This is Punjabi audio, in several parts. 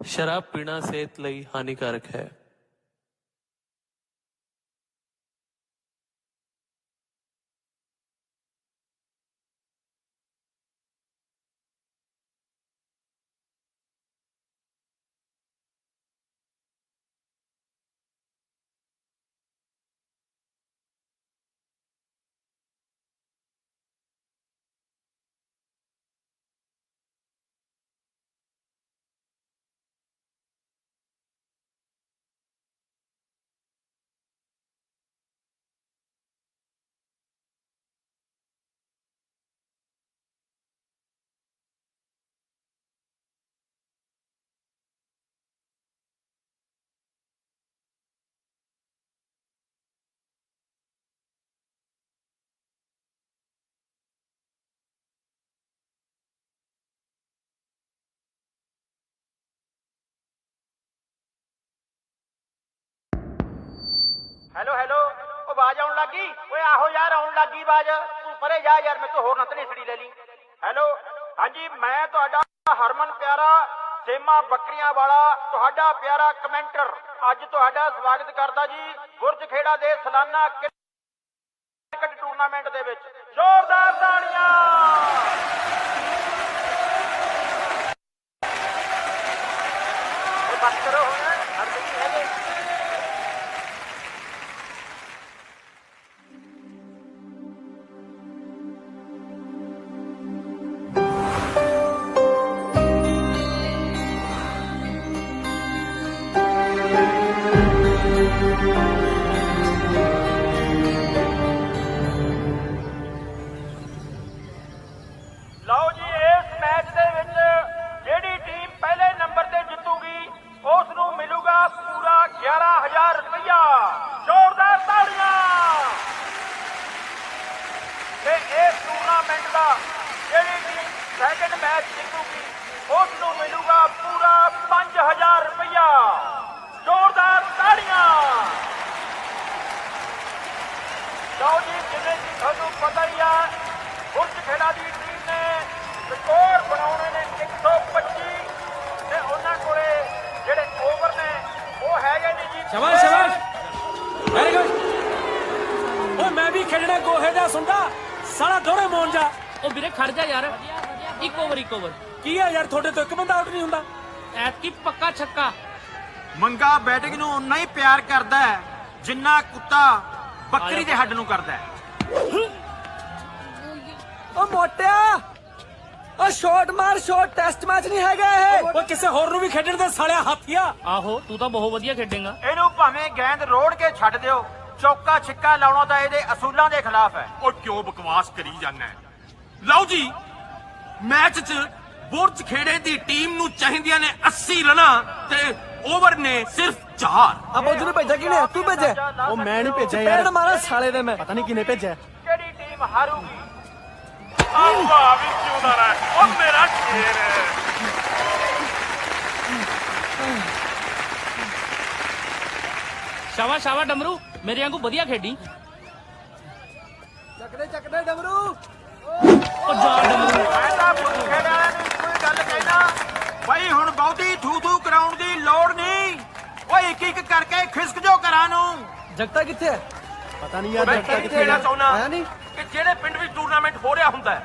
शराब पीना सेहत ਲਈ हानिकारक है। हेलो हेलो आवाज आउन लगी ओए आहो यार आउन लगी आवाज तू परे जा यार मैं तो होर नतनी सड़ी ले ली। हेलो हाँ जी मैं तुहाडा हरमन प्यारा सेमा बकरियां वाला तुहाडा प्यारा कमेंटर अज तुहाडा स्वागत करदा जी बुरज खेड़ा दे सालाना क्रिकेट टूर्नामेंट दे विच जोरदार ताड़ियां। बस करो हुण हर कोई है ਲਓ ਜੀ ਇਸ ਮੈਚ ਦੇ ਵਿੱਚ ਜਿਹੜੀ ਟੀਮ ਪਹਿਲੇ ਨੰਬਰ ਤੇ ਜਿੱਤੂਗੀ ਉਸ ਨੂੰ ਮਿਲੂਗਾ ਪੂਰਾ 11,000 ਰੁਪਇਆ। ਜ਼ੋਰਦਾਰ ਤਾੜੀਆਂ। ਤੇ ਇਸ ਟੂਰਨਾਮੈਂਟ ਦਾ ਜਿਹੜੀ ਟੀਮ ਸੈਕੰਡ ਮੈਚ ਜਿੱਤੂਗੀ ਉਸ ਨੂੰ ਮਿਲੂਗਾ ਪੂਰਾ 5,000 ਰੁਪਇਆ। ਜ਼ੋਰਦਾਰ ਤਾੜੀਆਂ। ਲਓ ਜੀ ਜਿਵੇਂ ਕਿ ਤੁਹਾਨੂੰ ਪਤਾ ਹੀ ਆ बुरज खेड़ा की टीम ने रिकॉर्ड बनाने ने 125 ते उन्हां कोले जेड़े ओवर ने वो हैगे ने जी। शाबाश शाबाश वेरी गुड। ओ मैं भी खेलना गोहे दा सुनदा साला दोरे मोन जा। ओ ਵੀਰੇ ਖੜ ਜਾ ਯਾਰ ਇੱਕ ਓਵਰ ਕੀ ਆ ਯਾਰ ਤੁਹਾਡੇ ਤੋਂ ਇੱਕ ਬੰਦਾ ਆਊਟ ਨਹੀਂ ਹੁੰਦਾ ਐਤਕੀ ਪੱਕਾ ਛੱਕਾ। ਮੰਗਾ ਬੈਟਿੰਗ ਨੂੰ ਉਨਾ ਹੀ ਪਿਆਰ ਕਰਦਾ ਹੈ ਜਿੰਨਾ ਕੁੱਤਾ ਬੱਕਰੀ ਦੇ ਹੱਡ ਨੂੰ ਕਰਦਾ ਹੈ। ਓ ਮੋਟਿਆ ਓ ਸ਼ਾਟ ਮਾਰ ਸ਼ਾਟ ਟੈਸਟ ਮੈਚ ਨਹੀਂ ਹੈਗਾ ਇਹ। ਓ ਕਿਸੇ ਹੋਰ ਨੂੰ ਵੀ ਖੇਡਣ ਦੇ ਸਾਲਿਆ ਹਾਥੀਆ। ਆਹੋ ਤੂੰ ਤਾਂ ਬਹੁਤ ਵਧੀਆ ਖੇਡੇਂਗਾ। ਇਹਨੂੰ ਭਾਵੇਂ ਗੇਂਦ ਰੋੜ ਕੇ ਛੱਡ ਦਿਓ ਚੌਕਾ ਛਿੱਕਾ ਲਾਉਣਾ ਤਾਂ ਇਹਦੇ ਅਸੂਲਾਂ ਦੇ ਖਿਲਾਫ ਹੈ। ਉਹ ਕਿਉਂ ਬਕਵਾਸ ਕਰੀ ਜਾਂਦਾ? ਲਓ ਜੀ ਮੈਚ 'ਚ ਬੁਰਜ ਖੇੜੇ ਦੀ ਟੀਮ ਨੂੰ ਚਾਹੀਦੀਆਂ ਨੇ 80 ਰਨਾਂ ਤੇ ਓਵਰ ਨੇ ਸਿਰਫ 4। ਆ ਬੋਝ ਨੂੰ ਭੇਜਿਆ ਕਿਨੇ? ਤੂੰ ਭੇਜਿਆ? ਉਹ ਮੈਂ ਨਹੀਂ ਭੇਜਿਆ ਯਾਰ। ਪੈਣ ਮਾਰਾ ਸਾਲੇ ਦੇ ਮੈਂ ਪਤਾ ਨਹੀਂ ਕਿਨੇ ਭੇਜਿਆ। ਕਿਹੜੀ ਟੀਮ ਹਾਰੂਗੀ? ਆਵਾ ਵੀ ਕਿਉਂ ਦਾ ਰਹਿ ਉਹ ਮੇਰਾ ਸ਼ੇਰ ਹੈ। ਸ਼ਾਬਾਸ਼ ਸ਼ਾਬਾਸ਼ ਡਮਰੂ ਮੇਰੇ ਵਾਂਗੂ ਵਧੀਆ ਖੇਡੀ। ਚੱਕਦੇ ਡਮਰੂ। ਓ ਜਾ ਡਮਰੂ। ਮੈਂ ਤਾਂ ਬੁਰਜ ਖੇੜੇ ਵਾਲਿਆਂ ਨੂੰ ਇੱਕੋ ਹੀ ਗੱਲ ਕਹਿਣਾ ਬਈ ਹੁਣ ਬਹੁਤੀ ਥੂ ਕਰਾਉਣ ਦੀ ਲੋੜ ਨਹੀਂ। ਓਏ ਇੱਕ ਇੱਕ ਕਰਕੇ ਖਿਸਕ ਜੋ ਘਰਾਂ ਨੂੰ। ਜਗਤਾ ਕਿੱਥੇ ਹੈ? ਪਤਾ ਨਹੀਂ ਯਾਰ ਮੈਂ ਜਗਤਾ ਕੀ ਕਿੱਥੇ ਕਹਿਣਾ ਚਾਹੁੰਦਾ ਹੈ ਨਹੀਂ ਕਿ ਜਿਹੜੇ ਪਿੰਡ ਵਿੱਚ ਟੂਰਨਾਮੈਂਟ ਹੋ ਰਿਹਾ ਹੁੰਦਾ ਹੈ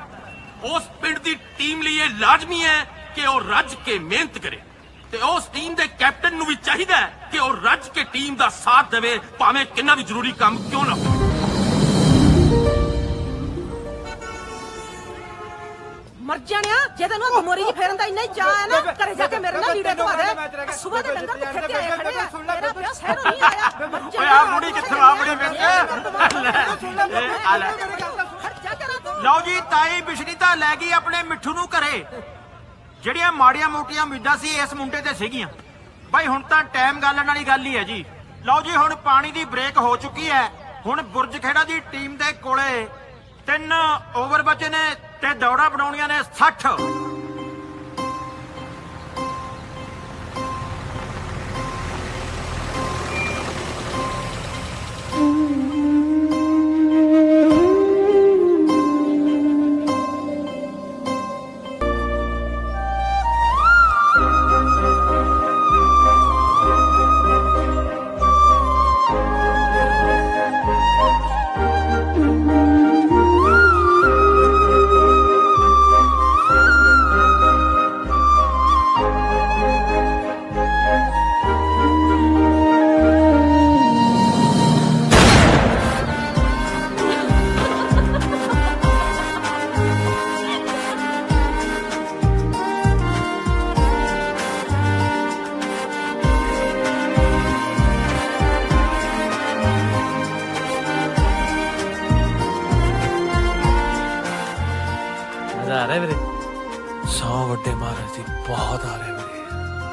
ਉਸ ਪਿੰਡ ਦੀ ਟੀਮ ਲਈ ਇਹ ਲਾਜ਼ਮੀ ਹੈ ਕਿ ਉਹ ਰੱਜ ਕੇ ਮਿਹਨਤ ਕਰੇ ਤੇ ਉਸ ਟੀਮ ਦੇ ਕੈਪਟਨ ਨੂੰ ਵੀ ਚਾਹੀਦਾ ਹੈ ਕਿ ਉਹ ਰੱਜ ਕੇ ਟੀਮ ਦਾ ਸਾਥ ਦੇਵੇ ਭਾਵੇਂ ਕਿੰਨਾ ਵੀ ਜ਼ਰੂਰੀ ਕੰਮ ਕਿਉਂ ਨਾ ਹੋਵੇ। ਮਰ ਜਾਣਿਆ ਜੇ ਤੈਨੂੰ ਮੋਰੀ ਜੀ ਫੇਰਨ ਦਾ ਇੰਨਾ ਹੀ ਚਾਹ ਹੈ ਨਾ ਘਰੇ ਜਾ ਕੇ ਮੇਰੇ ਨਾਲ ਲੀੜੇ ਧਵਾ ਦੇ। ਸਵੇਰ ਦੇ ਡੰਗਰ ਭੁੱਖੇ ਤੇ ਆਏ ਖੜੇ ਆ ਤੇਰਾ ਪਿਆ ਸ਼ਹਿਰੋਂ ਨਹੀਂ ਆਇਆ। ਓਏ ਆ ਬੁੜੀ ਕਿੱਥੇ ਆ ਬੁੜੀ ਵਿੱਚ ਲਓ ਜੀ ਤਾਈ ਬਿਸ਼ਨੀ ਤਾਂ ਲੈ ਗਈ ਆਪਣੇ ਮਿੱਠੂ ਨੂੰ ਘਰੇ। ਜਿਹੜੀਆਂ ਮਾੜੀਆਂ ਮੋਟੀਆਂ ਉਮੀਦਾਂ ਸੀ ਇਸ ਮੁੰਡੇ ਤੇ ਸੀਗੀਆਂ ਬਾਈ ਹੁਣ ਤਾਂ ਟਾਈਮ ਗਾਲਣ ਵਾਲੀ ਗੱਲ ਹੀ ਹੈ ਜੀ। ਲਓ ਜੀ ਹੁਣ ਪਾਣੀ ਦੀ ਬ੍ਰੇਕ ਹੋ ਚੁੱਕੀ ਹੈ। ਹੁਣ ਬੁਰਜ ਖੇੜਾ ਦੀ ਟੀਮ ਦੇ ਕੋਲੇ 3 ਓਵਰ ਬਚੇ ਨੇ ਤੇ ਦੌੜਾਂ ਬਣਾਉਣੀਆਂ ਨੇ 60।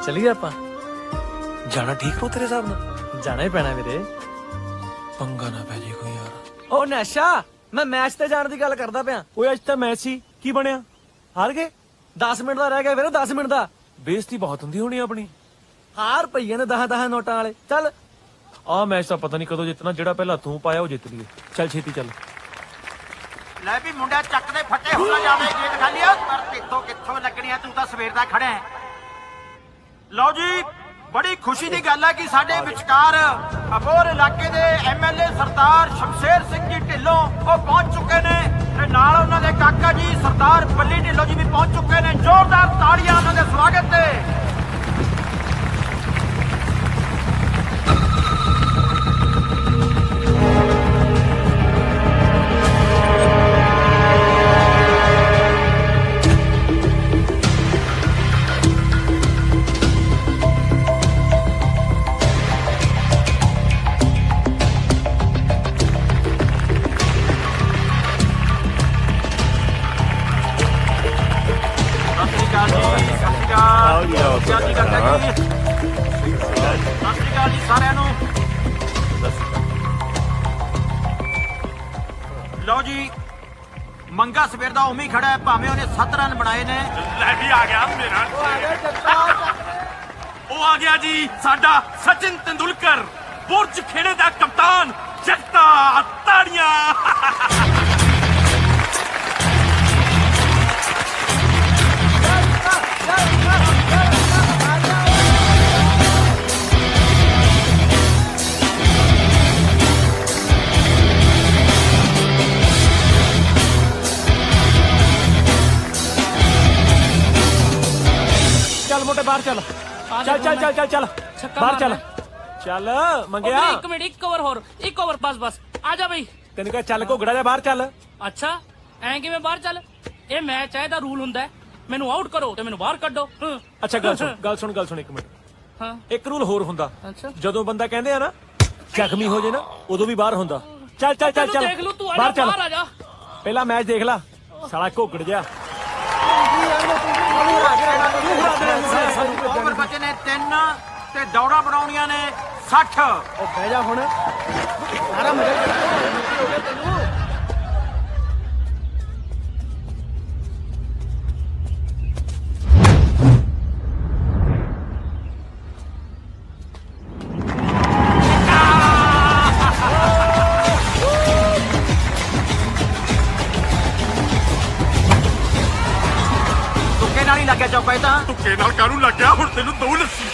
ਚਲੀਏ ਆਪਾਂ। ਜਾਣਾ ਠੀਕ ਹੋ ਤੇਰੇ ਹਿਸਾਬ ਨਾਲ? ਜਾਣਾ ਹੀ ਪੈਣਾ ਵੀਰੇ। पंगा ना पै जे कोई यार। ਉਹ ਨੈਸ਼ਾ, ਮੈਂ ਮੈਚ ਤੇ ਜਾਣ ਦੀ ਗੱਲ ਕਰਦਾ ਪਿਆ। ਓਏ ਅੱਜ ਤਾਂ ਮੈਚ ਸੀ, ਕੀ ਬਣਿਆ? ਹਾਰ ਗਏ। 10 ਮਿੰਟ ਦਾ ਰਹਿ ਗਿਆ ਵੀਰੇ, 10 ਮਿੰਟ ਦਾ। ਬੇਇੱਜ਼ਤੀ ਬਹੁਤ ਹੁੰਦੀ ਹੋਣੀ ਆਪਣੀ। ਹਾਰ ਪਈਆਂ ਨੇ 10 ਨੋਟਾਂ ਵਾਲੇ। ਚੱਲ ਆ ਮੈਚ ਤਾਂ ਪਤਾ ਨਹੀਂ ਕਦੋਂ ਜਿੱਤਣਾ, ਜਿਹੜਾ ਪਹਿਲਾਂ ਤੂੰ ਪਾਇਆ ਉਹ ਜਿੱਤ ਲਈਏ। ਚੱਲ ਛੇਤੀ ਚੱਲ। ਲੈ ਵੀ ਮੁੰਡਿਆ ਚੱਕ ਦੇ ਫੱਟੇ ਹੋ ਨਾ ਜਾਵੇ ਗੇਟ ਖਾਲੀ ਆ, ਪਰ ਤੇਥੋਂ ਕਿੱਥੋਂ ਲੱਗਣੀਆਂ, ਤੂੰ ਤਾਂ ਸਵੇਰ ਦਾ ਖੜਾ ਹੈ। ਲਓ ਜੀ, ਬੜੀ ਖੁਸ਼ੀ ਦੀ ਗੱਲ ਹੈ ਕਿ ਸਾਡੇ ਵਿਚਕਾਰ ਅਬੋਹਰ ਇਲਾਕੇ ਦੇ ਐਮਐਲਏ ਸਰਦਾਰ ਸ਼ਮਸ਼ੇਰ ਸਿੰਘ ਜੀ ਢਿੱਲੋਂ ਉਹ ਪਹੁੰਚ ਚੁੱਕੇ ਨੇ ਤੇ ਨਾਲ ਉਹਨਾਂ ਦੇ ਕਾਕਾ ਜੀ ਸਰਦਾਰ ਬੱਲੀ ਢਿੱਲੋਂ ਜੀ ਵੀ ਪਹੁੰਚ ਚੁੱਕੇ ਨੇ। ਜ਼ੋਰਦਾਰ ਤਾੜੀਆਂ ਉਹਨਾਂ ਦੇ ਸਵਾਗਤ ਤੇ। ਸਾਰਿਆਂ ਨੂੰ ਲਓ ਜੀ, ਮੰਗਾ ਸਵੇਰ ਦਾ ਉਮੀ ਖੜਾ ਹੈ, ਭਾਵੇਂ ਉਹਨੇ 7 ਰਨ ਬਣਾਏ ਨੇ। ਲੈ ਵੀ ਆ ਗਿਆ ਮੇਰਾ ਉਹ ਆ ਗਿਆ ਜੀ, ਸਾਡਾ ਸਚਿਨ ਤੇਂਦੁਲਕਰ, ਬੁਰਜ ਖੇੜੇ ਦਾ ਕਪਤਾਨ। ਜਗਤਾ ਤਾੜੀਆਂ। ਚੱਲ ਮੋਟੇ ਬਾਹਰ ਚੱਲ। ਚੱਲ ਚੱਲ ਚੱਲ ਚੱਲ ਚੱਲ ਬਾਹਰ ਚੱਲ। ਚੱਲ ਮੰਗਿਆ। ਇੱਕ ਮਿੰਟ, ਇੱਕ ਓਵਰ ਹੋਰ, ਇੱਕ ਓਵਰ ਬਸ। ਆ ਜਾ ਬਈ। ਤੈਨੂੰ ਕਹ ਚੱਲ ਘੁੱਗੜਾ ਜਾ ਬਾਹਰ ਚੱਲ। ਅੱਛਾ, ਐਂ ਕਿਵੇਂ ਬਾਹਰ ਚੱਲ? ਇਹ ਮੈਚ ਹੈ, ਇਹਦਾ ਰੂਲ ਹੁੰਦਾ ਹੈ, ਮੈਨੂੰ ਆਊਟ ਕਰੋ ਤੇ ਮੈਨੂੰ ਬਾਹਰ ਕੱਢੋ। ਅੱਛਾ ਗੱਲ ਸੁਣ ਇੱਕ ਮਿੰਟ। ਹਾਂ, ਇੱਕ ਰੂਲ ਹੋਰ ਹੁੰਦਾ, ਅੱਛਾ। ਜਦੋਂ ਬੰਦਾ ਕਹਿੰਦੇ ਆ ਨਾ ਜ਼ਖਮੀ ਹੋ ਜੇ ਨਾ, ਉਦੋਂ ਵੀ ਬਾਹਰ ਹੁੰਦਾ। ਚੱਲ ਚੱਲ ਚੱਲ ਚੱਲ ਦੇਖ ਲੂ, ਤੂੰ ਆ ਬਾਹਰ ਜਾ, ਚੱਲ। ਬਾਹਰ ਆ ਜਾ। ਪਹਿਲਾ ਮੈਚ ਦੇਖ ਲੈ ਸਾਲਾ ਘੁੱਗੜ ਜਾ। ਓਵਰ ਬਚੇ ਨੇ 3 ਤੇ ਦੌੜਾਂ ਬਣਾਉਣੀਆਂ ਨੇ 60। ਉਹ ਬਹਿ ਜਾ ਹੁਣ, ਸਾਰਾ ਮਜ਼ਾ ਤੈਨੂੰ। ਤੁੱਕੇ ਨਾਲ ਹੀ ਲੱਗਿਆ ਚੌਪਾ ਇਹ ਤਾਂ। ਤੁੱਕੇ ਨਾਲ ਕਾਹਨੂੰ ਲੱਗਿਆ? ਹੁਣ ਤੈਨੂੰ ਦੋ ਲੱਸੀ।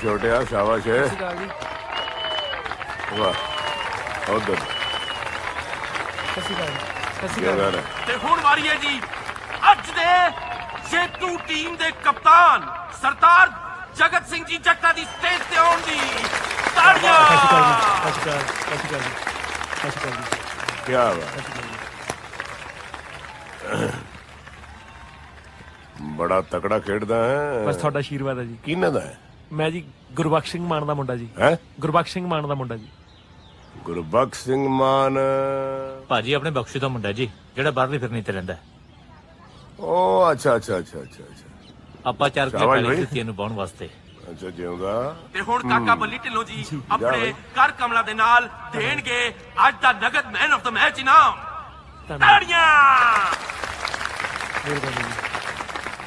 ਛੋਟਿਆ ਸ਼ਾਬਾਸ਼ ਹੈ। ਵਾਹ ਉਧਰ ਤੇ ਹੁਣ ਵਾਰੀ ਹੈ ਜੀ ਅੱਜ ਦੇ ਜੇਤੂ ਟੀਮ ਦੇ ਕਪਤਾਨ ਸਰਦਾਰ ਜਗਤ ਸਿੰਘ ਜੀ ਜਗਤਾ ਦੀ ਸਟੇਜ ਤੇ ਆਉਣ ਦੀ। ਤਾੜੀਆਂ। ਕੀ ਬਾਤ। ਬੜਾ ਤਕੜਾ ਖੇਡਦਾ ਹੈ। ਬਸ ਤੁਹਾਡਾ ਆਸ਼ੀਰਵਾਦ ਹੈ ਜੀ। ਕਿਹਨਾਂ ਦਾ ਹੈ? ਮੈਂ ਜੀ ਗੁਰਬਖਸ਼ ਸਿੰਘ ਮਾਨ ਦਾ ਮੁੰਡਾ ਜੀ। ਹੈ ਗੁਰਬਖਸ਼ ਸਿੰਘ ਮਾਨ ਦਾ ਮੁੰਡਾ ਜੀ। ਗੁਰਬਖਸ਼ ਸਿੰਘ ਮਾਨ ਭਾਜੀ ਆਪਣੇ ਬਖਸ਼ੂ ਦਾ ਮੁੰਡਾ ਜੀ, ਜਿਹੜਾ ਬਾਹਰਲੀ ਫਿਰਨੀ ਤੇ ਰਹਿੰਦਾ। ਉਹ ਅੱਛਾ ਆਪਾਂ 4 ਕਿਲੇ ਪਹਿਲੇ ਦਿੱਤੀਆਂ ਨੂੰ ਬਾਉਣ ਵਾਸਤੇ। ਅੱਛਾ ਜਿਉਂਦਾ। ਤੇ ਹੁਣ ਕਾਕਾ ਬੱਲੀ ਢਿੱਲੋਂ ਜੀ ਆਪਣੇ ਕਰ ਕਮਲਾ ਦੇ ਨਾਲ ਦੇਣਗੇ ਅੱਜ ਦਾ ਨਗਦ ਮੈਨ ਆਫ ਦਾ ਮੈਚ ਇਨਾਮ। ਤਾੜੀਆਂ।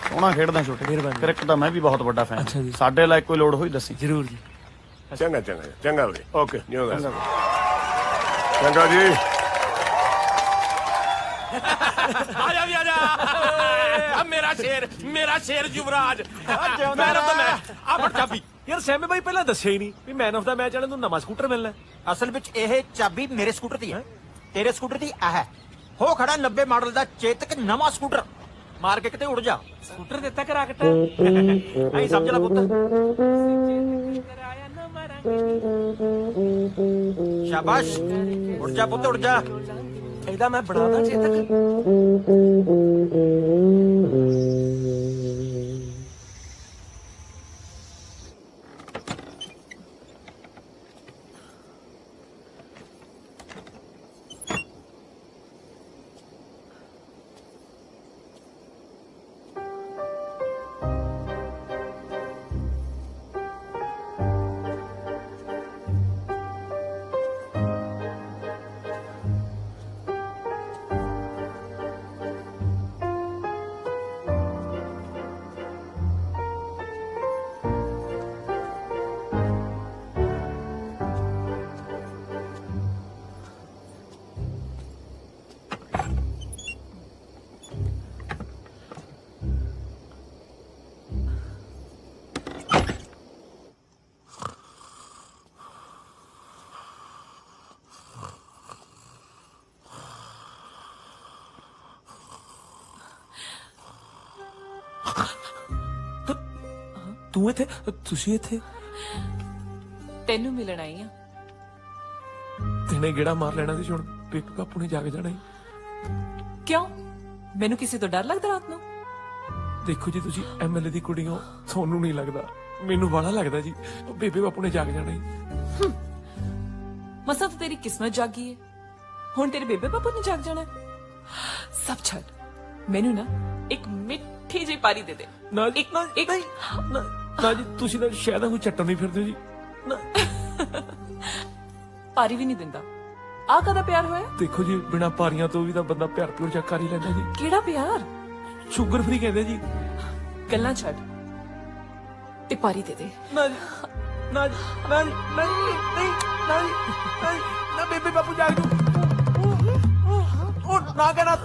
ਸੋਹਣਾ ਖੇਡਦਾ ਛੋਟੇ। ਕ੍ਰਿਕਟ ਦਾ ਮੈਂ ਵੀ ਬਹੁਤ ਵੱਡਾ ਫੈਨ। ਸਾਡੇ ਲਈ ਕੋਈ ਲੋੜ ਹੋਈ ਦੱਸੀ। ਜ਼ਰੂਰ ਜੀ। ਚੰਗਾ ਬਈ। ਓਕੇ ਜਿਉਂਦਾ। ਚੰਗਾ ਜੀ। आजा भी आजा अब मेरा शेर युवराज मैन ऑफ द मैच आ फड़ चाबी ਯਾਰ ਸੈਮੇ ਬਾਈ ਪਹਿਲਾਂ ਦੱਸਿਆ ਹੀ ਨਹੀਂ ਵੀ ਮੈਨ ਆਫ ਦਾ ਮੈਚ ਵਾਲੇ ਨੂੰ ਨਵਾਂ ਸਕੂਟਰ ਮਿਲਣਾ ਹੈ। ਅਸਲ ਵਿੱਚ ਇਹ ਚਾਬੀ ਮੇਰੇ ਸਕੂਟਰ ਦੀ ਹੈ ਤੇਰੇ ਸਕੂਟਰ ਦੀ ਆ ਹੈ ਹੋ ਖੜਾ 90 ਮਾਡਲ ਦਾ ਚੇਤਕ ਨਵਾਂ ਸਕੂਟਰ ਮਾਰ ਕੇ ਕਿਤੇ ਉੜ ਜਾ ਸਕੂਟਰ ਦਿੱਤਾ ਕਰਾ ਕੇ ਐਂ ਸਮਝ ਲੈ ਪੁੱਤ ਸ਼ਾਬਾਸ਼ ਉੜ ਜਾ ਪੁੱਤ ਉੜ ਜਾ ਇਹਦਾ ਮੈਂ ਬਣਾਉਂਦਾ ਚੇਤਕ। ਤੂੰ ਇੱਥੇ ਤੁਸੀਂ ਇੱਥੇ ਤੈਨੂੰ ਮਿਲਣ ਆਈ ਆ। ਤੇਨੇ ਗੇੜਾ ਮਾਰ ਲੈਣਾ ਸੀ ਹੁਣ ਬੇਬੇ ਬਾਪੂ ਨੇ ਜਾ ਕੇ ਜਾਣਾ ਸੀ। ਕਿਉਂ ਮੈਨੂੰ ਕਿਸੇ ਤੋਂ ਡਰ ਲੱਗਦਾ ਰਾਤ ਨੂੰ? ਦੇਖੋ ਜੀ ਤੁਸੀਂ ਐਮਐਲਏ ਦੀ ਕੁੜੀ ਹੋ ਤੁਹਾਨੂੰ ਨਹੀਂ ਲੱਗਦਾ ਮੈਨੂੰ ਬੜਾ ਲੱਗਦਾ ਜੀ ਬੇਬੇ ਬਾਪੂ ਨੇ ਜਾ ਕੇ ਜਾਣਾ ਸੀ। ਮਸਾਂ ਤਾਂ ਤੇਰੀ ਕਿਸਮਤ ਜਾਗੀ ਏ ਹੁਣ ਤੇਰੇ ਬੇਬੇ ਬਾਪੂ ਨੇ ਜਾਗ ਜਾਣਾ। ਸਭ ਛੱਡ ਮੈਨੂੰ ਨਾ ਇੱਕ ਮਿੱਠੀ ਜਿਹੀ ਪਾਰੀ ਦੇ ਦੇ। ਨਾ ਇੱਕ ਨਾ ਜੀ ਤੁਸੀਂ ਤਾਂ ਸ਼ਾਇਦ ਕੋਈ ਚੱਟਣ ਨਹੀਂ ਫਿਰਦੇ ਜੀ ਨਾ ਪਾਰੀ ਵੀ ਨਹੀਂ ਦਿੰਦਾ। ਆ ਕਦਾ ਪਿਆਰ ਹੋਇਆ? ਦੇਖੋ ਜੀ ਬਿਨਾ ਪਾਰੀਆਂ ਤੋਂ ਵੀ ਤਾਂ ਬੰਦਾ ਪਿਆਰ ਪਿਉਰ ਚੱਕ ਕਰ ਹੀ ਲੈਂਦਾ ਜੀ। ਕਿਹੜਾ ਪਿਆਰ? ਸ਼ੂਗਰ ਫ੍ਰੀ ਕਹਿੰਦੇ ਜੀ। ਗੱਲਾਂ ਛੱਡ ਤੇ ਪਾਰੀ ਦੇ ਦੇ। ਨਾ ਜੀ ਨਾ ਜੀ ਨਾ ਜੀ ਨਾ ਜੀ ਨਾ ਬੇਬੇ ਬਾਪੂ ਜਾਗ ਜੂ ਉਹ ਨਾ ਕਹਿਣਾ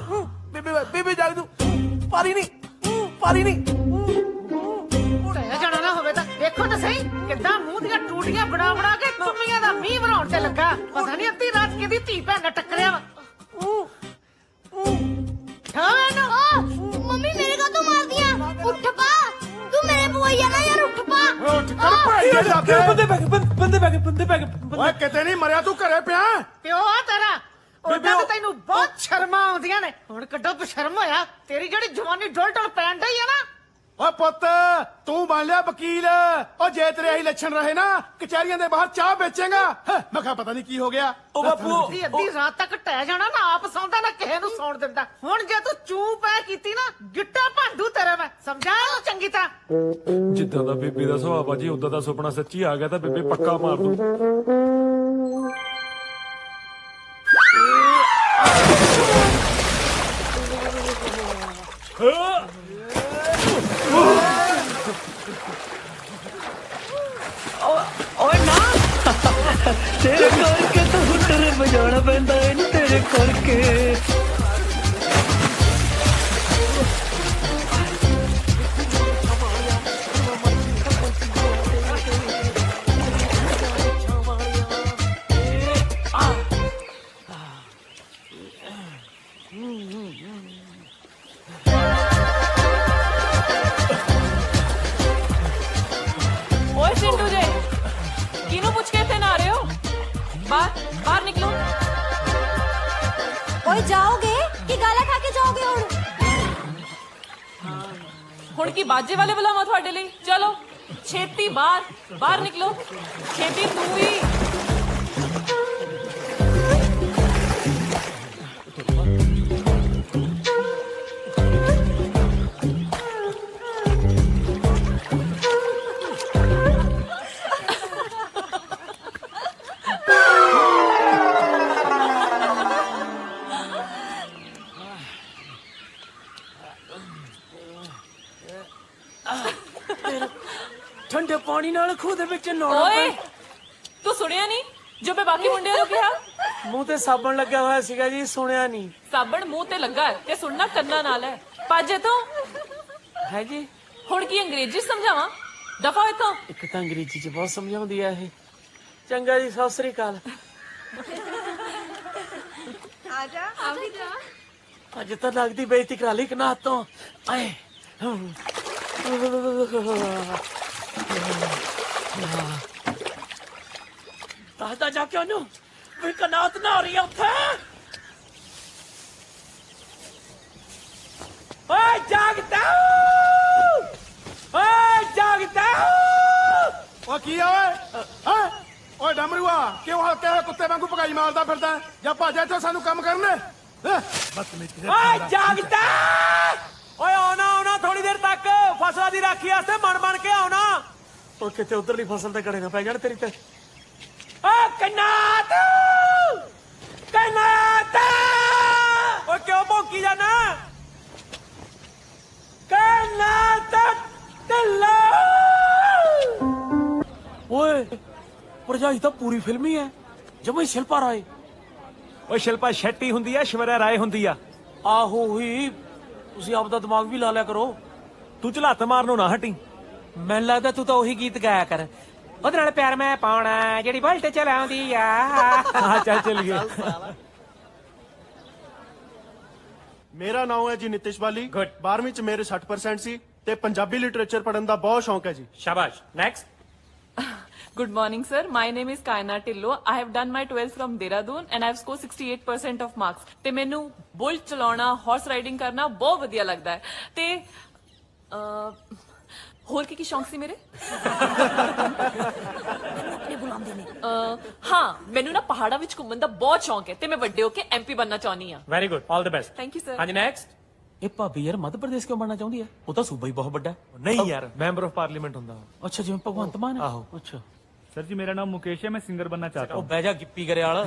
ਬੇਬੇ ਜਾਗ ਜੂ ਪਾਰੀ ਨਹੀਂ ਜਾਣਾ ਨਾ ਹੋਵੇ ਤਾਂ ਦੇਖੋ ਤਾਂ ਸਹੀ ਕਿੱਦਾਂ ਮੂੰਹ ਦੀਆਂ ਟੂਟੀਆਂ ਬਣਾ ਬਣਾ ਕੇ ਚੁੰਮੀਆਂ ਦਾ ਮੀਂਹ ਬਣਾਉਣ ਤੇ ਲੱਗਾ। ਪਤਾ ਨਹੀਂ ਅੱਧੀ ਰਾਤ ਕਿਹਦੀ ਧੀ ਭੈਣ ਨਾਲ ਟੱਕਰਿਆ ਵਾ। ਮੰਮੀ ਮੇਰੇ ਕਾ ਤੂੰ ਮਾਰਦੀਆਂ ਉੱਠ ਪਾ ਤੂੰ ਮੇਰੇ ਬੋਈਆ ਨਾ ਯਾਰ ਉੱਠ ਪਾ ਉੱਠ ਕਰ ਭਾਈ ਬੰਦੇ ਬੈ ਗਏ ਓਏ ਕਿਤੇ ਨਹੀਂ ਮਰਿਆ ਤੂੰ ਘਰੇ ਪਿਆ ਪਿਓ ਆ ਤੇਰਾ ਉਹਦਾ ਤਾਂ ਤੈਨੂੰ ਬਹੁਤ ਸ਼ਰਮਾਂ ਆਉਂਦੀਆਂ ਨੇ ਹੁਣ ਕੱਢੋ ਬਸ਼ਰਮ ਹੋਇਆ ਤੇਰੀ ਜਿਹੜੀ ਜਵਾਨੀ ਡੋਲ ਡੋਲ ਪੈਣ ਡਈ ਆ ਨਾ। ਓਏ ਪੁੱਤ ਤੂੰ ਬਣ ਲਿਆ ਵਕੀਲ ਉਹ ਜੇ ਤੇਰੇ ਆਹੀ ਲੱਛਣ ਰਹੇ ਨਾ ਕਚਹਿਰੀਆਂ ਦੇ ਬਾਹਰ ਚਾਹ ਵੇਚੇਗਾ। ਮੈਂ ਕਿਹਾ ਪਤਾ ਨਹੀਂ ਕੀ ਹੋ ਗਿਆ। ਉਹ ਬਾਪੂ ਅੱਧੀ ਰਾਤ ਤੱਕ ਟਹਿ ਜਾਣਾ ਨਾ ਆਪ ਸੌਂਦਾ ਨਾ ਕਿਸੇ ਨੂੰ ਸੌਣ ਦਿੰਦਾ। ਹੁਣ ਜੇ ਤੂੰ ਚੂ ਪੈ ਕੀਤੀ ਨਾ ਗਿੱਟਾ ਭਾਂਡੂ ਤੇਰਾ ਮੈਂ ਸਮਝਾ ਇਹਨੂੰ ਚੰਗੀ ਤਰ੍ਹਾਂ। ਜਿੱਦਾਂ ਦਾ ਬੇਬੇ ਦਾ ਸੁਭਾਅ ਬਾਜੀ ਉਦਾਂ ਦਾ ਸੁਪਨਾ ਸੱਚੀ ਆ ਗਿਆ ਤਾਂ ਬੇਬੇ ਪੱਕਾ ਮਾਰ ਦੂ। ਓਏ ਨਾ ਤੇਰੇ ਕਰਕੇ ਤਾਂ ਹੁੱਟਰ ਵਜਾਉਣਾ ਪੈਂਦਾ ਏ ਨੀ ਤੇਰੇ ਕਰਕੇ। ਓਏ ਸਿੰਧੂ ਜੇ ਕਿਹਨੂੰ ਪੁੱਛ ਕੇ ਇੱਥੇ ਨਾ ਆ ਰਹੇ ਹੋ? ਬਾਹਰ ਨਿਕਲੋ। ਓਏ ਜਾਓਗੇ ਕਿ ਗਾਲਾਂ ਖਾ ਕੇ ਜਾਓਗੇ ਹੁਣ ਕੀ ਬਾਜੇ ਵਾਲੇ ਬੁਲਾਵਾਂ ਤੁਹਾਡੇ ਲਈ? ਚਲੋ ਛੇਤੀ ਬਾਹਰ ਨਿਕਲੋ ਛੇਤੀ ਤੂੰ ਵੀ। ਠੰਡੇ ਪਾਣੀ ਨਾਲ ਖੂਹ ਦੇ ਵਿੱਚ ਨਹਾਉਣਾ ਓਏ ਤੂੰ ਸੁਣਿਆ ਨਹੀਂ ਜੋ ਮੈਂ ਬਾਕੀ ਮੁੰਡਿਆਂ ਨੂੰ ਕਿਹਾ? ਮੂੰਹ ਤੇ ਸਾਬਣ ਲੱਗਿਆ ਹੋਇਆ ਸੀਗਾ ਜੀ, ਸੁਣਿਆ ਨਹੀਂ। ਸਾਬਣ ਮੂੰਹ ਤੇ ਲੱਗਾ ਹੈ ਤੇ ਸੁਣਨਾ ਕੰਨਾਂ ਨਾਲ ਹੈ। ਪਾਜੇ ਤੋਂ ਹੈ ਜੀ। ਹੁਣ ਕੀ ਅੰਗਰੇਜ਼ੀ ਸਮਝਾਵਾਂ? ਦਫਾ ਇਥੋਂ। ਇੱਕ ਤਾਂ ਅੰਗਰੇਜ਼ੀ ਚ ਬਹੁਤ ਸਮਝਾਉਂਦੀ ਆ ਇਹ। ਚੰਗਾ ਜੀ, ਸਤਿ ਸ੍ਰੀ ਅਕਾਲ। ਅੱਜ ਤਾਂ ਲੱਗਦੀ ਬੇਇੱਜ਼ਤੀ ਕਰਾ ਲਈ ਕਨਾਤ ਤੋਂ। ਆਏ ਦੱਸਦਾ ਜਾ ਕੇ ਉਹਨੂੰ ਵੀ ਕਨਾਤ ਨਾ ਹੋ ਰਹੀ ਆ ਉੱਥੇ। ਓਏ ਜਾਗਦਾ, ਓਏ ਜਾਗਦਾ। ਓ ਕੀ ਆ ਓਏ? ਹਾਂ ਓਏ ਡਮਰੂਆ, ਕਿਉਂ ਹਲਕੇ ਹੋਏ ਕੁੱਤੇ ਵਾਂਗੂ ਭਗਾਈ ਮਾਰਦਾ ਫਿਰਦਾ? ਜਾਂ ਭੱਜ ਇੱਥੋਂ ਸਾਨੂੰ ਕੰਮ ਕਰਨੇ। ਓਏ ਜਾਗਦਾ, ਓਏ ਆਉਣਾ ਥੋੜੀ ਦੇਰ ਤੱਕ, ਫਸਲਾਂ ਦੀ ਰਾਖੀ ਵਾਸਤੇ ਬਣ ਕੇ ਆਉਣਾ। ਓ ਕਿਤੇ ਉਧਰਲੀ ਫਸਲ ਤੇ ਗੜੇ ਨਾ ਪੈ ਜਾਣ ਤੇਰੀ ਤੇ। ਓ ਕਨਾਤ, ਕਨਾਤ, ਓ ਕਿਉਂ ਭੌਂਕੀ ਜਾਣਾ? ਕਨਾਤ ਢਿੱਲਾ। ਓਏ ਭਰਜਾਈ ਤਾਂ ਪੂਰੀ ਫਿਲਮੀ ਹੈ, ਜਮੇ ਸ਼ਿਲਪਾ ਰਾਏ। ਓਏ ਸ਼ਿਲਪਾ ਸ਼ੈਟੀ ਹੁੰਦੀ ਆ, ਸ਼ਿਵਰਿਆ ਰਾਏ ਹੁੰਦੀ ਆ। ਆਹੋ ਹੀ, ਤੁਸੀਂ ਆਪਦਾ ਦਿਮਾਗ ਵੀ ਲਾ ਲਿਆ ਕਰੋ। ਤੂੰ ਝਲਾਤ ਮਾਰਨੋਂ ਨਾ ਹਟੀ। ਮੈਨੂੰ ਲੱਗਦਾ ਤੂੰ ਤਾਂ ਉਹੀ ਗੀਤ ਗਾਇਆ ਕਰ, ਉਹਦੇ ਨਾਲ ਪਿਆਰ ਮੈਂ ਪਾਉਣਾ ਜਿਹੜੀ ਬਲਟ ਚਲਾਉਂਦੀ ਆ। ਹਾਂ ਚੱਲ ਚੱਲੀਏ। ਮੇਰਾ ਨਾਮ ਹੈ ਜੀ ਨਿਤਿਸ਼ ਬਾਲੀ। 12ਵੀਂ ਚ ਮੇਰੇ 60% ਸੀ ਤੇ ਪੰਜਾਬੀ ਲਿਟਰੇਚਰ ਪੜ੍ਹਨ ਦਾ ਬਹੁਤ ਸ਼ੌਂਕ ਹੈ ਜੀ। ਸ਼ਾਬਾਸ਼। Next. Good morning, sir. My name is Kaina Tillo. I have done my 12th from Dehradun and I have scored 68% of marks. ਤੇ ਮੈਨੂੰ ਬੁਲਟ ਚਲਾਉਣਾ, ਹਾਰਸ ਰਾਈਡਿੰਗ ਕਰਨਾ ਬਹੁਤ ਵਧੀਆ ਲੱਗਦਾ ਹੈ। ਤੇ ਹੋਰ ਕੀ ਸ਼ੌਂਕ ਸੀ ਮੇਰੇ? ਹਾਂ, ਮੈਨੂੰ ਨਾ ਪਹਾੜਾਂ ਵਿੱਚ ਘੁੰਮਣ ਦਾ ਬਹੁਤ ਸ਼ੌਂਕ ਹੈ ਤੇ ਮੈਂ ਵੱਡੇ ਹੋ ਕੇ MP ਬਣਨਾ ਚਾਹੁੰਦੀ ਹਾਂ। Very good, all the best. Thank you sir. ਹਾਂਜੀ ਨੈਕਸਟ। ਇਹ ਭਾਬੀ ਯਾਰ ਮੱਧ ਪ੍ਰਦੇਸ਼ ਕਿਉਂ ਬਣਨਾ ਚਾਹੁੰਦੀ ਹੈ? ਉਹ ਤਾਂ ਸੂਬਾ ਹੀ ਬਹੁਤ ਵੱਡਾ ਹੈ। ਨਹੀਂ ਯਾਰ, ਮੈਂਬਰ ਆਫ ਪਾਰਲੀਮੈਂਟ ਹੁੰਦਾ। ਅੱਛਾ, ਜਿਵੇਂ ਭਗਵੰਤ ਮਾਨ। ਆਹੋ। ਅੱਛਾ सर जी, मेरा नाम मुकेश है, मैं सिंगर बनना चाहता ਉਹ हूँ। ਬਹਿ ਜਾ ਗਿੱਪੀ ਗਰੇਵਾਲ।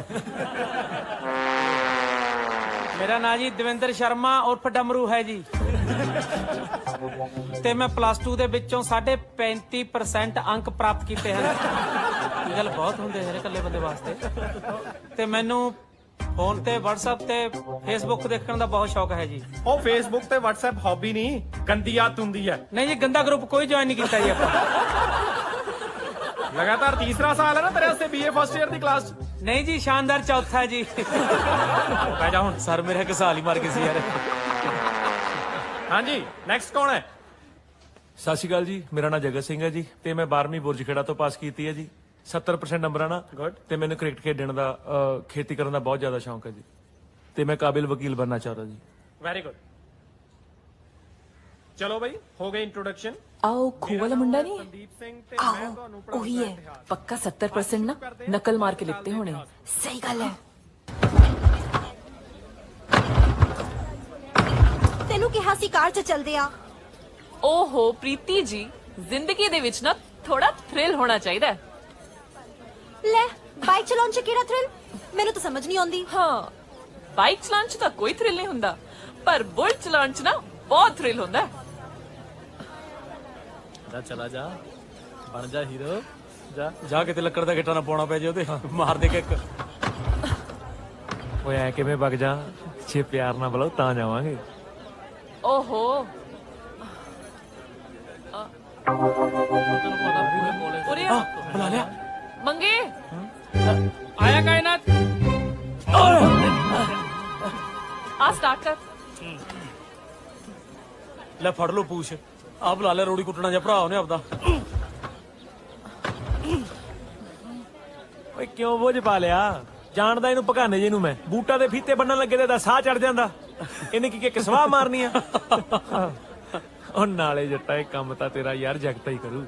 ਮੇਰਾ ਨਾਂ ਜੀ ਦਵਿੰਦਰ ਸ਼ਰਮਾ ਉਰਫ ਡਮਰੂ ਹੈ ਜੀ, ਤੇ ਮੈਂ +2 ਦੇ ਵਿੱਚੋਂ 35% ਅੰਕ ਪ੍ਰਾਪਤ ਕੀਤੇ ਹਨ। ਇਹ ਗੱਲ ਬਹੁਤ ਹੁੰਦੇ ਨੇ ਇਕੱਲੇ ਬੰਦੇ ਵਾਸਤੇ। ਤੇ ਮੈਨੂੰ ਫੋਨ ਤੇ WhatsApp ਤੇ Facebook ਦੇਖਣ ਦਾ ਬਹੁਤ ਸ਼ੌਕ ਹੈ ਜੀ। ਉਹ ਫੇਸਬੁੱਕ ਤੇ WhatsApp ਹੌਬੀ ਨਹੀਂ, ਗੰਦੀ ਆਦਤ ਹੁੰਦੀ ਹੈ। ਨਹੀਂ ਜੀ, ਗੰਦਾ ਗਰੁੱਪ ਕੋਈ ਜੁਆਇਨ ਨਹੀਂ ਕੀਤਾ ਜੀ ਆਪਾਂ। लगातार तीसरा साल है ना तेरे वास्ते BA फर्स्ट ईयर दी क्लास। नहीं जी, शानदार चौथा जी। बह जा हुण। सर मेरा घसाल ही मार के सी यार। हाँ जी, नेक्स्ट कौन है? ਸਤਿ ਸ਼੍ਰੀ ਅਕਾਲ ਜੀ, ਮੇਰਾ ਨਾਮ ਜਗਤ ਸਿੰਘ ਹੈ ਜੀ ਤੇ ਮੈਂ 12ਵੀਂ ਬੁਰਜ ਖੇੜਾ ਤੋਂ ਪਾਸ ਕੀਤੀ ਹੈ ਜੀ। 70% ਨੰਬਰਾਂ ਨਾਲ। ਗੁੱਡ। ਤੇ ਮੈਨੂੰ ਕ੍ਰਿਕਟ ਖੇਡਣ ਦਾ, ਖੇਤੀ ਕਰਨ ਦਾ ਬਹੁਤ ਜ਼ਿਆਦਾ ਸ਼ੌਂਕ ਹੈ ਜੀ, ਤੇ ਮੈਂ ਕਾਬਿਲ ਵਕੀਲ ਬਣਨਾ ਚਾਹੁੰਦਾ ਜੀ। Very good. चलो भाई, हो गई इंट्रोडक्शन। ਆਓ ਖੂਹ ਵਾਲਾ ਮੁੰਡਾ ਨਹੀਂ? संदीप सिंह ते ਆਹੋ मैं ਤੁਹਾਨੂੰ ਉਹੀ ਹੈ। ਪੱਕਾ 70% ਨਾ ਨਕਲ ਮਾਰ ਕੇ ਲਿਖਤੇ ਹੋਣੇ। ਸਹੀ ਗੱਲ ਹੈ। ਤੈਨੂੰ ਕਿਹਾ ਸੀ ਕਾਰ 'ਚ ਚੱਲਦੇ ਆ। ਓਹੋ ਪ੍ਰੀਤੀ ਜੀ, ਜ਼ਿੰਦਗੀ ਦੇ ਵਿੱਚ ਨਾ ਥੋੜਾ ਥ੍ਰਿਲ ਹੋਣਾ ਚਾਹੀਦਾ ਹੈ। ਲੈ, ਬਾਈਕ ਚਲਾਉਣ 'ਚ ਕਿਹੜਾ ਥ੍ਰਿਲ? ਮੈਨੂੰ ਤਾਂ ਸਮਝ ਨਹੀਂ ਆਉਂਦੀ। ਹਾਂ, ਬਾਈਕ ਚਲਾਉਣ 'ਚ ਤਾਂ ਕੋਈ ਥ੍ਰਿਲ ਨਹੀਂ ਹੁੰਦਾ, ਪਰ ਬੁਲਟ ਚਲਾਉਣ 'ਚ ਨਾ ਬਹੁਤ ਥ੍ਰਿਲ ਹੁੰਦਾ ਹੈ। चला जा, बन जा हीरो। जा किते लकड़ का गिट्टा ना पाउना पै जे, मार दे किक। ਓਏ ਐ ਕਿਵੇਂ ਵਗ ਜਾ, ਜੇ ਪਿਆਰ ਨਾਲ ਬੁਲਾਓ ਤਾਂ ਜਾਵਾਂਗੇ। ਓਹੋ ਉਰੇ ਆ, बुला लिया। ਮੰਗੇ आया कायनात। ਆ ਸਟਾर्ट ਕਰ। ਲੈ ਫੜ ਲੋ ਪੂਛ, ਆ ਬੁਲਾ ਲਿਆ ਰੋੜੀ ਕੁੱਟਣਾ ਜਿਹਾ ਭਰਾ ਉਹਨੇ ਆਪਦਾ। ਓਏ ਕਿਉਂ ਬੋਝ ਪਾ ਲਿਆ? ਜਾਣਦਾ ਇਹਨੂੰ ਭਗਾਨੇ ਜੇ ਨੂੰ ਮੈਂ। ਬੂਟਾ ਦੇ ਫੀਤੇ ਬੰਨਣ ਲੱਗੇ ਤੇ ਤਾਂ ਸਾਹ ਚੜ ਜਾਂਦਾ। ਇਹਨੇ ਕੀ ਕਿ ਸਵਾਹ ਮਾਰਨੀ ਆ? ਉਹ ਨਾਲੇ ਜੱਟਾ, ਇਹ ਕੰਮ ਤਾਂ ਤੇਰਾ ਯਾਰ ਜਗਤਾ ਹੀ ਕਰੂ।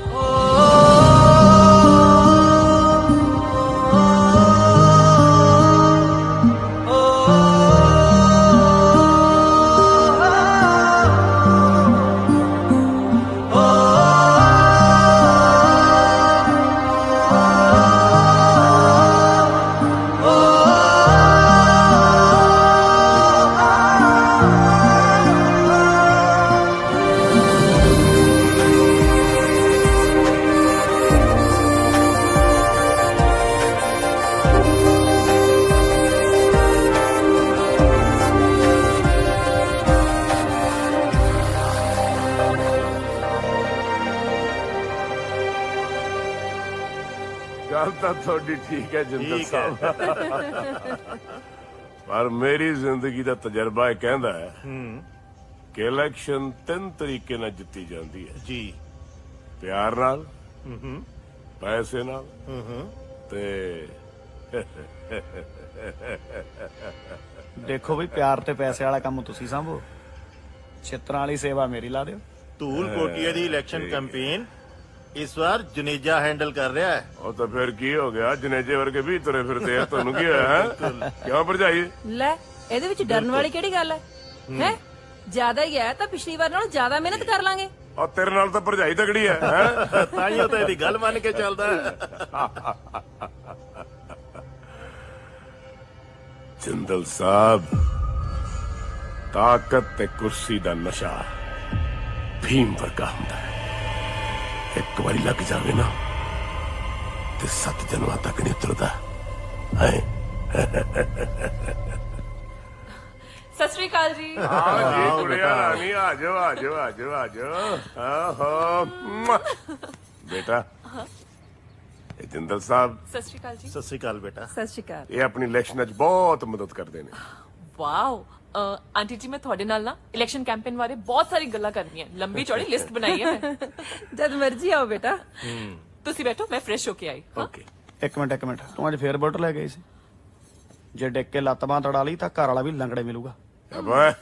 ਓ ਗੱਲ ਤਾਂ ਤੁਹਾਡੀ ਠੀਕ ਹੈ ਜਿੰਦਰ ਸਾਹਿਬ, ਪਰ ਮੇਰੀ ਜ਼ਿੰਦਗੀ ਦਾ ਤਜਰਬਾ ਇਹ ਕਹਿੰਦਾ ਹੈ ਕਿ ਇਲੈਕਸ਼ਨ 3 ਤਰੀਕੇ ਨਾਲ ਜਿੱਤੀ ਜਾਂਦੀ ਹੈ ਜੀ। ਪਿਆਰ ਨਾਲ, ਪੈਸੇ ਨਾਲ ਤੇ ਦੇਖੋ ਵੀ ਪਿਆਰ ਤੇ ਪੈਸੇ ਵਾਲਾ ਕੰਮ ਤੁਸੀਂ ਸੰਭੋ, ਛਿੱਤਰਾਂ ਵਾਲੀ ਸੇਵਾ ਮੇਰੀ ਲਾ ਦਿਓ। ਧੂਲ ਕੋਟੀਏ ਦੀ ਇਲੈਕਸ਼ਨ ਕੈਂਪੇਨ ਇਸ ਵਾਰ ਜੁਨੇਜਾ ਹੈਂਡਲ ਕਰ ਰਿਹਾ ਹੈ। ਉਹ ਤਾਂ ਫਿਰ ਕੀ ਹੋ ਗਿਆ, ਜਨੇਜੇ ਵਰਗੇ ਵੀ ਤੁਰੇ ਫਿਰਦੇ ਆ, ਤੁਹਾਨੂੰ ਕੀ ਹੋਇਆ ਹੈ? ਕਿਉਂ ਭਰਜਾਈ? ਲੈ ਇਹਦੇ ਵਿੱਚ ਡਰਨ ਵਾਲੀ ਕਿਹੜੀ ਗੱਲ ਹੈ? ਹੈ ਜ਼ਿਆਦਾ ਹੀ ਹੈ ਤਾਂ ਪਿਛਲੀ ਵਾਰ ਨਾਲੋਂ ਜ਼ਿਆਦਾ ਮਿਹਨਤ ਕਰ ਲਾਂਗੇ। ਉਹ ਤੇਰੇ ਨਾਲ ਤਾਂ ਭਰਜਾਈ ਤਕੜੀ ਹੈ, ਹੈਂ? ਤਾਈਓ ਤਾਂ ਇਹਦੀ ਗੱਲ ਮੰਨ ਕੇ ਚੱਲਦਾ ਹੈ। ਜਿੰਦਲ ਸਾਹਿਬ, ਤਾਕਤ ਤੇ ਕੁਰਸੀ ਦਾ ਨਸ਼ਾ ਭੀਮ ਵਰਗਾ ਹੁੰਦਾ ਹੈ। ਇੱਕ ਵਾਰੀ ਲੱਗ ਜਾਵੇ ਨਾ ਤੇ 7 ਜਨਮਾਂ ਤੱਕ ਨਹੀਂ ਉਤਰਦਾ ਹੈ। ਸਤਿ ਸ਼੍ਰੀ ਅਕਾਲ ਜੀ। ਹਾਂ ਜੀ ਕੁੜੀਆ ਰਾਣੀ, ਆ ਜਾਓ ਆ ਜਾਓ ਆ ਜਾਓ ਆ ਜਾਓ। ਆਹੋ ਬੇਟਾ, ਇਹ ਜਿੰਦਲ ਸਾਹਿਬ। ਸਤਿ ਸ਼੍ਰੀ ਅਕਾਲ ਜੀ। ਸਤਿ ਸ਼੍ਰੀ ਅਕਾਲ ਬੇਟਾ। ਸਤਿ ਸ਼੍ਰੀ ਅਕਾਲ। ਇਹ ਆਪਣੀ ਇਲੈਕਸ਼ਨਾਂ 'ਚ ਬਹੁਤ ਮਦਦ ਕਰਦੇ ਨੇ। ਵਾਓ ਆਂਟੀ ਜੀ, ਮੈਂ ਤੁਹਾਡੇ ਨਾਲ ਨਾ ਇਲੈਕਸ਼ਨ ਕੈਂਪੇਨ ਬਾਰੇ ਬਹੁਤ ਸਾਰੀ ਗੱਲਾਂ ਕਰਨੀਆਂ, ਲੰਬੀ ਚੌੜੀ ਲਿਸਟ ਬਣਾਈ ਹੈ ਮੈਂ। ਜਦ ਮਰਜ਼ੀ ਆਓ ਬੇਟਾ। ਤੁਸੀਂ ਬੈਠੋ, ਮੈਂ ਫਰੈਸ਼ ਹੋ ਕੇ ਆਈ। ਓਕੇ, ਇੱਕ ਮਿੰਟ ਤੂੰ ਅੱਜ ਫੇਰ ਬੋਟ ਲੈ ਗਈ ਸੀ? ਜੇ ਡਿੱਗ ਕੇ ਲੱਤ ਬਾਂਹ ਤੜਾ ਲਈ ਤਾਂ ਘਰ ਵਾਲਾ ਵੀ ਲੰਗੜੇ ਮਿਲੂਗਾ। ਬਾਏ।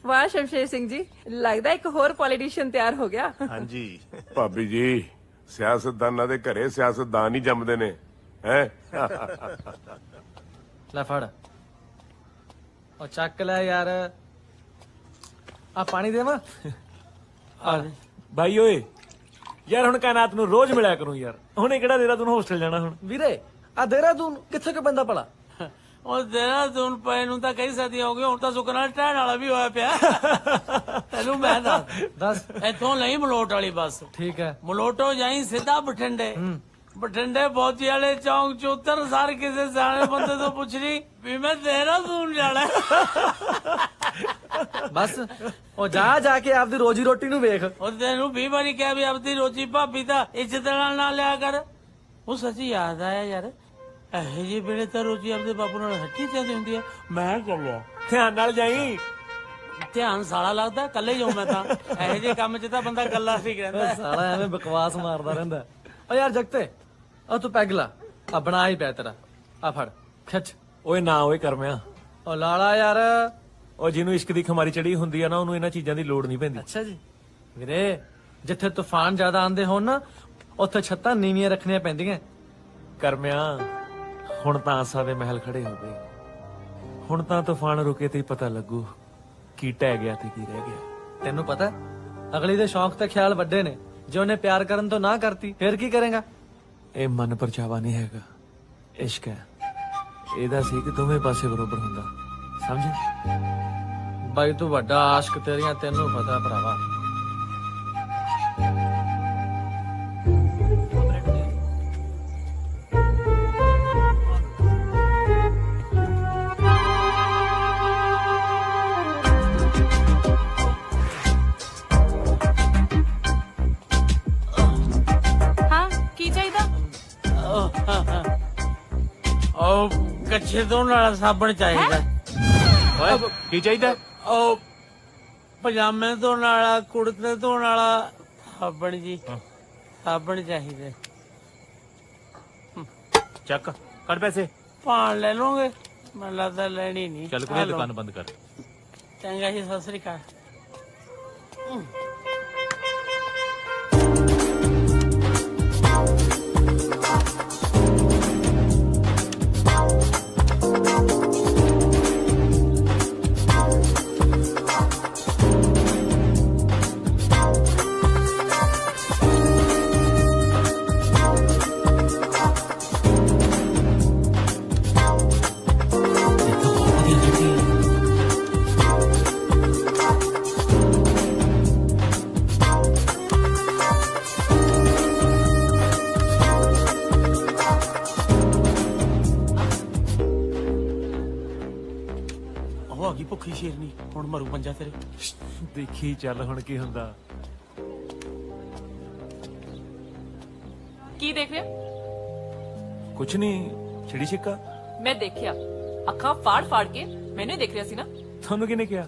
ਵਾਹ ਸ਼ਮਸ਼ੇਰ ਸਿੰਘ ਜੀ, ਲੱਗਦਾ ਇੱਕ ਹੋਰ ਪੋਲੀਟੀਸ਼ੀਅਨ ਤਿਆਰ ਹੋ ਗਿਆ। ਹਾਂਜੀ ਭਾਬੀ ਜੀ, ਸਿਆਸਤਦਾਨਾਂ ਦੇ ਘਰੇ ਸਿਆਸਤਦਾਨ ਹੀ ਜੰਮਦੇ ਨੇ, ਹੈ? ਲੈ ਫੜ, ਉਹ ਚੱਕ ਲੈ ਯਾਰ। ਆ ਪਾਣੀ ਦੇਵਾਂ? ਭਾਈ ਓਏ, ਯਾਰ ਹੁਣ ਕਾਇਨਾਤ ਨੂੰ ਰੋਜ਼ ਮਿਲਿਆ ਕਰੂੰ ਯਾਰ। ਹੁਣੇ ਕਿਹੜਾ ਦੇਹਰਾਦੂਨ ਹੋਸਟਲ ਜਾਣਾ ਹੁਣ? ਵੀਰੇ ਆ ਦੇਹਰਾਦੂਨ ਕਿੱਥੇ ਕੁ ਪੈਂਦਾ ਭਲਾ? ਉਹ ਦੇਹਰਾਦੂਨ ਪਏ ਨੂੰ ਤਾਂ ਕਈ ਸਦੀਆਂ ਹੋ ਗਏ, ਹੁਣ ਤਾਂ ਸੁਖਨਾ ਟਹਿਣ ਵਾਲਾ ਵੀ ਹੋਇਆ ਪਿਆ। ਤੈਨੂੰ ਮੈਂ ਦੱਸ, ਇੱਥੋਂ ਲਈ ਮਲੋਟ ਵਾਲੀ ਬੱਸ। ਠੀਕ ਹੈ। ਮਲੋਟੋ ਜਾਈ ਸਿੱਧਾ ਬਠਿੰਡੇ। ਬਠਿੰਡੇ ਪਹੁੰਚੀ ਵਾਲੇ ਚੌਂਕ ਚ ਉਤਰ ਸਾਰ ਕਿਸੇ ਸਿਆਣੇ ਬੰਦੇ ਤੋਂ ਪੁੱਛ ਲਈ ਵੀ ਮੈਂ ਦੇਹਰਾਦੂਨ ਜਾਣਾ। ਬਸ ਉਹ ਜਾ ਕੇ ਆਪਦੀ ਰੋਜੀ ਰੋਟੀ ਨੂੰ ਵੇਖ। ਉਹ ਤੈਨੂੰ 20 ਵਾਰੀ ਕਿਹਾ ਵੀ ਆਪਦੀ ਰੋਜੀ ਭਾਬੀ ਦਾ ਇੱਜ਼ਤ ਨਾਲ ਲਿਆ ਕਰ। ਉਹ ਸੱਚੀ ਯਾਦ ਆਇਆ ਯਾਰ, ਇਹੋ ਜਿਹੇ ਵੇਲੇ ਤਾਂ ਰੋਜੀ ਆਪਦੇ ਬਾਪੂ ਨਾਲ ਹੱਟੀ ਜਾਂਦੀ ਹੁੰਦੀ ਹੈ। ਮੈਂ ਚੱਲਿਆ, ਧਿਆਨ ਨਾਲ ਜਾਈ। ਧਿਆਨ ਸਾਲਾ ਲੱਗਦਾ, ਕੱਲੇ ਜਾਉ ਮੈਂ ਤਾਂ। ਇਹੋ ਜਿਹੇ ਕੰਮ 'ਚ ਤਾਂ ਬੰਦਾ ਗੱਲਾਂ ਠੀਕ ਰਹਿੰਦਾ। ਸਾਲਾ ਐਵੇਂ ਬਕਵਾਸ ਮਾਰਦਾ ਰਹਿੰਦਾ। ਓ ਯਾਰ ਜਗਤੇ, ਉਹ ਤੂੰ ਪੈਗ ਲਾ, ਆ ਬਣਾ ਹੀ ਪਿਆ ਤੇਰਾ। ਆ ਫੜ ਖਿੱਚ। ਓਏ ਨਾ ਓਏ ਕਰਮਿਆ, ਉਹ ਲਾਲਾ ਯਾਰ। ਉਹ ਜਿਹਨੂੰ ਇਸ਼ਕ ਦੀ ਖਮਾਰੀ ਚੜੀ ਹੁੰਦੀ ਆ ਨਾ, ਉਹਨੂੰ ਇਹਨਾਂ ਚੀਜ਼ਾਂ ਦੀ ਲੋੜ ਨਹੀਂ ਪੈਂਦੀ। ਅੱਛਾ ਜੀ ਵੀਰੇ, ਜਿੱਥੇ ਤੂਫਾਨ ਜ਼ਿਆਦਾ ਆਂਦੇ ਹੋਣ ਨਾ, ਉੱਥੇ ਛੱਤਾਂ ਨੀਵੀਆਂ ਰੱਖਣੀਆਂ ਪੈਂਦੀਆਂ। ਕਰਮਿਆ, ਹੁਣ ਤਾਂ ਆਸਾ ਦੇ ਮਹਿਲ ਖੜੇ ਹੋ ਗਏ। ਹੁਣ ਤਾਂ ਤੂਫਾਨ ਰੁਕੇ ਤੇ ਹੀ ਪਤਾ ਲੱਗੂ ਕੀ ਟਹਿ ਗਿਆ ਤੇ ਕੀ ਰਹਿ ਗਿਆ। ਤੈਨੂੰ ਪਤਾ ਅਗਲੀ ਦੇ ਸ਼ੌਂਕ ਤੇ ਖਿਆਲ ਵੱਡੇ ਨੇ। ਜੇ ਉਹਨੇ ਪਿਆਰ ਕਰਨ ਤੋਂ ਨਾ ਕਰਤੀ ਫੇਰ ਕੀ ਕਰੇਗਾ? ਇਹ ਮਨ ਪਰਚਾਵਾ ਨਹੀਂ ਹੈਗਾ, ਇਸ਼ਕ ਹੈ। ਇਹਦਾ ਸੀ ਕਿ ਦੋਵੇਂ ਪਾਸੇ ਬਰੋਬਰ ਹੁੰਦਾ, ਸਮਝੇ? ਬਾਈ ਤੂੰ ਵੱਡਾ ਆਸ਼ਕ, ਤੇਰੀਆਂ ਤੈਨੂੰ ਪਤਾ ਭਰਾਵਾ। ਹਾਂ, ਕੀ ਚਾਹੀਦਾ? ਉਹ ਕੱਛੇ ਧੋਣ ਵਾਲਾ ਸਾਬਣ ਚਾਹੀਦਾ। ਓਏ ਕੀ ਚਾਹੀਦਾ? ਉਹ ਪਜਾਮੇ ਧੋਣ ਵਾਲਾ, ਕੁੜਤੇ ਧੋਣ ਵਾਲਾ ਸਾਬਣ ਜੀ, ਸਾਬਣ ਚਾਹੀਦਾ। ਚੱਕ, ਕੱਢ ਪੈਸੇ। ਭਾਣ ਲੈ ਲਓਗੇ? ਮੈਨੂੰ ਲੱਗਦਾ ਲੈਣੀ ਨਹੀਂ। ਚੱਲ ਕੋਈ ਦੁਕਾਨ ਬੰਦ ਕਰ। ਚੰਗਾ ਜੀ, ਸਤਿ ਸ੍ਰੀ ਅਕਾਲ। ਹੁਣ ਮਰੂ ਪੰਜਾ ਤੇਰੇ। ਦੇਖੀ ਚੱਲ ਹੁਣ ਕੀ ਹੁੰਦਾ। ਕੀ ਦੇਖ ਰਿਹਾ? ਕੁਛ ਨਹੀਂ, ਚਿੜੀ ਛਿੱਕਾ। ਮੈਂ ਦੇਖਿਆ, ਅੱਖਾਂ ਫਾੜ ਫਾੜ ਕੇ ਮੈਨੂੰ ਹੀ ਦੇਖ ਰਿਹਾ ਸੀ ਨਾ। ਤੁਹਾਨੂੰ ਕਿਹਨੇ ਕਿਹਾ?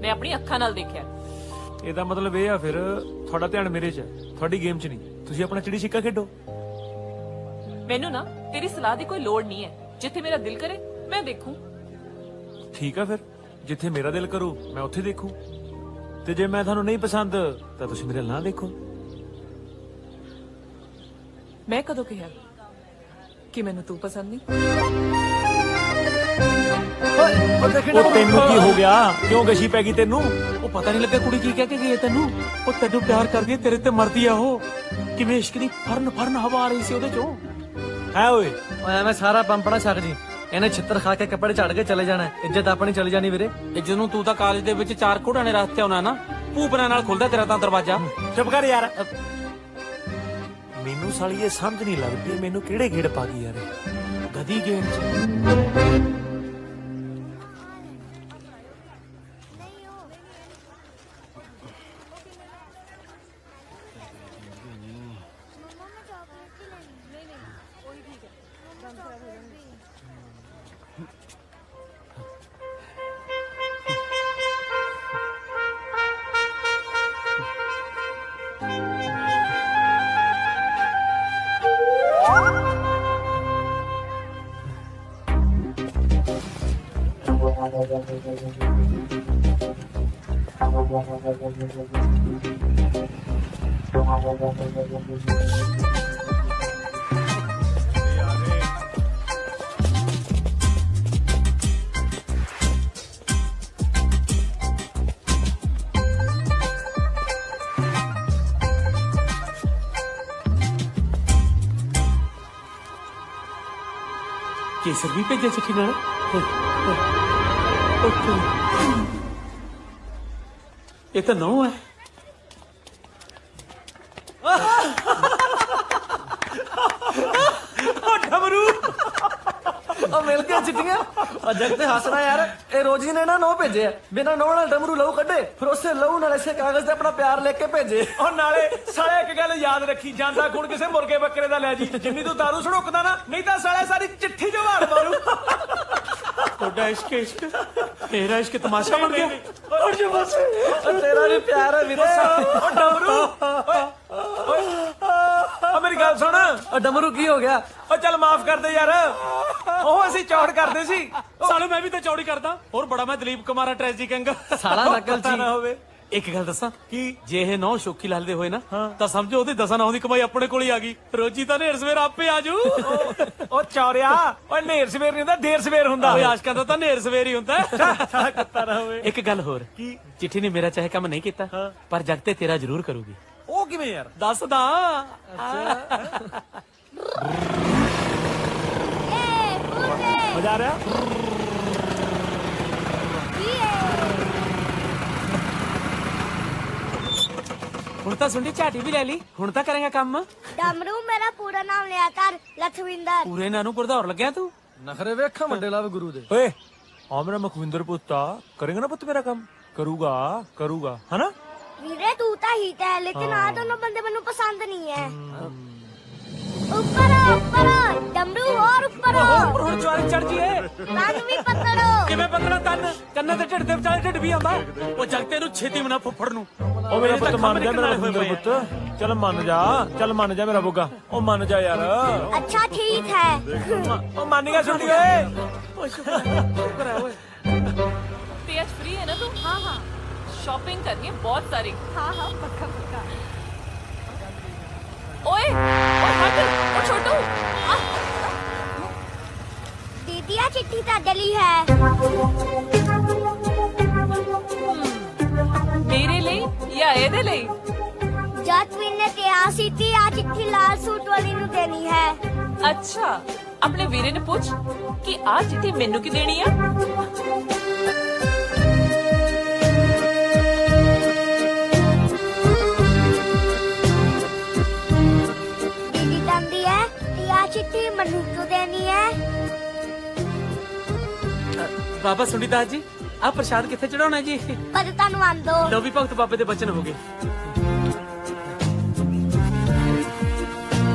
ਮੈਂ ਆਪਣੀ ਅੱਖਾਂ ਨਾਲ ਦੇਖਿਆ। ਇਹਦਾ ਮਤਲਬ ਇਹ ਆ ਫਿਰ ਤੁਹਾਡਾ ਧਿਆਨ ਮੇਰੇ 'ਚ ਹੈ, ਤੁਹਾਡੀ ਗੇਮ 'ਚ ਨਹੀਂ। ਤੁਸੀਂ ਆਪਣਾ ਚਿੜੀ ਛਿੱਕਾ ਖੇਡੋ। ਮੈਨੂੰ ਨਾ ਤੇਰੀ ਸਲਾਹ ਦੀ ਕੋਈ ਲੋੜ ਨਹੀਂ ਹੈ। ਜਿੱਥੇ ਮੇਰਾ ਦਿਲ ਕਰੇ ਮੈਂ ਦੇਖੂੰ। ਠੀਕ ਆ, ਫਿਰ ਜਿੱਥੇ ਮੇਰਾ ਦਿਲ ਕਰੂ ਮੈਂ ਉੱਥੇ ਦੇਖੂ। ਤੇ ਜੇ ਮੈਂ ਤੁਹਾਨੂੰ ਨਹੀਂ ਪਸੰਦ ਤਾਂ ਤੁਸੀਂ ਮੇਰੇ ਨਾਲ ਦੇਖੋ। ਮੈਂ ਕਦੋਂ ਕਿਹਾ ਕਿ ਮੈਨੂੰ ਤੂੰ ਪਸੰਦ ਨਹੀਂ? ਉਹ ਤੈਨੂੰ ਕੀ ਹੋ ਗਿਆ? ਕਿਉਂ ਗਸ਼ੀ ਪੈ ਗਈ ਤੈਨੂੰ? ਉਹ ਪਤਾ ਨਹੀਂ ਲੱਗਾ ਕੁੜੀ ਕੀ ਕਹਿ ਕੇ ਗਈ ਹੈ ਤੈਨੂੰ। ਉਹ ਤੈਨੂੰ ਪਿਆਰ ਕਰਦੀ ਹੈ, ਤੇਰੇ ਤੇ ਮਰਦੀ ਆ ਉਹ। ਕਿਵੇਂ ਇਸ਼ਕ ਦੀ ਫਰਨ ਹਵਾ ਆ ਰਹੀ ਸੀ ਉਹਦੇ ਚੋਂ। ਹੈ ਓਏ ਐਵੇਂ ਸਾਰਾ ਪੰਪਣਾ ਛੱਕ ਜੀ। ਇਹਨੇ ਛਿੱਤਰ ਖਾ ਕੇ ਕੱਪੜੇ ਝੜ ਕੇ ਚਲੇ ਜਾਣਾ। ਇੱਜ਼ਤ ਆਪਣੀ ਚਲੀ ਜਾਣੀ ਵੀਰੇ। ਇੱਜ਼ਤ ਨੂੰ ਤੂੰ ਤਾਂ ਕਾਲਜ ਦੇ ਵਿੱਚ 4 ਘੋੜਾਂ ਨੇ ਰਸਤੇ ਆਉਣਾ ਨਾ। ਭੂਪਨਾ ਨਾਲ ਖੁੱਲਦਾ ਤੇਰਾ ਤਾਂ ਦਰਵਾਜ਼ਾ। ਚੁੱਪ ਕਰ ਯਾਰ। ਮੈਨੂੰ ਸਾਲੀ ਇਹ ਸਮਝ ਨਹੀਂ ਲੱਗਦੀ ਮੈਨੂੰ ਕਿਹੜੇ ਗੇੜ ਪਾ ਗਈ ਯਾਰ। ਗਦੀ ਗੇਮ 'ਚ ਕੇਸਰ ਵੀ ਭੇਜਿਆ ਚਿੱਠੀ ਨਾਲ। ਇਹ ਤਾਂ ਨੋ ਹੈ। ਡਮਰੂ ਉਹ ਮਿਲ ਗਿਆ ਚਿੱਟੀਆਂ। ਉਹ ਜਗ ਤੇ ਹੱਸਣਾ ਯਾਰ। ਇਹ ਰੋਜੀ ਨੇ ਨਾ ਨੋ ਭੇਜਿਆ। ਬਿਨਾਂ ਨੋ ਨਾਲ ਡਮਰੂ ਲਹੂ ਕੱਢੇ, ਫਿਰ ਉਸੇ ਲਹੂ ਨਾਲ ਇਸੇ ਕਾਗਜ਼ ਤੇ ਆਪਣਾ ਪਿਆਰ ਲਿਖ ਕੇ ਭੇਜੇ। ਉਹ ਨਾਲੇ ਸਾਲੇ ਇੱਕ ਗੱਲ ਯਾਦ ਰੱਖੀ, ਜਾਂਦਾ ਖੂਨ ਕਿਸੇ ਮੁਰਗੇ ਬੱਕਰੇ ਦਾ ਲੈ ਜੀ। ਜਿੰਨੀ ਤੂੰ ਦਾਰੂ ਛੜੋਕਦਾ ਨਾ, ਨਹੀਂ ਤਾਂ ਸਾਲੇ ਸਾਰੀ ਚਿੱਠੀ ਜੋ ਵਾੜ ਮਾਰੂ। ਤੁਹਾਡਾ ਇਸ਼ਕ ਤੇਰਾ ਇਸ਼ਕ ਤਮਾਸ਼ਾ ਬਣ ਗਿਆ। ਤੇਰਾ ਵੀ ਪਿਆਰ ਹੈ ਵੀਰੇ। ਉਹ ਡਮਰੂ ਓਏ ਮੇਰੀ ਗੱਲ ਸੁਣ। ਉਹ ਡਮਰੂ ਕੀ ਹੋ ਗਿਆ? ਉਹ ਚੱਲ ਮਾਫ ਕਰ ਦੇ ਯਾਰ। ਉਹ ਅਸੀਂ ਚੌੜ ਕਰਦੇ ਸੀ। ਸਾਲੂ ਮੈਂ ਵੀ ਤਾਂ ਚੌੜੀ ਕਰਦਾ। ਹੋਰ ਬੜਾ ਮੈਂ ਦਲੀਪ ਕੁਮਾਰ ਟ੍ਰੈਜਡੀ ਕਿੰਗ। ਸਾਲਾ ਨਕਲ ਨਾ ਹੋਵੇ। ਇੱਕ ਗੱਲ ਦੱਸਾਂ ਕੀ, ਜੇ ਇਹ 9 ਸ਼ੌਕੀ ਲਾਲ ਦੇ ਹੋਏ ਨਾ ਤਾਂ ਸਮਝੋ ਉਹਦੀ 10 9 ਦੀ ਕਮਾਈ ਆਪਣੇ ਕੋਲ ਹੀ ਆ ਗਈ। ਰੋਜੀ ਤਾਂ ਨੇਰ ਸਵੇਰ ਆਪੇ ਆਜੂ। ਉਹ ਚੌਰਿਆ, ਉਹ ਨੇਰ ਸਵੇਰ ਨਹੀਂ ਹੁੰਦਾ, ਦੇਰ ਸਵੇਰ ਹੁੰਦਾ। ਓਏ ਆਸ਼ਕਾਂ ਦਾ ਤਾਂ ਨੇਰ ਸਵੇਰ ਹੀ ਹੁੰਦਾ। ਕੁੱਤਾ ਨਾ ਹੋਵੇ। ਇੱਕ ਗੱਲ ਹੋਰ, ਕੀ ਚਿੱਠੀ ਨੇ ਮੇਰਾ ਚਾਹੇ ਕੰਮ ਨਹੀਂ ਕੀਤਾ, ਪਰ ਜਗ ਤੇ ਤੇਰਾ ਜ਼ਰੂਰ ਕਰੂਗੀ। ਉਹ ਕਿਵੇਂ ਯਾਰ? ਦੱਸਦਾ। ਮਜ਼ਾ ਆ ਰਿਹਾ? ਹੁਣ ਤਾਂ ਸੁੰਡੀ ਝਾਟੀ ਵੀ ਲੈ ਲਈ। ਹੁਣ ਤਾਂ ਕਰੇਗਾ ਕੰਮ। ਡਮਰੂ ਮੇਰਾ ਪੂਰਾ ਨਾਮ ਲਿਆ ਕਰ, ਲਖਵਿੰਦਰ। ਪੂਰੇ ਨਾਂ ਨੂੰ ਗੁਰਦੌਰ ਲੱਗਿਆ ਤੂੰ। ਨਖਰੇ ਵੇਖਾਂ ਵੱਡੇ ਲਾਵੇ ਗੁਰੂ ਦੇ। ਓਏ ਆ ਮੇਰਾ ਮਖਵਿੰਦਰ ਪੁੱਤ ਆ, ਕਰੇਗਾ ਨਾ ਪੁੱਤ ਮੇਰਾ ਕੰਮ? ਕਰੂਗਾ ਹਨਾ? ਵੀਰੇ ਤੂੰ ਤਾਂ ਹੀਟ ਹੈ, ਲੇਕਿਨ ਆ ਦੋਨੋਂ ਬੰਦੇ ਮੈਨੂੰ ਪਸੰਦ ਨਹੀਂ ਹੈ। ਉੱਪਰ ਡਮਰੂ ਹੋਰ ਉੱਪਰ। ਹੁਣ ਚਵਾਰੀ ਚੜ ਜੀਏ। ਕੰਨ ਵੀ ਪਤੜੋ। ਕਿਵੇਂ ਪਤਲਾ ਕੰਨ? ਕੰਨਾਂ ਤੇ ਢਿੱਡ ਦੇ ਵਿਚਾਲੇ ਢਿੱਡ ਵੀ ਆਉਂਦਾ। ਉਹ ਜਗਤੇ ਨੂੰ ਛੇਤੀ ਮਨਾ ਫੁੱਫੜ ਨੂੰ। ਉਹ ਮੇਰਾ ਪੁੱਤ ਮੰਨ ਜਾ, ਮੇਰਾ ਮਖਵਿੰਦਰ ਪੁੱਤ। ਚੱਲ ਮੰਨ ਜਾ ਮੇਰਾ ਬੁੱਗਾ। ਉਹ ਮੰਨ ਜਾ ਯਾਰ। ਅੱਛਾ ਠੀਕ ਹੈ। ਉਹ ਮੰਨ ਗਿਆ ਸੁਣੀ ਓਏ। ਤੇ ਅੱਜ फ्री है ना तू? हाँ शॉपिंग करनी है बहुत सारी। हाँ पक्का। ओए हट, ओ छोटू। दीदी आ चिट्ठी ਤੁਹਾਡੇ ਲਈ ਹੈ। ਮੇਰੇ ਲਈ ਜਾਂ ਇਹਦੇ ਲਈ? ਜਸਵੀਰ ਨੇ ਕਿਹਾ ਸੀ ਕਿ ਆ ਚਿੱਠੀ ਲਾਲ ਸੂਟ ਵਾਲੀ ਨੂੰ ਦੇਣੀ ਹੈ। ਅੱਛਾ, ਆਪਣੇ ਵੀਰੇ ਨੂੰ ਪੁੱਛ ਕਿ ਆ ਚਿੱਠੀ ਮੈਨੂੰ ਕੀ ਦੇਣੀ ਆ। ਦੀਦੀ ਕਹਿੰਦੀ ਹੈ ਕਿ ਆ ਚਿੱਠੀ ਮੈਨੂੰ ਕਿਉਂ ਦੇਣੀ ਹੈ। ਬਾਬਾ ਸੁੰਡੀਦਾਸ ਜੀ, ਆ ਪ੍ਰਸ਼ਾਦ ਕਿੱਥੇ ਚੜਾਉਣਾ ਜੀ? ਪਰ ਤੁਹਾਨੂੰ ਆਂਦੋ ਲੋ ਵੀ ਭਗਤ ਬਾਬੇ ਦੇ ਬਚਨ ਹੋ ਗਏ।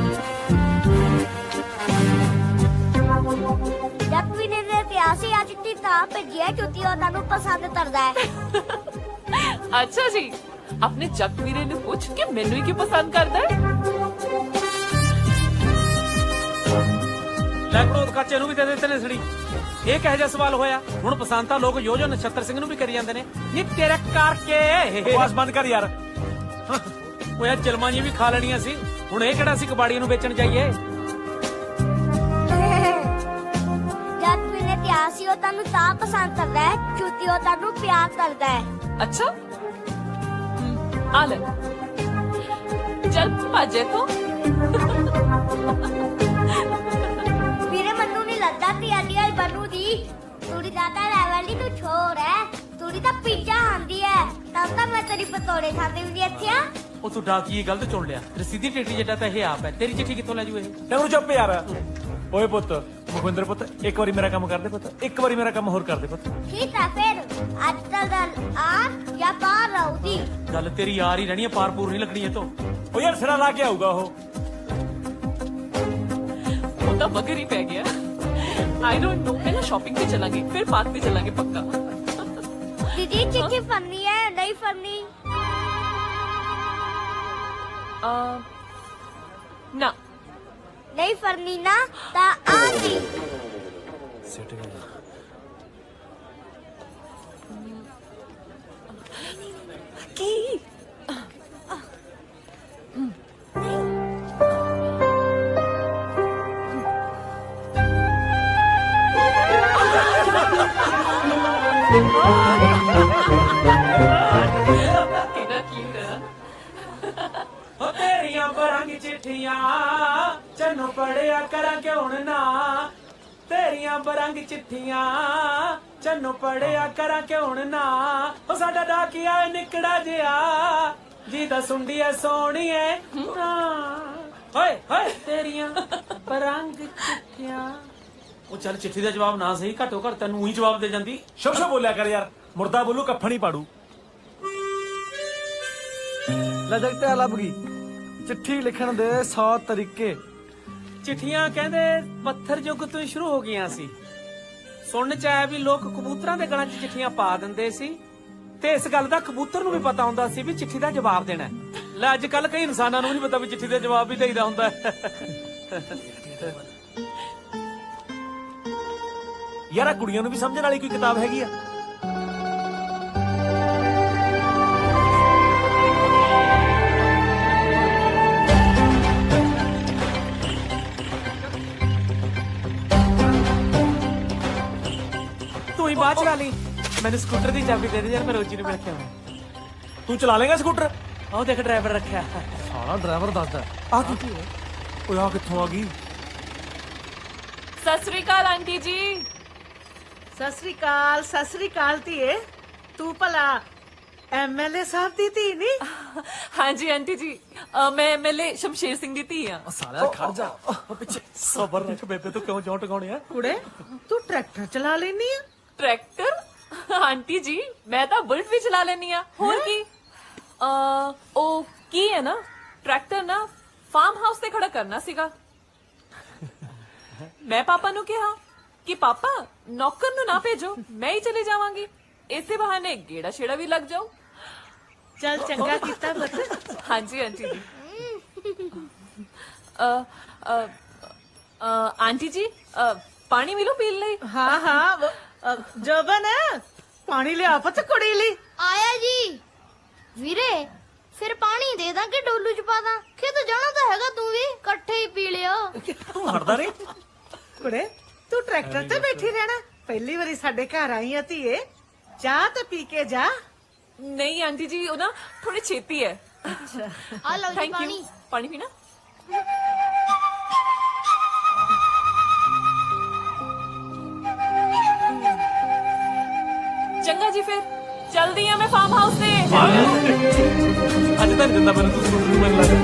ਜਦ ਵੀ ਨੇ ਤੇ ਆਸੀ ਆ ਚਿੱਠੀ ਤਾਂ ਭੇਜਿਆ ਕਿਉਂਕਿ ਉਹ ਤੁਹਾਨੂੰ ਪਸੰਦ ਕਰਦਾ ਹੈ। ਅੱਛਾ ਜੀ, ਆਪਣੇ ਜੱਟ ਵੀਰੇ ਨੂੰ ਪੁੱਛ ਕੇ ਮੈਨੂੰ ਹੀ ਕਿਉਂ ਪਸੰਦ ਕਰਦਾ ਹੈ? ਲੈ ਕ੍ਰੋਧ ਕਾਚੇ ਨੂੰ ਵੀ ਦੇ ਦਿੱਤੇ ਨੇ ਸੜੀ। ਇਹ ਕਿਹੋ ਜਿਹਾ ਸਵਾਲ ਹੋਇਆ? ਹੁਣ ਪਸੰਦ ਤਾਂ ਲੋਕ ਯੋਜੋ ਨਛੱਤਰ ਸਿੰਘ ਨੂੰ ਵੀ ਕਰੀ ਜਾਂਦੇ ਨੇ। ਨੀ ਤੇਰੇ ਕਰਕੇ ਬਸ ਬੰਦ ਕਰ ਯਾਰ। ਉਹ ਯਾਰ ਚਲਮਾਂ ਜੀ ਵੀ ਖਾ ਲੈਣੀਆਂ ਸੀ। ਹੁਣ ਇਹ ਕਿਹੜਾ ਸੀ ਕਬਾੜੀਆਂ ਨੂੰ ਵੇਚਣ ਜਾਈਏ? ਜਦ ਵੀ ਨੇ ਤੇ ਆਸੀ ਉਹ ਤੁਹਾਨੂੰ ਤਾਂ ਪਸੰਦ ਕਰਦਾ ਹੈ ਕਿਉਂਕਿ ਉਹ ਤੁਹਾਨੂੰ ਪਿਆਰ ਕਰਦਾ ਹੈ। ਅੱਛਾ, ਆ ਲੈ ਚੱਲ ਭੱਜੇ ਤੋਂ। ਵੀਰੇ ਮੈਨੂੰ ਨਹੀਂ ਲੱਗਦਾ ਕਿ ਆਈ ਬਣੂ ਦੀ ਤੂੜੀ ਦਾ ਤਾਂ ਲੈਵਲ ਦੀ ਤੂੰ ਛੋੜ ਹੈ। ਤੂੜੀ ਤਾਂ ਪੀਜ਼ਾ ਆਂਦੀ ਹੈ ਤਾਂ ਮੈਂ ਤੇਰੀ ਪਕੌੜੇ ਖਾਂਦੀ ਹੁੰਦੀ ਇੱਥੇ ਆ। ਉਹ ਤੂੰ ਡਾਕੀਏ ਗਲਤ ਚੁਣ ਲਿਆ। ਰਸੀਦੀ ਟੇਟੀ ਜੱਟਾ ਤਾਂ ਇਹ ਆਪ ਹੈ। ਤੇਰੀ ਚਿੱਠੀ ਕਿੱਥੋਂ ਲੈ ਜੂ ਇਹ? ਡਮਰੂ ਚੁੱਪ ਯਾਰ। ਓਏ ਪੁੱਤ ਮੁਖਵਿੰਦਰ ਪੁੱਤ, ਇੱਕ ਵਾਰੀ ਮੇਰਾ ਕੰਮ ਕਰ ਦੇ ਪੁੱਤ, ਇੱਕ ਵਾਰੀ ਮੇਰਾ ਕੰਮ ਹੋਰ ਕਰ ਦੇ ਪੁੱਤ। ਠੀਕ ਹੈ ਫਿਰ ਅੱਜ ਤੱਕ ਆ ਜਾਂ ਬਾਹਰ ਰਹੂਗੀ। ਗੱਲ ਤੇਰੀ ਯਾਰ ਹੀ ਰਹਿਣੀ ਹੈ, ਪਾਰ ਪੂਰ ਨਹੀਂ ਲੱਗਣੀ ਇਹ ਤੋਂ। ਉਹ ਯਾਰ ਸਿਰਾ ਲਾ ਕੇ ਆਊਗਾ ਉਹ ਤਾਂ ਮਗਰ ਹੀ ਪੈ ਗਿਆ। I don't know. ਪਹਿਲਾਂ ਸ਼ਾਪਿੰਗ ਤੇ ਚਲਾਂਗੇ, ਫਿਰ ਪਾਰਕ ਤੇ ਚਲਾਂਗੇ ਪੱਕਾ। ਦੀਦੀ ਚਿੱਠੀ ਫੜਨੀ ਹੈ ਨਹੀਂ ਫੜਨੀ? ਨਾ ਨਹੀਂ ਫੜਨੀ ਨਾ ਤਾਂ ਆ ਜੀ। ਕੀ ਹੋ ਤੇਰੀਆਂ ਬਰੰਗ ਚਿੱਠੀਆਂ ਚੰਨੂ ਪੜਿਆ ਕਰਾਂਗੇ ਹੁਣ ਨਾ। ਤੇਰੀਆਂ ਬਰੰਗ ਚਿੱਠੀਆਂ ਚੰਨੂ ਪੜਿਆ ਕਰਾਂਗੇ ਹੁਣ ਨਾ। ਉਹ ਸਾਡਾ ਡਾਕੀਆ ਨਿਕੜਾ ਜਿਆ ਜਿਹਦਾ ਸੁੰਡੀਏ ਸੋਹਣੀਏ। ਹੋਏ ਹੋਏ ਤੇਰੀਆਂ ਬਰੰਗ ਚਿੱਠੀਆਂ। ਉਹ ਚੱਲ ਚਿੱਠੀ ਦਾ ਜਵਾਬ ਨਾ ਸਹੀ, ਘੱਟੋ ਘੱਟ ਤੈਨੂੰ ਉਹੀ ਜਵਾਬ ਦੇ ਜਾਂਦੀ। ਸ਼ੁਭ ਸ਼ੁਭ ਬੋਲਿਆ ਕਰ ਯਾਰ। ਮੁਰਦਾ ਬੋਲੂ ਕੱਫਣ ਹੀ ਪਾੜੂ। ਲੈ ਜਗਤੇ ਲੱਭ ਗਈ ਚਿੱਠੀ ਲਿਖਣ ਦੇ 100 ਤਰੀਕੇ। ਚਿੱਠੀਆਂ ਕਹਿੰਦੇ ਪੱਥਰ ਯੁੱਗ ਤੋਂ ਹੀ ਸ਼ੁਰੂ ਹੋ ਗਈਆਂ ਸੀ। ਸੁਣਨ ਚ ਆਇਆ ਵੀ ਲੋਕ ਕਬੂਤਰਾਂ ਦੇ ਗਲਾਂ 'ਚ ਚਿੱਠੀਆਂ ਪਾ ਦਿੰਦੇ ਸੀ ਤੇ ਇਸ ਗੱਲ ਦਾ ਕਬੂਤਰ ਨੂੰ ਵੀ ਪਤਾ ਹੁੰਦਾ ਸੀ ਵੀ ਚਿੱਠੀ ਦਾ ਜਵਾਬ ਦੇਣਾ ਹੈ। ਲੈ ਅੱਜ ਕੱਲ ਕਈ ਇਨਸਾਨਾਂ ਨੂੰ ਨਹੀਂ ਪਤਾ ਵੀ ਚਿੱਠੀ ਦਾ ਜਵਾਬ ਵੀ ਦੇਈਦਾ ਹੁੰਦਾ ਹੈ। ਯਾਰ ਕੁੜੀਆਂ ਨੂੰ ਵੀ ਸਮਝਣ ਵਾਲੀ ਕੋਈ ਕਿਤਾਬ ਹੈਗੀ ਆ? ਤੂੰ ਹੀ ਬਾਅਦ ਚਲਾ ਲਈ। ਮੈਨੂੰ ਸਕੂਟਰ ਦੀ ਚਾਬੀ ਦੇ ਦੇ ਯਾਰ, ਮੈਂ ਰੋਜੀ ਨੂੰ ਮਿਲ ਕੇ ਆਵਾਂ। ਤੂੰ ਚਲਾ ਲੇਗਾ ਸਕੂਟਰ? ਉਹ ਦੇਖ ਡਰਾਈਵਰ ਰੱਖਿਆ। ਸਾਲਾ ਡਰਾਈਵਰ ਦੱਸਦਾ ਆ ਕੀ? ਓਏ ਆ ਕਿੱਥੋਂ ਆ ਗਈ? ਸਤਿ ਸ੍ਰੀ ਅਕਾਲ ਆਂਟੀ ਜੀ। ਸਤਿ ਸ੍ਰੀ ਅਕਾਲ ਧੀਏ। ਤੂੰ ਭਲਾ ਐਮਐਲਏ ਸਾਹਿਬ ਦੀ ਧੀ ਨਹੀਂ? ਹਾਂਜੀ ਆਂਟੀ ਜੀ, ਮੈਂ ਐਮਐਲਏ ਸ਼ਮਸ਼ੇਰ ਸਿੰਘ ਦੀ ਧੀ ਆ। ਸਾਲਿਆ ਖੜ ਜਾ ਪਿੱਛੇ ਸਬਰ ਰੱਖ ਬੇਬੇ, ਤੂੰ ਕਿਉਂ ਜੋਂ ਟਿਕਾਉਣੇ ਆ? ਕੁੜੇ ਤੂੰ ਟਰੈਕਟਰ ਚਲਾ ਲੈਨੀ ਆ? ਟਰੈਕਟਰ? ਆਂਟੀ ਜੀ ਮੈਂ ਤਾਂ ਬੁਲਟ ਵੀ ਚਲਾ ਲੈਣੀ ਆ। ਹੋਰ ਕੀ? ਉਹ ਕੀ ਹੈ ਨਾ, ਟਰੈਕਟਰ ਨਾ ਫਾਰਮ ਹਾਊਸ ਤੇ ਖੜਾ ਕਰਨਾ ਸੀਗਾ। ਮੈਂ ਪਾਪਾ ਨੂੰ ਕਿਹਾ ਕਿ ਪਾਪਾ ਨੌਕਰ ਨੂੰ ਨਾ ਭੇਜੋ, ਮੈਂ ਹੀ ਚਲੇ ਜਾਵਾਂਗੀ। ਇਸੇ ਬਹਾਨੇ ਗੇੜਾ ਛੇੜਾ ਵੀ ਲੱਗ ਜਾਓ। ਚੱਲ ਚੰਗਾ ਕੀਤਾ ਪੁੱਤ। ਹਾਂਜੀ ਆਂਟੀ ਜੀ। ਆਂਟੀ ਜੀ ਪਾਣੀ ਮਿਲੋ ਪੀਣ ਲਈ। ਹਾਂ ਜਬਨ ਪਾਣੀ ਲਿਆ ਪੁੱਤ ਕੁੜੀ ਲਈ। ਆਇਆ ਜੀ। ਵੀਰੇ ਫਿਰ ਪਾਣੀ ਦੇ ਦਾਂ ਕਿ ਡੋਲੂ ਚ ਪਾ ਦਾਂ? ਖੇਤ ਜਾਣਾ ਤਾਂ ਹੈਗਾ, ਤੂੰ ਵੀ ਇਕੱਠੇ ਹੀ ਪੀ ਲਿਓ। ਤੂੰ ਹਟਦਾ ਨਹੀਂ ਕੁੜੇ, ਤੂੰ ਟਰੈਕਟਰ ਤੇ ਬੈਠੀ ਰਹਿਣਾ? ਪਹਿਲੀ ਵਾਰੀ ਸਾਡੇ ਘਰ ਆਈ ਆ ਧੀਏ, ਚਾਹ ਤਾਂ ਪੀ ਕੇ ਜਾ। ਨਹੀਂ ਆਂਟੀ ਜੀ, ਉਹ ਨਾ ਥੋੜੀ ਛੇਤੀ ਹੈ। ਆ ਲਓ ਜੀ ਥੈਂਕ ਪਾਣੀ। ਯੂ। ਪਾਣੀ ਪੀਣਾ? ਚੰਗਾ ਜੀ, ਫਿਰ ਚਲਦੀ ਆ ਮੈਂ ਫਾਰਮ ਹਾਊਸ ਤੇ। ਅੱਜ ਤਾਂ ਦਿੰਦਾ ਮੈਨੂੰ ਤੂੰ ਸਕੂਟਰ ਨੂੰ ਮੈਨੂੰ ਲੱਗਦਾ।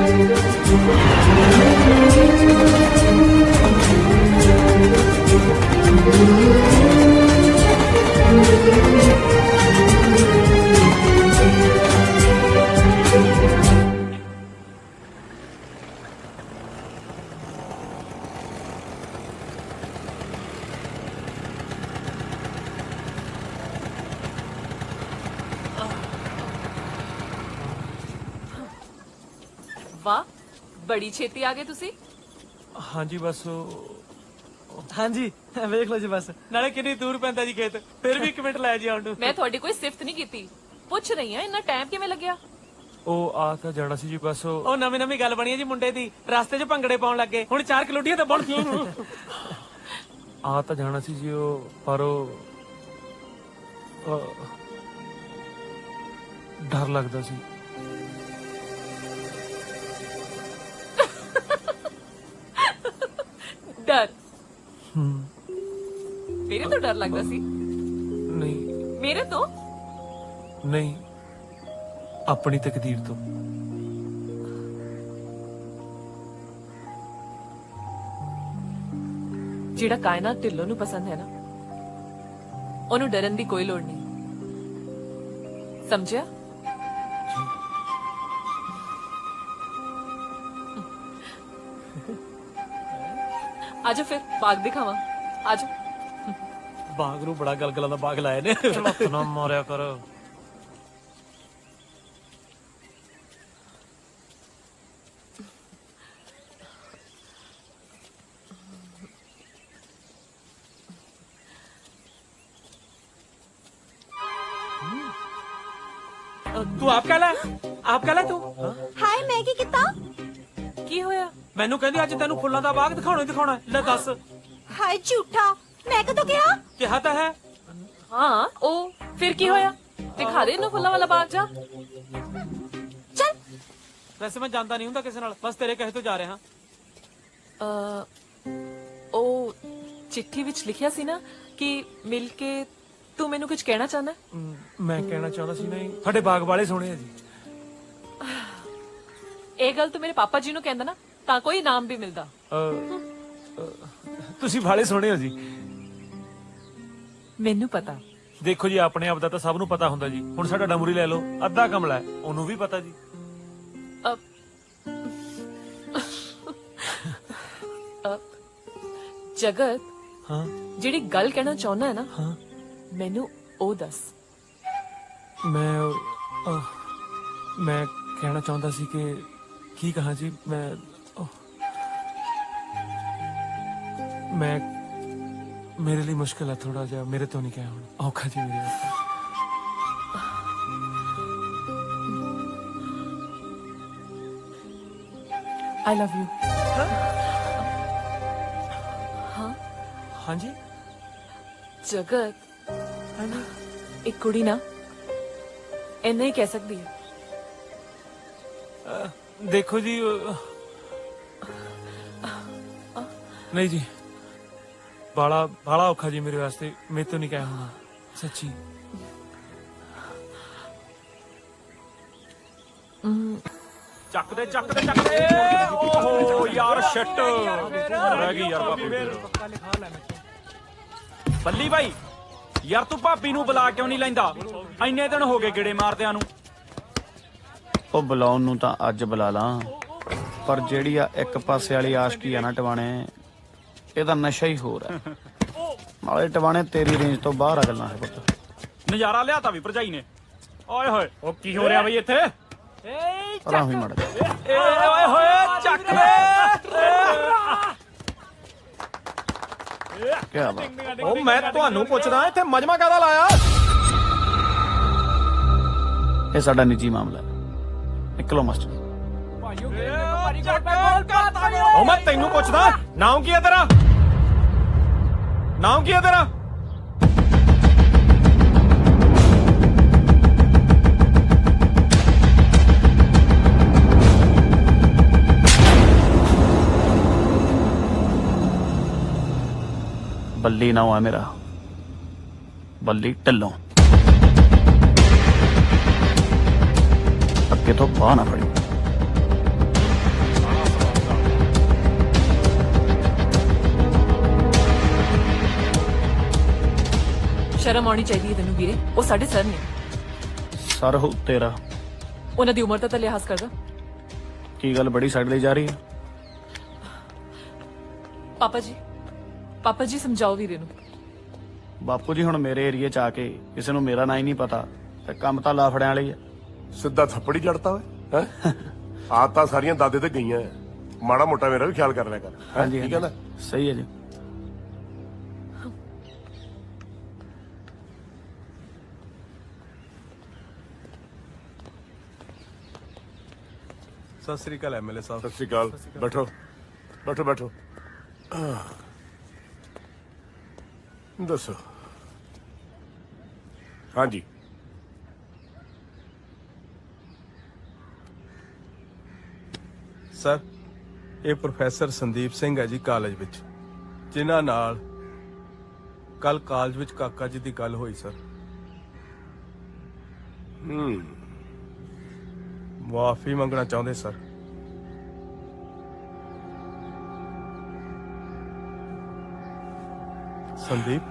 ਵਾਹ ਬੜੀ ਛੇਤੀ ਆ ਗਏ ਤੁਸੀਂ। ਹਾਂਜੀ ਬਸ ਹਾਂਜੀ ਵੇਖ ਲਓ ਜੀ ਬਸ। ਨਾਲੇ ਕਿੰਨੀ ਦੂਰ ਪੈਂਦਾ ਜੀ ਖੇਤ, ਫਿਰ ਵੀ 1 ਮਿੰਟ ਲੈ ਜੀ ਆਉਣ ਨੂੰ। ਮੈਂ ਤੁਹਾਡੀ ਕੋਈ ਸਿਫਤ ਨਹੀਂ ਕੀਤੀ, ਪੁੱਛ ਰਹੀ ਹਾਂ ਇੰਨਾ ਟਾਈਮ ਕਿਵੇਂ ਲੱਗਿਆ। ਉਹ ਆ ਤਾਂ ਜਾਣਾ ਸੀ ਜੀ ਬਸ ਉਹ ਨਵੀਂ ਗੱਲ ਬਣੀ ਹੈ ਜੀ ਮੁੰਡੇ ਦੀ, ਰਸਤੇ 'ਚ ਭੰਗੜੇ ਪਾਉਣ ਲੱਗੇ, ਹੁਣ 4 ਕਿਲੋਡੀਆਂ ਤਾਂ ਬਣ ਗਈਆਂ। ਆ ਤਾਂ ਜਾਣਾ ਸੀ ਜੀ ਉਹ, ਪਰ ਉਹ ਡਰ ਲੱਗਦਾ ਸੀ। ਡਰ? ਮੇਰੇ ਤੋਂ ਡਰ ਲੱਗਦਾ ਸੀ? ਨਹੀਂ ਮੇਰੇ ਤੋਂ ਨਹੀਂ, ਆਪਣੀ ਤਕਦੀਰ ਤੋਂ। ਜਿਹੜਾ ਕਾਇਨਾਤ ਢਿੱਲੋਂ ਨੂੰ ਪਸੰਦ ਹੈ ਨਾ, ਉਹਨੂੰ ਡਰਨ ਦੀ ਕੋਈ ਲੋੜ ਨਹੀਂ, ਸਮਝਿਆ? ਆਜੋ ਫਿਰ ਬਾਗ ਦਿਖਾਵਾਂ, ਆਜੋ। ਬਾਗ ਨੂੰ ਬੜਾ ਗਲਗਲਾਂ ਦਾ ਬਾਗ ਲਾਇਆ ਨੇ। ਨਾ ਮਾਰਿਆ ਕਰ। ਤੂੰ ਆਪ ਕਹਿ ਲੈ ਤੂੰ। ਹਾਏ ਮੈਂ ਕੀ ਕੀਤਾ? ਕੀ ਹੋਇਆ? ਮੈਨੂੰ ਕਹਿੰਦੀ ਅੱਜ ਤੈਨੂੰ ਫੁੱਲਾਂ ਦਾ ਬਾਗ ਦਿਖਾਉਣਾ। ਲੈ ਦੱਸ। ਹਾਏ ਝੂਠਾ, ਮੈਂ ਕਦੋਂ ਕਿਹਾ? ਕਿਹਾ ਤਾਂ ਹੈ। ਹਾਂ ਉਹ ਫਿਰ ਕੀ ਹੋਇਆ? ਦਿਖਾ ਦੇ ਇਹਨੂੰ ਫੁੱਲਾਂ ਵਾਲਾ ਬਾਗ ਜਾ। ਚੱਲ। ਵੈਸੇ ਮੈਂ ਜਾਂਦਾ ਨਹੀਂ ਹੁੰਦਾ ਕਿਸੇ ਨਾਲ, ਬਸ ਤੇਰੇ ਕਹੇ ਤੋਂ ਜਾ ਰਿਹਾ ਹਾਂ। ਉਹ ਚਿੱਠੀ ਵਿੱਚ ਲਿਖਿਆ ਸੀ ਨਾ ਕਿ ਮਿਲ ਕੇ ਤੂੰ ਮੈਨੂੰ ਕੁਝ ਕਹਿਣਾ ਚਾਹੁੰਦਾ। ਮੈਂ ਕਹਿਣਾ ਚਾਹੁੰਦਾ ਸੀ, ਨਹੀਂ ਤੁਹਾਡੇ ਬਾਗ ਵਾਲੇ ਸੋਹਣੇ ਆ ਜੀ। ਇਹ ਗੱਲ ਤੂੰ ਮੇਰੇ ਪਾਪਾ ਜੀ ਨੂੰ ਕਹਿੰਦਾ ਨਾ ਤਾਂ ਕੋਈ ਇਨਾਮ ਵੀ ਮਿਲਦਾ। ਤੁਸੀਂ ਵਾਲੇ ਸੋਹਣੇ ਹੋ ਜੀ। ਮੈਨੂੰ ਪਤਾ। ਦੇਖੋ ਜੀ, ਆਪਣੇ ਆਪ ਦਾ ਤਾਂ ਸਭ ਨੂੰ ਪਤਾ ਹੁੰਦਾ ਜੀ। ਹੁਣ ਸਾਡਾ ਡਮੂਰੀ ਲੈ ਲਓ, ਅੱਧਾ ਕਮਲਾ ਹੈ, ਉਹਨੂੰ ਵੀ ਪਤਾ ਜੀ। ਜਗਤ, ਹਾਂ ਜਿਹੜੀ ਗੱਲ ਕਹਿਣਾ ਚਾਹੁੰਦਾ ਹੈ ਨਾ, ਹਾਂ ਮੈਨੂੰ ਉਹ ਦੱਸ। ਮੈਂ ਕਹਿਣਾ ਚਾਹੁੰਦਾ ਸੀ ਕਿ ਕੀ ਕਹਾਂ ਜੀ, ਮੈਂ ਮੇਰੇ ਲਈ ਮੁਸ਼ਕਿਲ ਹੈ ਥੋੜਾ ਜਿਹਾ, ਮੇਰੇ ਤੋਂ ਨਹੀਂ ਕਹਿ ਹੁਣ, ਔਖਾ ਜੀ ਮੇਰੇ ਵਾਸਤੇ। I love you। ਹਾਂਜੀ ਜਗਤ, ਇੱਕ ਕੁੜੀ ਨਾ ਇੰਨਾ ਹੀ ਕਹਿ ਸਕਦੀ ਹੈ। ਦੇਖੋ ਜੀ, ਨਹੀਂ ਜੀ, ਬਾਲਾ ਔਖਾ ਜੀ ਮੇਰੇ ਵਾਸਤੇ, ਮੇਰੇ ਤੋਂ ਨਹੀਂ ਕਹਿ ਹੋਣਾ ਸੱਚੀ। ਚੱਕ ਦੇ ਓਹੋ ਯਾਰ ਸ਼ਿਟ ਰਹਿ ਗਈ ਯਾਰ ਭਾਬੀ। ਬੱਲੀ ਭਾਈ ਯਾਰ ਤੂੰ ਭਾਬੀ ਨੂੰ ਬੁਲਾ ਕਿਉਂ ਨਹੀਂ ਲੈਂਦਾ? ਇੰਨੇ ਦਿਨ ਹੋ ਗਏ ਗੇੜੇ ਮਾਰਦਿਆਂ ਨੂੰ। ਉਹ ਬੁਲਾਉਣ ਨੂੰ ਤਾਂ ਅੱਜ ਬੁਲਾ ਲਾਂ, ਪਰ ਜਿਹੜੀ ਆ ਇੱਕ ਪਾਸੇ ਵਾਲੀ ਆਸ਼ਕੀ ਆ ਨਾ ਟਵਾਣੇ, ਇਹਦਾ ਨਸ਼ਾ ਹੀ ਹੋਰ ਹੈ। ਨਾਲੇ ਟਵਾਣੇ ਤੇਰੀ ਰੇਂਜ ਤੋਂ ਬਾਹਰ ਆ ਗੱਲਾਂ ਹੈ ਪੁੱਤ। ਨਜ਼ਾਰਾ ਲਿਆਤਾ ਵੀ ਭਰਜਾਈ ਨੇ। ਓਏ ਹੋਏ, ਉਹ ਕੀ ਹੋ ਰਿਹਾ ਬਈ ਇੱਥੇ? ਪਰਾਂ ਹੋਈ ਮੜ ਓਏ ਹੋਏ ਚੱਕ ਲੈ। ਕੀ ਬਾਤ। ਉਹ ਮੈਂ ਤੁਹਾਨੂੰ ਪੁੱਛਦਾ ਇੱਥੇ ਮਜਮਾ ਕਾਹਦਾ ਲਾਇਆ? ਇਹ ਸਾਡਾ ਨਿੱਜੀ ਮਾਮਲਾ ਹੈ, ਨਿਕਲੋ ਮਾਸਟਰ। ਉਹ ਮੈਂ ਤੈਨੂੰ ਪੁੱਛਦਾ, ਨਾਮ ਕੀ ਹੈ ਤੇਰਾ? ਨਾਮ ਕੀ ਹੈ ਤੇਰਾ? ਬੱਲੀ ਨਾਮ ਹੈ ਮੇਰਾ, ਬੱਲੀ ਢਿੱਲੋਂ। ਅੱਗੇ ਤੋਂ ਬਾਹ ਨਾ ਫੜੀ। ਸ਼ਰਮ ਆਉਣੀ ਚਾਹੀਦੀ ਹੈ ਤੈਨੂੰ ਵੀਰੇ, ਉਹ ਸਾਡੇ ਸਰ ਨੇ। ਸਰ ਹੋ ਤੇਰਾ? ਉਹਨਾਂ ਦੀ ਉਮਰ ਦਾ ਤਾਂ ਲਿਹਾਜ਼ ਕਰਦਾ। ਕੀ ਗੱਲ ਬੜੀ ਸਾਈਡ ਲਈ ਜਾ ਰਹੀ ਹੈ? ਪਾਪਾ ਜੀ ਸਮਝਾਓ ਵੀਰੇ ਨੂੰ। ਬਾਪੂ ਜੀ ਹੁਣ ਮੇਰੇ ਏਰੀਏ ਚ ਆ ਕੇ ਕਿਸੇ ਨੂੰ ਮੇਰਾ ਨਾਂ ਹੀ ਨਹੀਂ ਪਤਾ ਤੇ ਕੰਮ ਤਾਂ ਲਾਫੜਿਆਂ ਵਾਲੀ ਆ। ਸਿੱਧਾ ਥੱਪੜ ਹੀ ਜੜਤਾ ਓਏ ਹੈ। ਆਦਤਾਂ ਸਾਰੀਆਂ ਦਾਦੇ ਤੇ ਗਈਆਂ ਐ, ਮਾੜਾ ਮੋਟਾ ਮੇਰਾ ਵੀ ਖਿਆਲ ਕਰ ਲਿਆ ਕਰ। ਹਾਂਜੀ ਠੀਕ ਹੈ ਨਾ? ਸਹੀ ਹੈ ਜੀ। ਸਤਿ ਸ੍ਰੀ ਅਕਾਲ ਐਮਐਲਏ ਸਾਹਿਬ। ਸਤਿ ਸ੍ਰੀ ਅਕਾਲ। ਬੈਠੋ ਬੈਠੋ ਬੈਠੋ। ਦੱਸੋ। ਹਾਂਜੀ ਸਰ, ਇਹ ਪ੍ਰੋਫੈਸਰ ਸੰਦੀਪ ਸਿੰਘ ਹੈ ਜੀ ਕਾਲਜ ਵਿੱਚ, ਜਿਨ੍ਹਾਂ ਨਾਲ ਕੱਲ ਕਾਲਜ ਵਿੱਚ ਕਾਕਾ ਜੀ ਦੀ ਗੱਲ ਹੋਈ ਸਰ। ਮਾਫੀ ਮੰਗਣਾ ਚਾਹੁੰਦੇ ਸਰ। ਸੰਦੀਪ,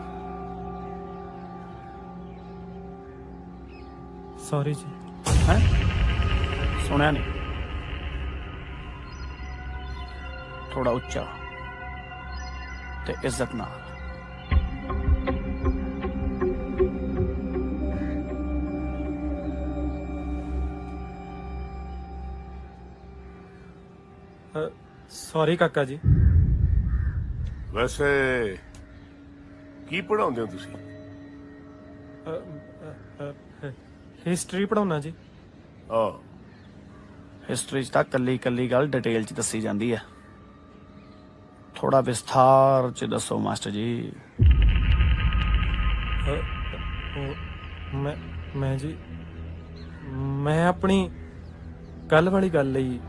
ਸੌਰੀ ਜੀ। ਹੈ ਸੁਣਿਆ ਨਹੀਂ, ਥੋੜਾ ਉੱਚਾ ਤੇ ਇੱਜ਼ਤ ਨਾਲ। ਸੌਰੀ ਕਾਕਾ ਜੀ। ਵੈਸੇ ਕੀ ਪੜਾਉਂਦੇ ਹੋ ਤੁਸੀਂ? ਹਿਸਟਰੀ ਪੜਾਉਣਾ ਜੀ। ਹਿਸਟਰੀ ਚ ਤਾਂ ਕੱਲੀ ਕੱਲੀ ਗੱਲ ਡਿਟੇਲ ਚ ਦੱਸੀ ਜਾਂਦੀ ਹੈ, ਥੋੜਾ ਵਿਸਥਾਰ ਚ ਦੱਸੋ ਮਾਸਟਰ ਜੀ। ਮੈਂ ਜੀ, ਮੈਂ ਆਪਣੀ ਕੱਲ ਵਾਲੀ ਗੱਲ ਲਈ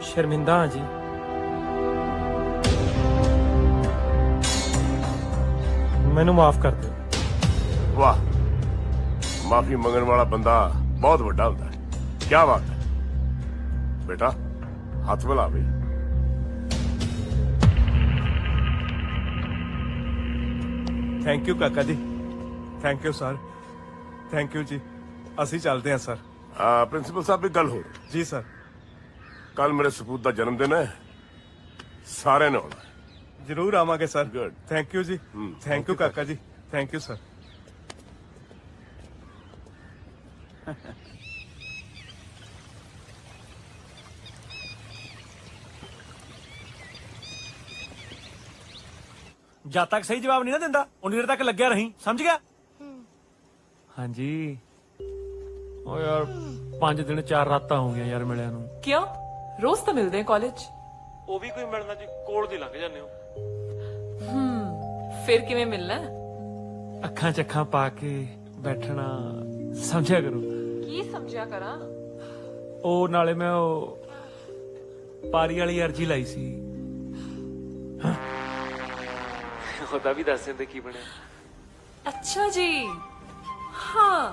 ਸ਼ਰਮਿੰਦਾ ਹਾਂ ਜੀ। ਮੈਨੂੰ ਮਾਫ ਕਰ ਦਿਓ। ਵਾਹ, ਮਾਫੀ ਮੰਗਣ ਵਾਲਾ ਬੰਦਾ ਬਹੁਤ ਵੱਡਾ ਹੁੰਦਾ ਹੈ। ਕੀ ਬਾਤ ਹੈ ਬੇਟਾ, ਹੱਥ ਮਿਲਾ ਬਈ। ਥੈਂਕ ਯੂ ਕਾਕਾ ਜੀ। Thank you sir. Thank you ਜੀ। ਅਸੀਂ ਚੱਲਦੇ ਹਾਂ ਸਰ। ਪ੍ਰਿੰਸੀਪਲ ਸਾਹਿਬ, ਇੱਕ ਗੱਲ ਹੋਰ ਜੀ ਸਰ। ਕੱਲ ਮੇਰੇ ਸਪੂਤ ਦਾ ਜਨਮ ਦਿਨ ਹੈ, ਸਾਰਿਆਂ ਨੇ ਆਉਣਾ। ਜਰੂਰ ਆਵਾਂਗੇ ਸਰ। ਗੁੱਡ। ਥੈਂਕ ਯੂ ਜੀ। ਥੈਂਕ ਯੂ ਕਾਕਾ ਜੀ। Thank you sir. ਜਦ ਤੱਕ ਸਹੀ ਜਵਾਬ ਨਹੀਂ ਨਾ ਦਿੰਦਾ ਉਨੀ ਦੇਰ ਤੱਕ ਲੱਗਿਆ ਰਹੀਂ, ਸਮਝ ਗਿਆ? ਹਾਂਜੀ। ਓ ਯਾਰ 5 ਦਿਨ 4 ਰਾਤਾਂ ਹੋ ਗਈਆਂ ਯਾਰ ਮਿਲਿਆ ਨੂੰ। ਕਿਉਂ? ਰੋਜ਼ ਤਾਂ ਮਿਲਦੇ ਆ ਕਾਲਜ। ਉਹ ਵੀ ਕੋਈ ਮਿਲਣਾ ਜੀ, ਕੋਲ ਦੀ ਲੰਘ ਜਾਂਦੇ ਹੋ। ਫਿਰ ਕਿਵੇਂ ਮਿਲਣਾ? ਅੱਖਾਂ ਚ ਅੱਖਾਂ ਪਾ ਕੇ ਬੈਠਣਾ, ਸਮਝਿਆ ਕਰੋ। ਕੀ ਸਮਝਿਆ ਕਰਾਂ? ਉਹ ਨਾਲੇ ਮੈਂ ਉਹ ਪਾਰੀ ਵਾਲੀ ਅਰਜੀ ਲਾਈ ਸੀ, ਉਹਦਾ ਵੀ ਦੱਸ ਦਿੰਦੇ ਕੀ ਬਣਿਆ। ਅੱਛਾ ਜੀ। ਹਾਂ,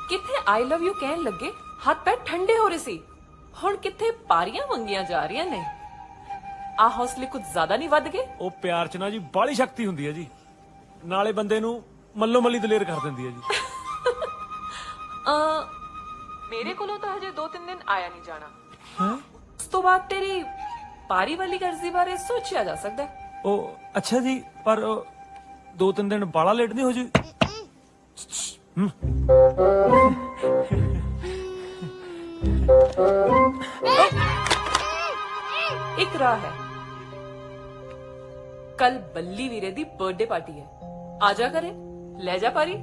ਕਿੱਥੇ ਆਈ ਲਵ ਯੂ ਕਹਿਣ ਲੱਗੇ ਹੱਥ ਪੈਰ ਠੰਡੇ ਹੋ ਰਹੇ ਸੀ, ਹੁਣ ਕਿੱਥੇ ਪਾਰੀਆਂ ਮੰਗੀਆਂ ਜਾ ਰਹੀਆਂ ਨੇ। ਆ ਹੌਸਲੇ ਕੁਝ ਜ਼ਿਆਦਾ ਨਹੀਂ ਵੱਧ ਗਏ? ਉਹ ਪਿਆਰ ਚ ਨਾ ਜੀ ਬਾਹਲੀ ਸ਼ਕਤੀ ਹੁੰਦੀ ਹੈ ਜੀ, ਨਾਲੇ ਬੰਦੇ ਨੂੰ ਮੱਲੋ ਮੱਲੀ ਦਲੇਰ ਕਰ ਦਿੰਦੀ ਹੈ ਜੀ। ਮੇਰੇ ਕੋਲੋਂ ਤਾਂ ਹਜੇ 2-3 ਦਿਨ ਆਇਆ ਨਹੀਂ ਜਾਣਾ। ਉਸ ਤੋਂ ਬਾਅਦ ਤੇਰੀ ਪਾਰੀ ਵਾਲੀ ਅਰਜ਼ੀ ਬਾਰੇ ਸੋਚਿਆ ਜਾ ਸਕਦਾ ਹੈ। ਉਹ ਅੱਛਾ ਜੀ, ਪਰ 2-3 ਦਿਨ ਬਾਲਾ ਲੇਟ ਨਹੀਂ ਹੋ ਜੀ? ਇੱਕ ਰਾਹ ਹੈ, ਕੱਲ ਬੱਲੀ ਵੀਰੇ ਦੀ ਬਰਥਡੇ ਪਾਰਟੀ ਹੈ, ਆ ਜਾ ਕਰੇ, ਲੈ ਜਾ ਪਾਰੀ।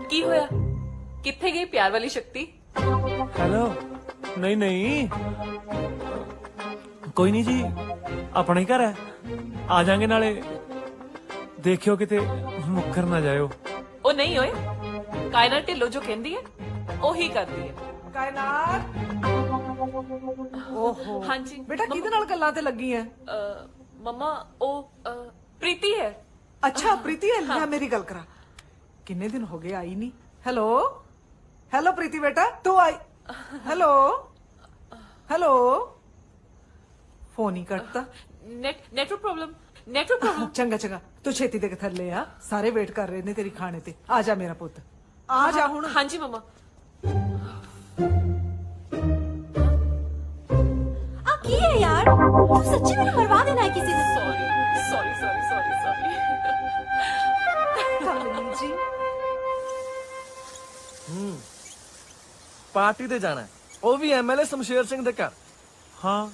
ਕੀ ਹੋਇਆ? ਕਿੱਥੇ ਗਈ ਪਿਆਰ ਵਾਲੀ ਸ਼ਕਤੀ? ਹੈਲੋ, ਨਹੀਂ ਨਹੀਂ, ਕੋਈ ਨਹੀਂ ਜੀ, ਆਪਣਾ ਹੀ ਘਰ ਹੈ, ਆ ਜਾਾਂਗੇ। ਨਾਲੇ ਦੇਖਿਓ ਕਿਤੇ ਮੁੱਕਰ ਨਾ ਜਾਇਓ। ਉਹ ਨਹੀਂ ਓਏ, ਕਾਇਨਾਤ ਢਿੱਲੋਂ ਜੋ ਕਹਿੰਦੀ ਹੈ ਉਹੀ ਕਰਦੀ ਹੈ। ਕਾਇਨਾਤ, ਓਹੋ ਹਾਂਜੀ ਬੇਟਾ, ਕਿਹਦੇ ਨਾਲ ਗੱਲਾਂ ਤੇ ਲੱਗੀ ਐ? ਮਮਾ ਉਹ ਪ੍ਰੀਤੀ ਹੈ। ਅੱਛਾ ਪ੍ਰੀਤੀ ਹੈ, ਲੈ ਮੇਰੀ ਗੱਲ ਕਰਾ। ਕਿੰਨੇ ਦਿਨ ਹੋ ਗਏ ਆਈ ਨਹੀਂ। ਹੈਲੋ ਹੈਲੋ ਪ੍ਰੀਤੀ ਬੇਟਾ, ਤੂੰ ਆਈ? ਹੈਲੋ ਹੈਲੋ, ਫੋਨ ਹੀ ਕੱਟਤਾ। नेटवर्क प्रॉब्लम चंगा चंगा तू छेती दे के थल्ले आ सारे वेट कर रहे ने तेरी खाने ते आ जा मेरा पुत आ जा हुण हाँ जी मम्मा आ की है यार तू सच्ची में मरवा देना है किसी से सॉरी कमली जी ਪਾਰਟੀ ਤੇ ਜਾਣਾ ਉਹ ਵੀ ਐਮਐਲਏ ਸ਼ਮਸ਼ੇਰ ਸਿੰਘ ਦੇ ਘਰ ਹਾਂ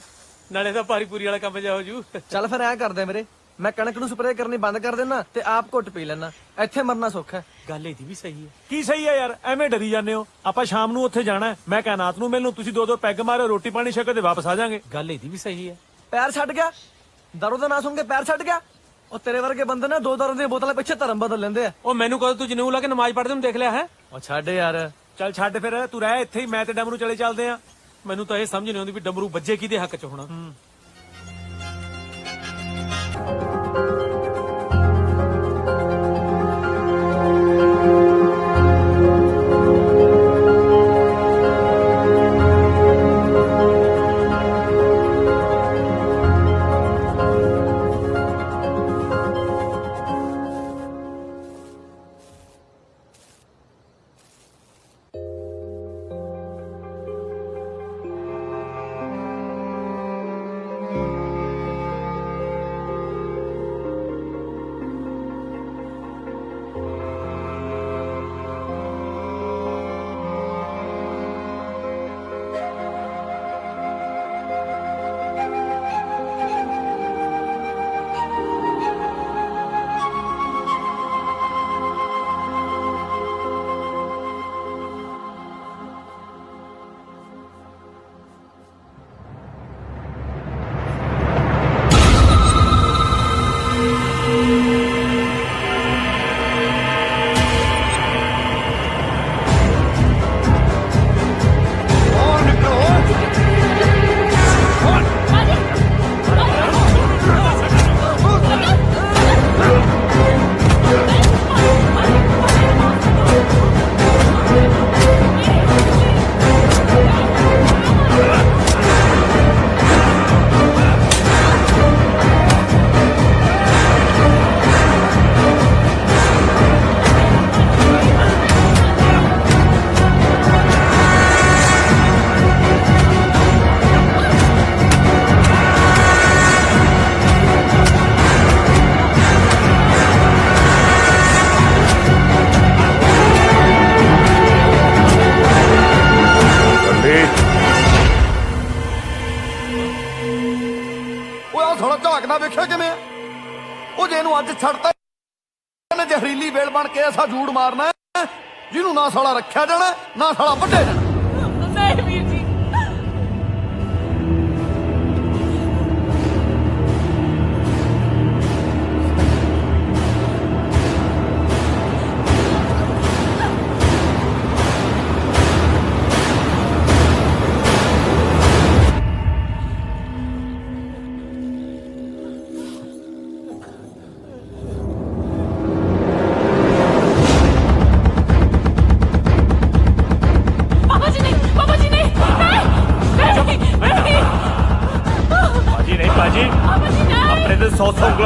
ਨਾਲੇ ਤਾਂ ਭਾਰੀ ਪੂਰੀ ਵਾਲਾ ਕੰਮ ਜਾ ਹੋ ਜੂ ਚੱਲ ਫਿਰ ਐ ਕਰਦੇ ਮੇਰੇ ਮੈਂ ਕਣਕ ਨੂੰ ਸਪਰੇਅ ਕਰਨੀ ਬੰਦ ਕਰ ਦੇਣਾ ਤੇ ਆਪ ਘੁੱਟ ਪੀ ਲੈਣਾ ਇੱਥੇ ਮਰਨਾ ਸੌਖਾ ਹੈ ਗੱਲ ਇਹਦੀ ਵੀ ਸਹੀ ਹੈ ਕੀ ਸਹੀ ਹੈ ਯਾਰ ਐਵੇਂ ਡਰੀ ਜਾਂਦੇ ਹੋ ਆਪਾਂ ਸ਼ਾਮ ਨੂੰ ਉੱਥੇ ਜਾਣਾ ਹੈ ਮੈਂ ਕਾਇਨਾਤ ਨੂੰ ਮਿਲਣ ਤੁਸੀਂ 2-2 ਪੈਗ ਮਾਰੋ ਰੋਟੀ ਪਾਣੀ ਛਕੋ ਤੇ ਵਾਪਸ ਆ ਜਾਾਂਗੇ ਗੱਲ ਇਹਦੀ ਵੀ ਸਹੀ ਹੈ ਪੈਰ ਛੱਡ ਗਿਆ ਦਰੋਂ ਦਾ ਨਾ ਸੁਣ ਕੇ ਪੈਰ ਛੱਡ ਗਿਆ ਉਹ ਤੇਰੇ ਵਰਗੇ ਬੰਦੇ ਨੇ 2 ਦਰੋਂ ਦੀਆਂ ਬੋਤਲਾਂ ਪਿੱਛੇ ਧਰਮ ਬਦਲ ਲੈਂਦੇ ਆ ਉਹ ਮੈਨੂੰ ਕਦੋਂ ਤੂੰ ਜਨੂਨ ਲਾ ਕੇ ਨਮਾਜ਼ ਪੜ੍ਹਦੇ ਨੂੰ ਦੇਖ ਲਿਆ ਹੈ ਉਹ ਛੱਡ ਯਾਰ ਚੱਲ ਛੱਡ ਫਿਰ ਤੂੰ ਰਹਿ ਇੱਥੇ ਹੀ ਮੈਂ ਤੇ ਡਮਰੂ ਚਲੇ ਚੱਲਦੇ ਆ ਮੈਨੂੰ ਤਾਂ ਇਹ ਸਮਝ ਨਹੀਂ ਆਉਂਦੀ ਵੀ ਡਮਰੂ ਵੱਜੇ ਕਿਹਦੇ ਹੱਕ ਚ ਹੋਣਾ ਝਾਕਦਾ ਵੇਖਿਆ ਕਿਵੇਂ ਉਹ ਜੇ ਇਹਨੂੰ ਅੱਜ ਛੱਡਤਾ ਇਹਨੇ ਜ਼ਹਿਰੀਲੀ ਵੇਲ ਬਣ ਕੇ ਐਸਾ ਜੂੜ ਮਾਰਨਾ ਜਿਹਨੂੰ ਨਾ ਸਾਲਾ ਰੱਖਿਆ ਜਾਣਾ ਨਾ ਸਾਲਾ ਵੱਢਿਆ ਜਾਣਾ नहीं वीर जी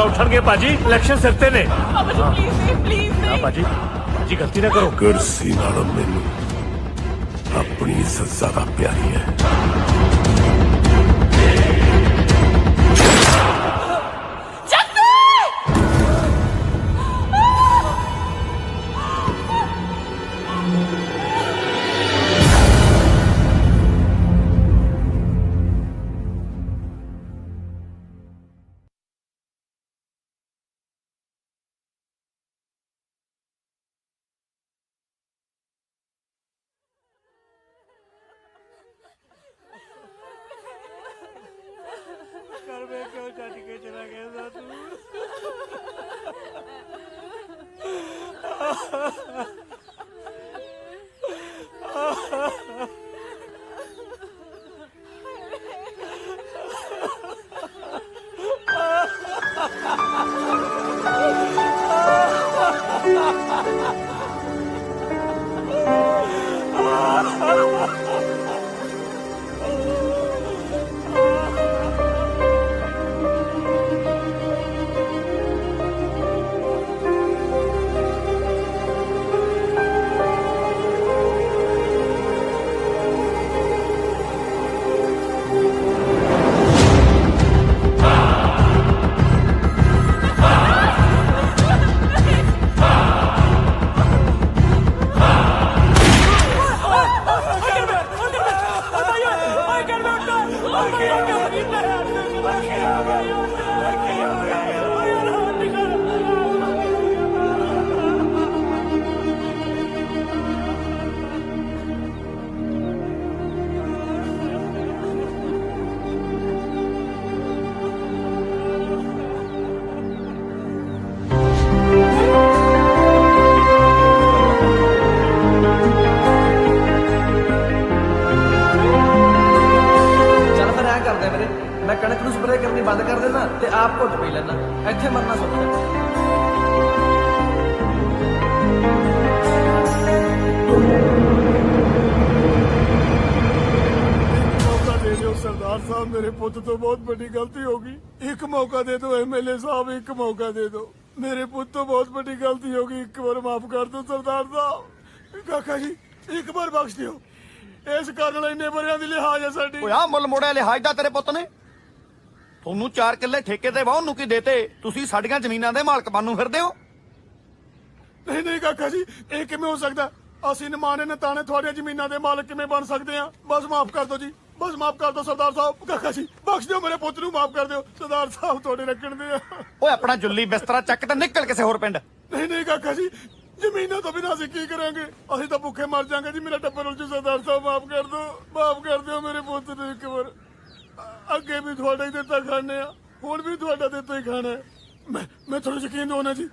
उठणगे भाजी इलेक्शन सिर ते ने भाजी जी गलती ना करो कुर्सी नालों मैनू अपनी इज्जत ज्यादा प्यारी है क्यों छड़ के चला गया तू ਆਪ ਘੁੱਟ ਪੀ ਲੈਣਾ, ਇੱਥੇ ਮਰਨਾ ਸੌਖਾ ਹੈ। मौका दे दो सरदार साहब, मेरे पुत्र तो बहुत बड़ी गलती होगी। एक मौका दे दो एमएलए साहब, एक मौका दे दो। मेरे पुत्र तो बहुत बड़ी गलती होगी, एक बार माफ कर दो सरदार साहब। काका जी एक बार बख्श दियो, इस कारण इन्ने बरियां दी लिहाज है साडी। ਓਏ ਆ ਮੁੱਲ ਮੋੜਿਆ ਲਿਹਾਜ਼ ਦਾ ਤੇਰੇ ਪੁੱਤ ਨੇ। ਤੁਹਾਨੂੰ 4 ਕਿੱਲੇ ਠੇਕੇ ਤੇ ਵਾਹੁਣ ਨੂੰ ਕੀ ਦੇਤੇ, ਤੁਸੀਂ ਸਾਡੀਆਂ ਜ਼ਮੀਨਾਂ ਦੇ ਮਾਲਕ ਬਣਨ ਨੂੰ ਫਿਰਦੇ ਹੋ। नहीं नहीं काका जी, ਇਹ ਕਿਵੇਂ ਹੋ ਸਕਦਾ? ਅਸੀਂ ਨਿਮਾਣੇ ਨਤਾਣੇ ਤੁਹਾਡੀਆਂ ਜ਼ਮੀਨਾਂ ਦੇ ਮਾਲਕ ਕਿਵੇਂ ਬਣ ਸਕਦੇ ਆ? ਬਸ ਮਾਫ ਕਰ ਦਿਓ ਜੀ, ਬਸ ਮਾਫ ਕਰ ਦਿਓ ਸਰਦਾਰ ਸਾਹਿਬ। ਕਾਕਾ ਜੀ ਬਖਸ਼ ਦਿਓ, ਮੇਰੇ ਪੁੱਤ ਨੂੰ ਮਾਫ ਕਰ ਦਿਓ। ਸਰਦਾਰ ਸਾਹਿਬ ਤੁਹਾਡੇ ਰੱਖਣ ਦੇ ਆ। ਓਏ ਆਪਣਾ ਜੁੱਲੀ ਬਿਸਤਰਾ ਚੱਕ ਤੇ ਨਿਕਲ ਕਿਸੇ ਹੋਰ ਪਿੰਡ। ਨਹੀਂ ਨਹੀਂ ਕਾਕਾ ਜੀ, ਜ਼ਮੀਨਾਂ ਤੋਂ ਬਿਨਾਂ ਅਸੀਂ ਕੀ ਕਰਾਂਗੇ? ਅਸੀਂ ਤਾਂ ਭੁੱਖੇ ਮਰ ਜਾਾਂਗੇ ਜੀ। ਮੇਰਾ ਟੱਬਰ ਉਲਝੂ। ਸਰਦਾਰ ਸਾਹਿਬ ਮਾਫ ਕਰ ਦਿਓ, ਮਾਫ ਕਰ ਦਿਓ ਮੇਰੇ ਪੁੱਤ ਨੂੰ ਇੱਕ ਵਾਰ। ਅੱਗੇ ਵੀ ਤੁਹਾਡਾ ਹੀ ਦਿੱਤਾ ਖਾਣੇ ਆ, ਹੁਣ ਵੀ ਤੁਹਾਡਾ ਦਿੱਤਾ ਹੀ ਖਾਣਾ ਹੈ। ਮੈਂ ਤੁਹਾਨੂੰ ਯਕੀਨ ਦਵਾਉਣਾ ਜੀ,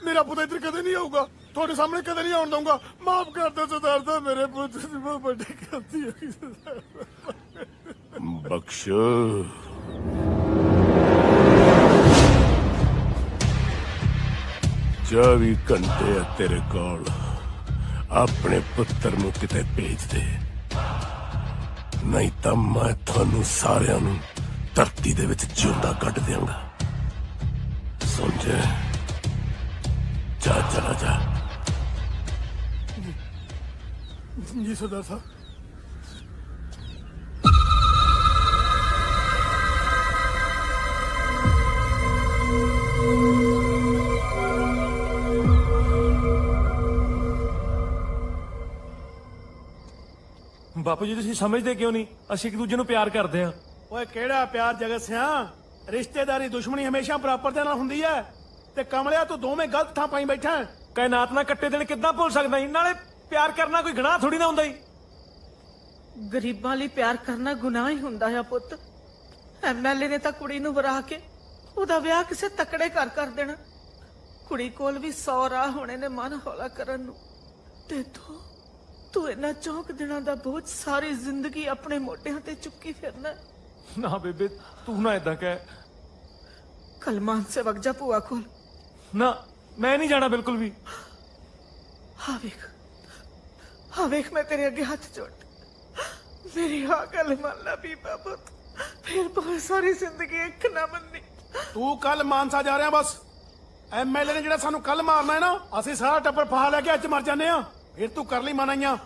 ਮੇਰਾ ਪੁੱਤ ਇੱਧਰ ਕਦੇ ਨਹੀਂ ਆਊਗਾ, ਤੁਹਾਡੇ ਸਾਹਮਣੇ ਕਦੇ ਨਹੀਂ ਆਉਣ ਦਊਂਗਾ। ਮਾਫ ਕਰ ਦਿਓ ਸਰਦਾਰ ਸਾਹਿਬ, ਮੇਰੇ ਪੁੱਤ ਦੀ ਬਹੁਤ ਵੱਡੀ ਗਲਤੀ ਹੋਈ ਸਰਦਾਰ ਸਾਹਿਬ। ਬਖਸ਼ 24 ਘੰਟੇ ਆ ਤੇਰੇ ਕੋਲ, ਆਪਣੇ ਪੁੱਤਰ ਨੂੰ ਕਿਤੇ ਭੇਜ ਦੇ, ਨਹੀਂ ਤਾਂ ਮੈਂ ਤੁਹਾਨੂੰ ਸਾਰਿਆਂ ਨੂੰ ਧਰਤੀ ਦੇ ਵਿੱਚ ਜਿਉਂਦਾ ਕੱਢ ਦਿਆਂਗਾ। ਸਮਝੇ? ਜਾ ਚਲਾ ਜਾ। ਜੀ ਸਰਦਾਰ ਸਾਹਿਬ। ਬਾਪੂ ਜੀ ਤੁਸੀਂ ਸਮਝਦੇ ਕਿਉਂ ਨਹੀਂ? ਅਸੀਂ ਇੱਕ ਦੂਜੇ ਨੂੰ ਪਿਆਰ ਕਰਦੇ ਹਾਂ। ਓਏ ਕਿਹੜਾ ਪਿਆਰ ਜਗਤ ਸਿਆ? ਰਿਸ਼ਤੇਦਾਰੀ ਦੁਸ਼ਮਣੀ ਹਮੇਸ਼ਾ ਬਰਾਬਰ ਦੇ ਨਾਲ ਹੁੰਦੀ ਹੈ। ਤੇ ਕਮਲਿਆ ਤੂੰ ਦੋਵੇਂ ਗਲਤ ਥਾਂ ਪਾਈ ਬੈਠਾ। ਕਾਇਨਾਤ ਨਾਲ ਕੱਟੇ ਦਿਨ ਕਿੱਦਾਂ ਭੁੱਲ ਸਕਦਾ? ਨਾਲੇ ਪਿਆਰ ਕਰਨਾ ਕੋਈ ਗੁਨਾਹ ਥੋੜੀ ਨਾ ਹੁੰਦਾ ਹੀ। ਗਰੀਬਾਂ ਲਈ ਪਿਆਰ ਕਰਨਾ ਗੁਨਾਹ ਹੀ ਹੁੰਦਾ ਹੈ ਪੁੱਤ। ਐਮਐਲਏ ਨੇ ਤਾਂ ਕੁੜੀ ਨੂੰ ਵਰਾ ਕੇ ਉਹਦਾ ਵਿਆਹ ਕਿਸੇ ਤਕੜੇ ਘਰ ਕਰ ਦੇਣਾ। ਕੁੜੀ ਕੋਲ ਵੀ 100 ਰਾਹ ਹੋਣੇ ਨੇ ਮਨ ਹੌਲਾ ਕਰਨ ਨੂੰ, ਤੇ ਤੂੰ ਇਹਨਾਂ 4 ਦਿਨਾਂ ਦਾ ਬੋਝ ਸਾਰੀ ਜ਼ਿੰਦਗੀ ਆਪਣੇ ਮੋਢਿਆਂ ਤੇ ਚੁੱਕੀ ਫਿਰਨਾ। ਨਾ ਬੇਬੇ ਤੂੰ ਨਾ ਏਦਾਂ ਕਹਿ। ਕਲਮਾਨ ਸੇ ਵਗ ਜਾ ਭੂਆ ਕੋਲ। ਨਾ ਮੈਂ ਨਹੀਂ ਜਾਣਾ ਬਿਲਕੁਲ ਵੀ। ਹਾਂ ਵੇਖ ਮੈਂ ਤੇਰੇ ਅੱਗੇ ਹੱਥ ਜੋੜ, ਮੇਰੀ ਹਾਂ ਗੱਲ ਮੰਨ ਲੈ ਬੀਬਾ ਪੁੱਤ, ਫਿਰ ਭਾਵੇਂ ਸਾਰੀ ਜ਼ਿੰਦਗੀ ਇੱਕ ਨਾ ਮੰਨੀ। ਤੂੰ ਕੱਲ ਮਾਨਸਾ ਜਾ ਰਿਹਾ ਬਸ। ਐਮਐਲਏ ਨੇ ਜਿਹੜਾ ਸਾਨੂੰ ਕੱਲ ਮਾਰਨਾ ਹੈ ਨਾ, ਅਸੀਂ ਸਾਰਾ ਟੱਬਰ ਫਾਹਾ ਲੈ ਕੇ ਅੱਜ ਮਰ ਜਾਂਦੇ ਆ। ਫਿਰ ਤੂੰ ਕਰ ਲਈ ਮਨਾਈਆਂ।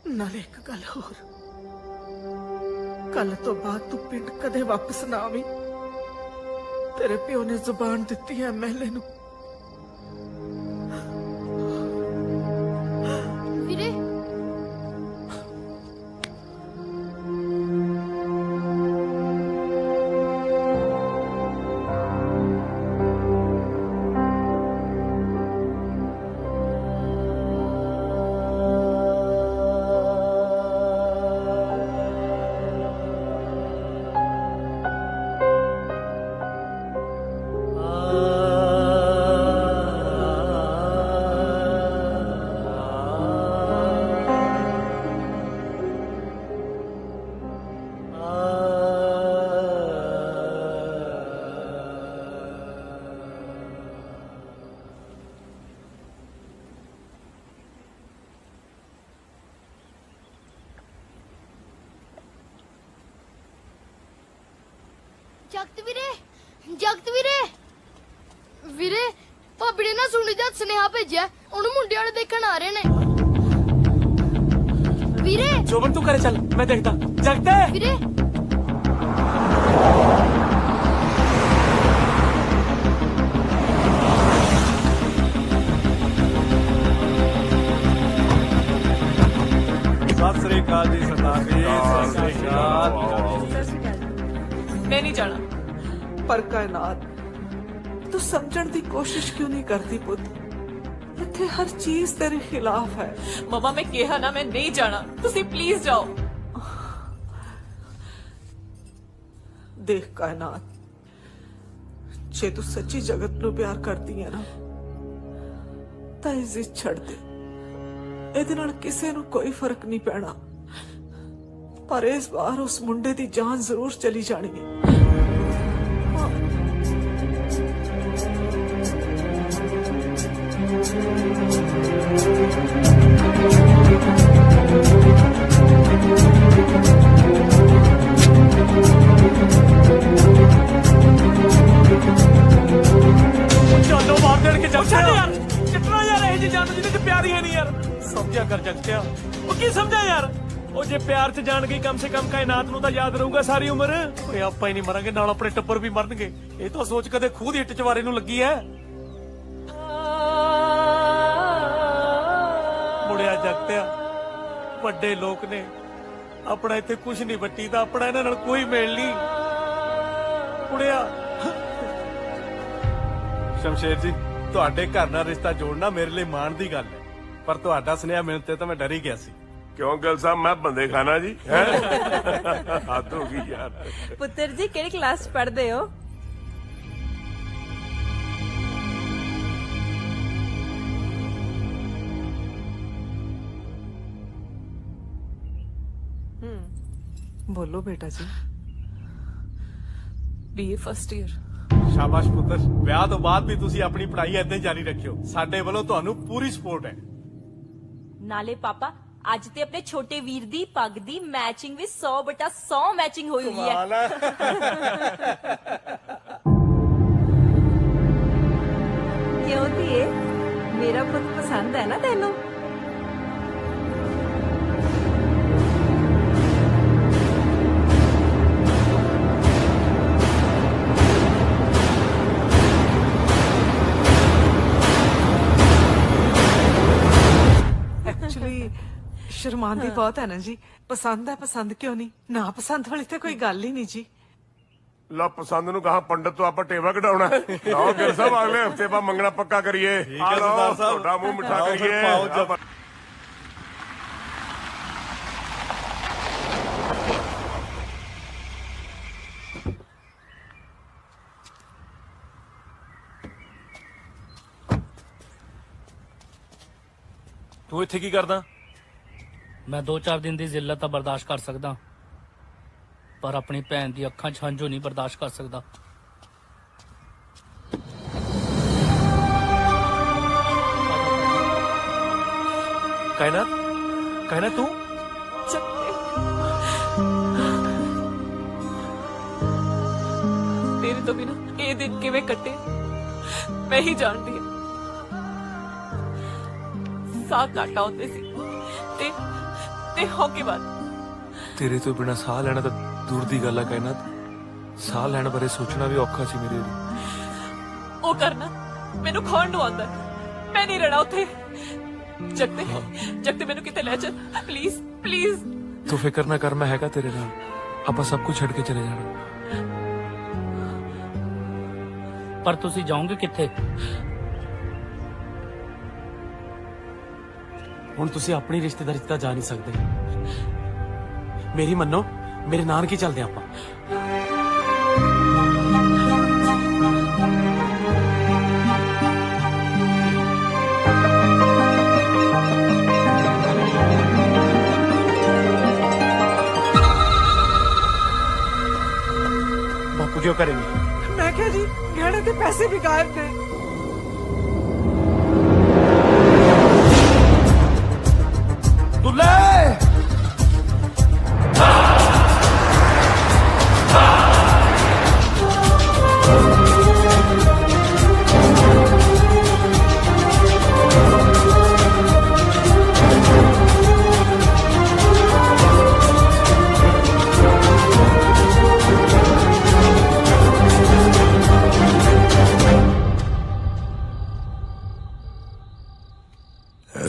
ਨਾਲੇ ਇੱਕ ਗੱਲ ਹੋਰ, ਕੱਲ ਤੋਂ ਬਾਅਦ ਤੂੰ ਪਿੰਡ ਕਦੇ ਵਾਪਸ ਨਾ ਆਵੀਂ। ਤੇਰੇ ਪਿਓ ਨੇ ਜ਼ੁਬਾਨ ਦਿੱਤੀ ਹੈ ਐਮਐਲਏ ਨੂੰ। ਵੀਰੇ ਜਗਤ ਵੀਰੇ ਵੀਰੇ ਭਾਬੀ ਨੇ ਨਾ ਸੁਣੀ ਦਾ ਸੁਨੇਹਾ ਭੇਜਿਆ, ਉਹਨੂੰ ਮੁੰਡੇ ਵਾਲੇ ਦੇਖਣ ਆ ਰਹੇ ਨੇ। ਵੀਰੇ ਜੋਬਨ ਤੂੰ ਘਰੇ ਚੱਲ, ਮੈਂ ਦੇਖਦਾ। ਜਗਤੇ ਵੀਰੇ ਸਤਿ ਸ੍ਰੀ ਅਕਾਲ ਜੀ ਸਰਦਾਰ ਜੀ। ਸਤਿ ਸ੍ਰੀ ਅਕਾਲ। मैं नहीं जाना। पर कायनात तू समझण दी कोशिश क्यों नहीं करती पुत? इत्थे हर चीज तेरे खिलाफ है। मम्मा मैं कहा ना मैं नहीं जाना, तुसी प्लीज जाओ। देख कायनात, जे तू सच्ची जगत नू प्यार करती है ना, तां इज्जत छड़ दे। ਇਹਦੇ ਨਾਲ ਕਿਸੇ ਨੂੰ ਕੋਈ ਫਰਕ ਨਹੀਂ ਪੈਣਾ। ਪਰ ਇਸ ਵਾਰ ਉਸ ਮੁੰਡੇ ਦੀ ਜਾਨ ਜ਼ਰੂਰ ਚਲੀ ਜਾਣੀ ਹੈ। ਜਾਨੋਂ ਮਾਰ ਦੇਣਗੇ ਜਗਤਿਆ ਯਾਰ। ਕਿਤਨਾ ਯਾਰ ਇਹ ਜੀ ਜਾਨ ਜਿਹਦੇ ਚ ਪਿਆਰ ਹੀ ਨਹੀਂ ਯਾਰ। ਸਮਝਿਆ ਕਰ ਜਗਤਿਆ। ਉਹ ਕੀ ਸਮਝਿਆ ਯਾਰ? ਉਹ ਜੇ ਪਿਆਰ ਚ ਜਾਣ ਗਈ ਕਮ ਸੇ ਕਮ ਕਾਇਨਾਤ ਨੂੰ ਤਾਂ ਯਾਦ ਰਹੂਗਾ ਸਾਰੀ ਉਮਰ। ਓਏ ਆਪਾਂ ਹੀ ਨਹੀਂ ਮਰਾਂਗੇ, ਨਾਲ ਆਪਣੇ ਟੱਬਰ ਵੀ ਮਰਨਗੇ। ਇਹ ਤਾਂ ਸੋਚ ਕਦੇ ਖੂਹ ਦੀ ਇੱਟ ਚਵਾਰੇ ਨੂੰ ਲੱਗੀ ਐ। ਮੁੜਿਆ ਜਗਤਿਆ, ਵੱਡੇ ਲੋਕ ਨੇ, ਆਪਣਾ ਇੱਥੇ ਕੁਝ ਨਹੀਂ ਵੱਟੀ ਤਾਂ ਆਪਣਾ ਇਹਨਾਂ ਨਾਲ ਕੋਈ ਮੇਲ ਨਹੀਂ। ਮੁੜਿਆ ਸ਼ਮਸ਼ੇਰ ਜੀ, ਤੁਹਾਡੇ ਘਰ ਨਾਲ ਰਿਸ਼ਤਾ ਜੋੜਨਾ ਮੇਰੇ ਲਈ ਮਾਣ ਦੀ ਗੱਲ ਹੈ, ਪਰ ਤੁਹਾਡਾ ਸੁਨੇਹਾ ਮਿਲਣ ਤੇ ਤਾਂ ਮੈਂ ਡਰ ਹੀ ਗਿਆ ਸੀ। ਕਿਉਂ ਗੱਲ ਸਾਹਿਬ, ਮੈਂ ਬੰਦੇ ਖਾਣਾ ਜੀ ਹੈ। ਹੱਦ ਹੋ ਗਈ ਯਾਰ। ਪੁੱਤਰ ਜੀ ਕਿਹੜੀ ਕਲਾਸ ਪੜ੍ਹਦੇ ਹੋ? ਬੋਲੋ ਬੇਟਾ ਜੀ। BA first year. ਸ਼ਾਬਾਸ਼ ਪੁੱਤਰ, ਵਿਆਹ ਤੋਂ ਬਾਅਦ ਵੀ ਤੁਸੀਂ ਆਪਣੀ ਪੜ੍ਹਾਈ ਏਦਾਂ ਹੀ ਜਾਰੀ ਰੱਖਿਓ। ਸਾਡੇ ਵੱਲੋਂ ਤੁਹਾਨੂੰ ਪੂਰੀ ਸਪੋਰਟ ਹੈ। ਨਾਲੇ ਪਾਪਾ ਅੱਜ ਤੇ ਆਪਣੇ ਛੋਟੇ ਵੀਰ ਦੀ ਪੱਗ ਦੀ ਮੈਚਿੰਗ ਵੀ 100/100 ਮੈਚਿੰਗ ਹੋਈ ਹੋਈ ਹੈ। ਕਿਉਂ ਧੀਏ, ਮੇਰਾ ਪੁੱਤ ਪਸੰਦ ਹੈ ਨਾ ਤੈਨੂੰ? ਐਕਚੁਅਲੀ ਸ਼ਰਮਾਂਦੀ ਬਹੁਤ ਹੈ ਨਾ ਜੀ। ਪਸੰਦ ਹੈ, ਪਸੰਦ ਕਿਉਂ ਨਹੀਂ? ਨਾ ਪਸੰਦ ਵਾਲੀ ਤੇ ਕੋਈ ਗੱਲ ਹੀ ਨਹੀਂ ਜੀ। ਲਾ ਪਸੰਦ ਨੂੰ ਕਹਾ ਪੰਡਤ ਤੋਂ ਆਪਾਂ ਟੇਵਾ ਕਢਾਉਣਾ। ਲਓ ਗਿਰ ਸਾਹਿਬ, ਅਗਲੇ ਹਫਤੇ ਬਾ ਮੰਗਣਾ ਪੱਕਾ ਕਰੀਏ। ਆ ਲਓ ਤੁਹਾਡਾ ਮੂੰਹ ਮਿੱਠਾ ਕਰੀਏ। ਤੂੰ ਇੱਥੇ ਕੀ ਕਰਦਾ? ਮੈਂ 2-4 ਦਿਨ ਦੀ ਜ਼ਿਲਤ ਤਾਂ ਬਰਦਾਸ਼ਤ ਕਰ ਸਕਦਾ, ਪਰ ਆਪਣੀ ਭੈਣ ਦੀ ਅੱਖਾਂ 'ਚ ਹੰਝੂ ਨਹੀਂ ਬਰਦਾਸ਼ਤ ਕਰ ਸਕਦਾ। ਕਾਇਨਾਤ, ਕਾਇਨਾਤ ਤੂੰ? ਤੇਰੇ ਤੋਂ ਬਿਨਾ ਇਹ ਦਿਨ ਕਿਵੇਂ ਕੱਟੇ ਮੈਂ ਹੀ ਜਾਣਦੀ ਹਾਂ। ਸਾਹ ਘੱਟ ਆਉਂਦੇ ਸੀ ਤੇ ਹੋਕੇ ਬਾਅਦ ਤੇਰੇ ਤੋਂ ਬਿਨਾ ਸਾਹ ਲੈਣਾ ਤਾਂ ਦੂਰ ਦੀ ਗੱਲ ਆ ਕਾਇਨਾਤ। ਸਾਹ ਲੈਣ ਬਾਰੇ ਸੋਚਣਾ ਵੀ ਔਖਾ ਸੀ ਮੇਰੇ ਲਈ। ਉਹ ਕਰਨਾ ਮੈਨੂੰ ਖਾਣ ਨੂੰ ਆਉਂਦਾ, ਮੈਂ ਨਹੀਂ ਰਹਿਣਾ ਉੱਥੇ। ਜਗਤੇ ਮੈਨੂੰ ਕਿਤੇ ਲੈ ਚੱਲ ਪਲੀਜ਼ ਪਲੀਜ਼। ਤੂੰ ਫਿਕਰ ਨਾ ਕਰ, ਮੈਂ ਹੈਗਾ ਤੇਰੇ ਨਾਲ। ਆਪਾਂ ਸਭ ਕੁਝ ਛੱਡ ਕੇ ਚਲੇ ਜਾਣਾ। ਪਰ ਤੁਸੀਂ ਜਾਓਗੇ ਕਿੱਥੇ? ਹੁਣ ਤੁਸੀਂ ਆਪਣੀ ਰਿਸ਼ਤੇਦਾਰੀ 'ਚ ਤਾਂ ਜਾ ਨਹੀਂ ਸਕਦੇ। ਮੇਰੀ ਮੰਨੋ, ਮੇਰੇ ਨਾਨਕੇ ਚੱਲਦੇ ਆਪਾਂ। ਬਾਪੂ ਕਿਉਂ ਕरेंगे? ਮੈਂ ਕਿਹਾ ਜੀ ਗਹਿਣੇ ਤੇ ਪੈਸੇ ਵੀ ਗਾਇਬ ਨੇ। ਦੁੱਲੇ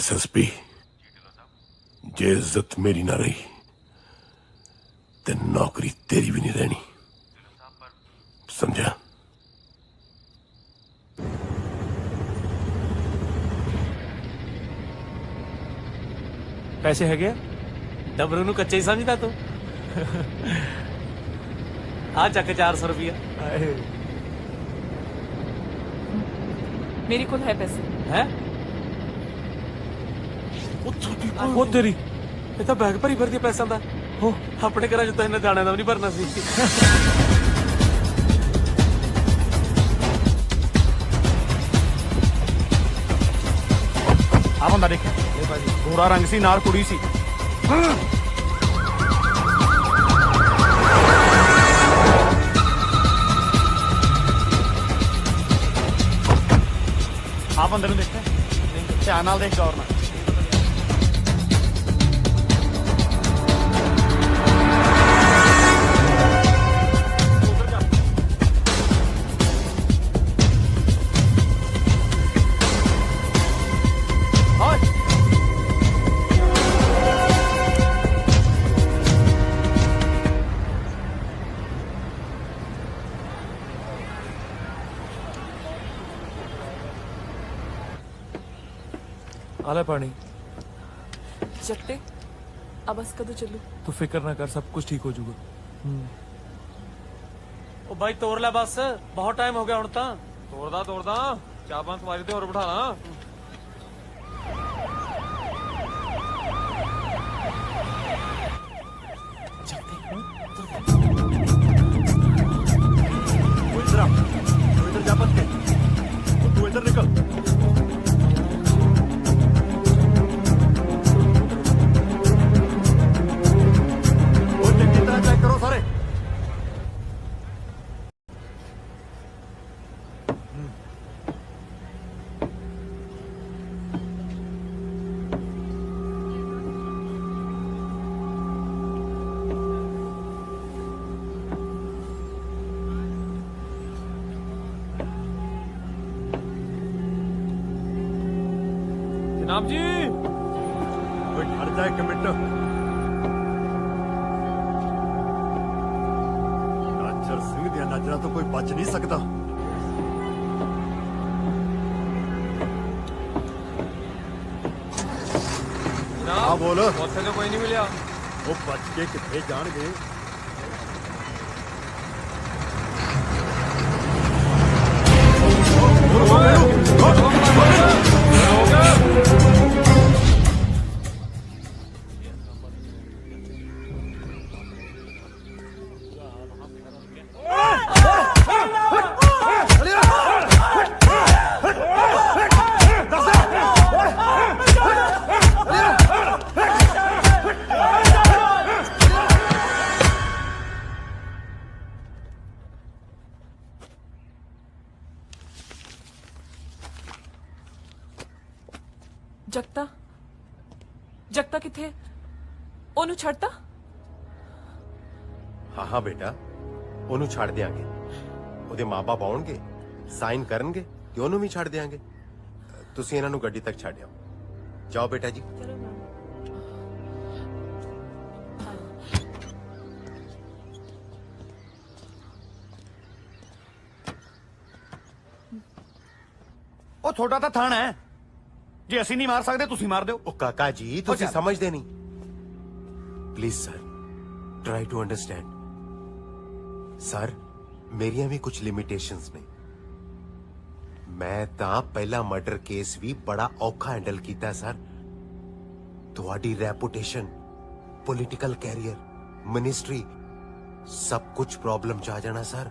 SSP, ਜੇ ਇੱਜ਼ਤ ਮੇਰੀ ਨਾ ਰਹੀ ਤੇ ਨੌਕਰੀ ਤੇਰੀ ਵੀ ਨਹੀਂ ਰਹਿਣੀ, ਸਮਝਿਆ? ਪੈਸੇ ਹੈਗੇ ਆ? ਡਬਰੂ ਨੂੰ ਕੱਚਾ ਹੀ ਸਮਝਦਾ ਤੂੰ? ਆ ਚੱਕ 400 ਰੁਪਇਆ। ਮੇਰੇ ਕੋਲ ਹੈ ਪੈਸੇ। ਹੈ? ਉਹ ਤੇਰੀ, ਇਹ ਤਾਂ ਬੈਗ ਭਰੀ ਫਿਰਦੀ ਪੈਸਿਆਂ ਦਾ। ਉਹ ਆਪਣੇ ਘਰਾਂ 'ਚ ਤਾਂ ਇਹਨਾਂ ਦਾਣਿਆਂ ਦਾ ਵੀ ਨਹੀਂ ਭਰਨਾ ਸੀ। ਆ ਬੰਦਾ ਦੇਖ ਗੋਰਾ ਰੰਗ ਸੀ ਨਾਲ ਕੁੜੀ ਸੀ। ਆ ਬੰਦੇ ਨੂੰ ਦੇਖਿਆ ਧਿਆਨ ਨਾਲ ਦੇਖ ਗੌਰ ਨਾਲ। आला पानी। जगते अब बस कदों चलू? तू फिक्र ना कर, सब कुछ ठीक हो जाऊगा। ਉਹ ਬਾਈ ਤੋਰ ਲੈ ਬਸ, ਬਹੁਤ ਟਾਈਮ ਹੋ ਗਿਆ ਹੁਣ ਤਾਂ। ਤੋਰਦਾ ਚਾਹ ਪਾਂ ਸਵਾਰੀ ਤੇ ਹੋਰ ਬਿਠਾ ਲਾਂ। इधर जा बच के, तू इधर निकल। चेक करो सारे। जनाब जी हट जाए एक मिनट। नाजर सिंह दिया नजरा तो कोई बच नहीं सकता। हाँ बोलो। ਉੱਥੇ तो कोई नहीं मिलिया। वो बच के कितने जान गए। ਜਗਤਾ ਜਗਤਾ ਕਿੱਥੇ? ਉਹਨੂੰ ਛੱਡਤਾ? ਹਾਂ ਹਾਂ ਬੇਟਾ, ਉਹਨੂੰ ਛੱਡ ਦਿਆਂਗੇ। ਉਹਦੇ ਮਾਪੇ ਆਉਣਗੇ, ਸਾਈਨ ਕਰਨਗੇ ਤੇ ਉਹਨੂੰ ਵੀ ਛੱਡ ਦਿਆਂਗੇ। ਤੁਸੀਂ ਇਹਨਾਂ ਨੂੰ ਗੱਡੀ ਤੱਕ ਛੱਡ ਆਓ। ਜਾਓ ਬੇਟਾ ਜੀ। ਉਹ ਤੁਹਾਡਾ ਤਾਂ ਥਾਣਾ ਹੈ, ਜੇ ਅਸੀਂ ਨਹੀਂ ਮਾਰ ਸਕਦੇ ਤੁਸੀਂ ਮਾਰ ਦਿਓ। ਉਹ ਕਾਕਾ ਜੀ ਤੁਸੀਂ ਸਮਝਦੇ ਨਹੀਂ। Please sir, try to understand. Sir ਮੇਰੀਆਂ ਵੀ ਕੁਝ ਲਿਮਿਟੇਸ਼ਨਸ ਨੇ। ਮੈਂ ਤਾਂ ਪਹਿਲਾ ਮਰਡਰ ਕੇਸ ਵੀ ਬੜਾ ਔਖਾ ਹੈਂਡਲ ਕੀਤਾ ਸਰ। ਤੁਹਾਡੀ ਰੈਪੂਟੇਸ਼ਨ, ਪੋਲੀਟੀਕਲ ਕੈਰੀਅਰ, ਮਿਨਿਸਟਰੀ ਸਭ ਕੁਝ ਪ੍ਰੋਬਲਮ ਚ ਆ ਜਾਣਾ sir.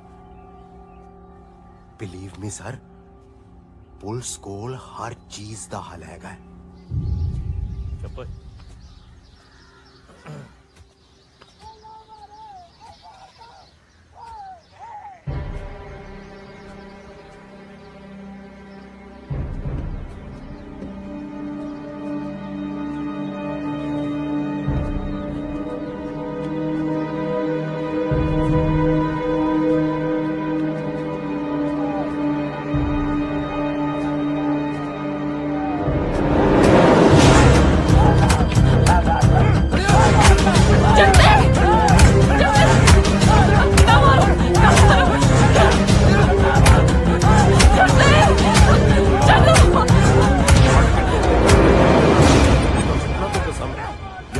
Believe me sir, police ਕੋਲ ਹਰ ਚੀਜ਼ ਦਾ ਹੱਲ ਹੈਗਾ। ਚੱਪਲ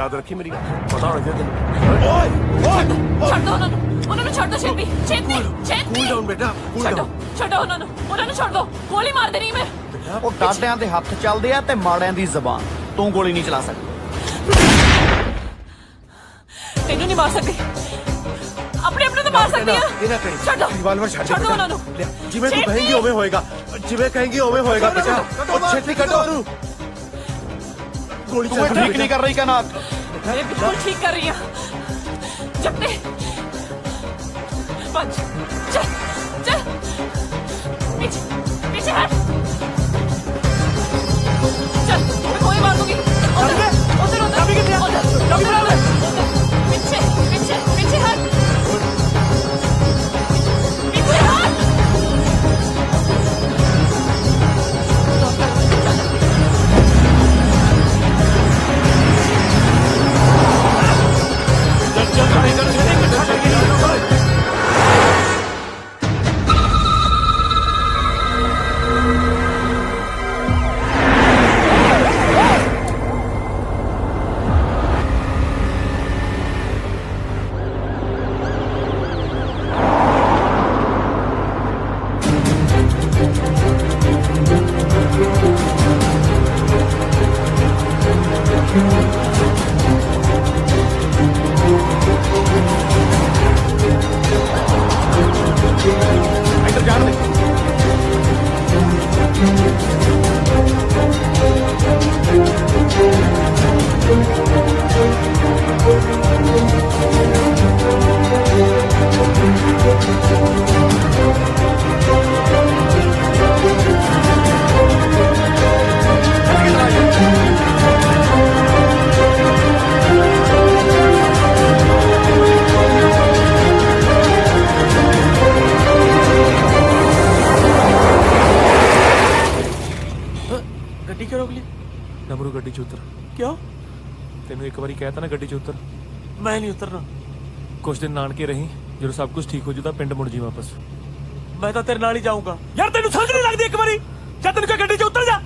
याद रखी मेरी पता होना चाहिए तेन। ਛੱਡ ਦੋ ਉਹਨਾਂ ਨੂੰ ਛੱਡ ਦੋ ਛੇਤੀ ਛੇਤੀ ਛੇਤੀ। ਕੂਲ ਡਾਊਨ ਬੇਟਾ, ਕੂਲ ਛੱਡੋ ਡਾਊਨ। ਛੱਡੋ ਉਹਨਾਂ ਨੂੰ ਛੱਡ ਦੋ। ਗੋਲੀ ਮਾਰ ਦੇਣੀ ਮੈਂ। ਉਹ ਡਾਡਿਆਂ ਦੇ ਹੱਥ ਚੱਲਦੇ ਆ ਤੇ ਮਾੜਿਆਂ ਦੀ ਜ਼ਬਾਨ। ਤੂੰ ਗੋਲੀ ਨਹੀਂ ਚਲਾ ਸਕਦਾ। ਤੈਨੂੰ नहीं मार सकती अपने अपने तो मार सकती है ਇਹ ਨਾ ਕਰੀ ਛੱਡੋ ਰਿਵਾਲਵਰ ਛੱਡ ਛੱਡੋ ਉਹਨਾਂ ਨੂੰ ਜਿਵੇਂ ਤੂੰ ਕਹੇਂਗੀ ਉਵੇਂ ਹੋਏਗਾ ਜਿਵੇਂ ਕਹੇਂਗੀ ਉਵੇਂ ਹੋਏਗਾ ਬੇਟਾ ਉਹ ਛੇਤੀ ਕੱਢੋ ਉਹਨੂੰ ਗੋਲੀ ਤੂੰ ਇਹ ਠੀਕ ਨਹੀਂ ਕਰ ਰਹੀ ਕਾਇਨਾਤ मैं बिल्कुल ठीक कर रही हूँ जपने पंच चल चल पीछे पीछे हट चल मैं कोई मार दूंगी उधर उधर उधर पीछे पीछे पीछे हट पीछे हट ਗੱਡੀ ਕਿਉਂ ਰੋਕ ਲਈ ਨਮਰੂ ਗੱਡੀ 'ਚ ਉਤਰ ਕਿਉਂ ਤੈਨੂੰ ਇੱਕ ਵਾਰੀ ਕਹਿਤਾ ਨਾ ਗੱਡੀ 'ਚ ਉਤਰ ਮੈਂ ਨਹੀਂ ਉਤਰਨਾ ਕੁਛ ਦਿਨ ਨਾਨਕੇ ਰਹੀ ਜਦੋਂ ਸਭ ਕੁਝ ਠੀਕ ਹੋ ਜੂ ਤਾਂ ਪਿੰਡ ਮੁੜ ਜੀ ਵਾਪਸ ਮੈਂ ਤਾਂ ਤੇਰੇ ਨਾਲ ਹੀ ਜਾਊਂਗਾ ਯਾਰ ਤੈਨੂੰ ਸਮਝ ਨਹੀਂ ਲੱਗਦੀ ਇੱਕ ਵਾਰੀ ਜਦ ਤੈਨੂੰ ਕਿਹਾ ਗੱਡੀ 'ਚ ਉਤਰ ਜਾ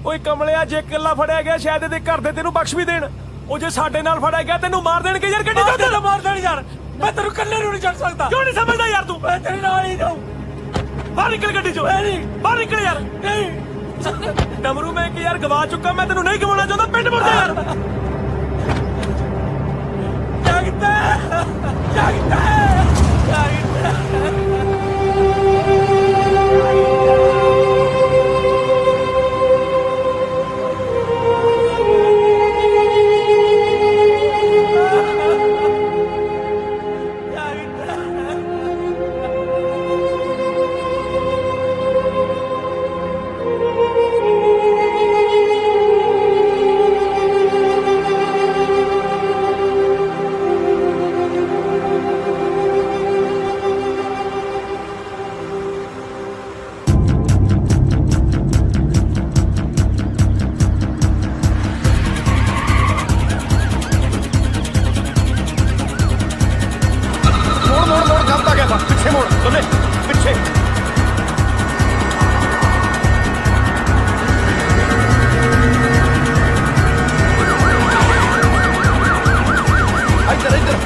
ਓਏ ਕਮਲਿਆ ਜੇ ਇਕੱਲਾ ਫੜਿਆ ਗਿਆ ਸ਼ਾਇਦ ਇਹਦੇ ਘਰ ਦੇ ਤੈਨੂੰ ਬਖਸ਼ ਵੀ ਦੇਣ ਉਹ ਜੇ ਸਾਡੇ ਨਾਲ ਫੜਿਆ ਗਿਆ ਤੈਨੂੰ ਮਾਰ ਦੇਣਗੇ ਯਾਰ ਗੱਡੀ 'ਚ ਉਤਰ ਮਾਰ ਦੇਣ ਯਾਰ ਮੈਂ ਤੈਨੂੰ ਇਕੱਲੇ ਨੂੰ ਨਹੀਂ ਛੱਡ ਸਕਦਾ ਕਿਉਂ ਨਹੀਂ ਸਮਝਦਾ ਯਾਰ ਤੂੰ ਮੈਂ ਤੇਰੇ ਨਾਲ ਹੀ ਜਾਊਂ ਬਾਹਰ ਨਿਕਲ ਗੱਡੀ 'ਚੋਂ ਨਹੀਂ ਬਾਹਰ ਨਿਕਲ ਯਾਰ ਨਹੀਂ ਡਮਰੂ ਮੈਂ ਕਿ ਯਾਰ ਗਵਾ ਚੁੱਕਾ ਮੈਂ ਤੈਨੂੰ ਨਹੀਂ ਗਵਾਉਣਾ ਚਾਹੁੰਦਾ ਪਿੰਡ ਮੁੜ ਜਾ ਯਾਰ ਜਾਗਦਾ ਜਾਗਦਾ ਜਾਗਦਾ ਪਿੱਛੇ ਮੋੜ ਬੱਲੇ ਪਿੱਛੇ ਇੱਧਰ ਇੱਧਰ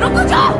रुको जाओ।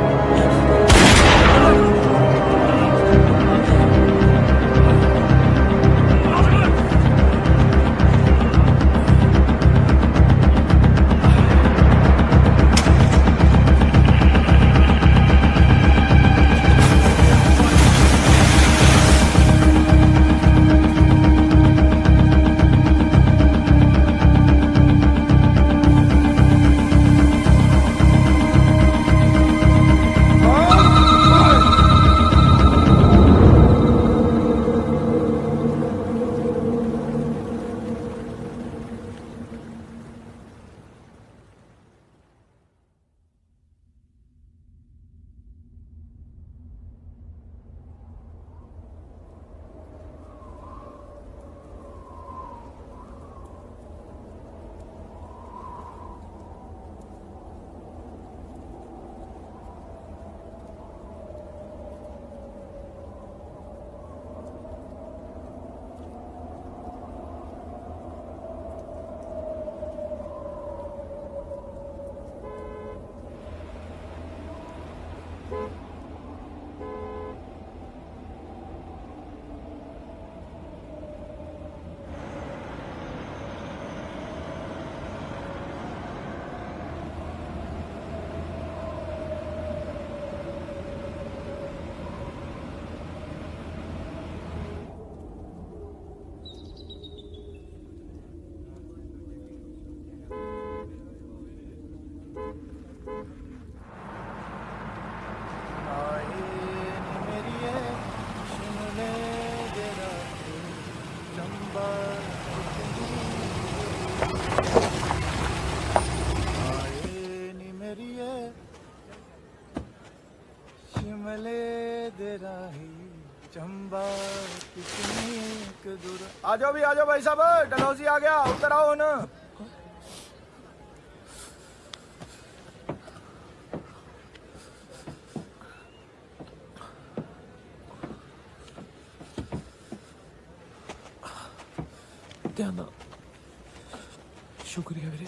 आ जाओ भाई साहब, डलहौजी आ गया, उतर आओ ना। ध्यान ना, शुक्रिया वीरे।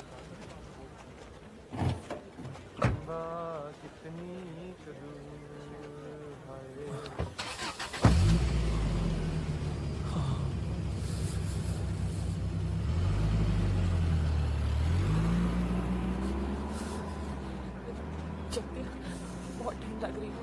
बहुत ठंड लग रही है।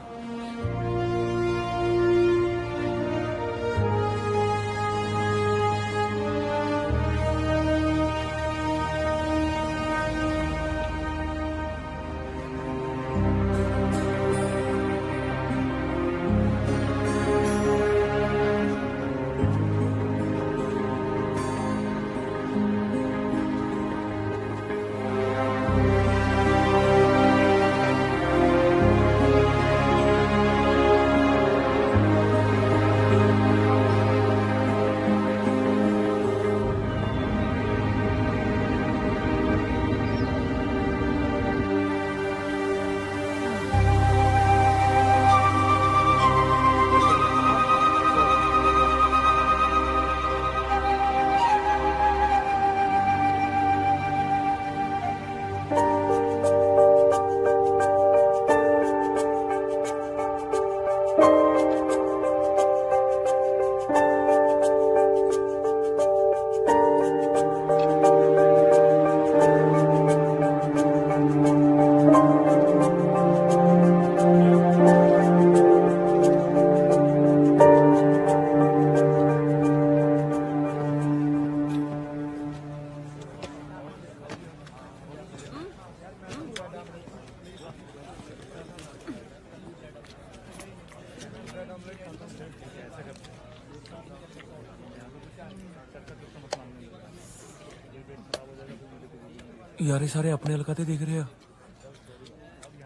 यारे सारे अपने हलका ते देख रहे आ।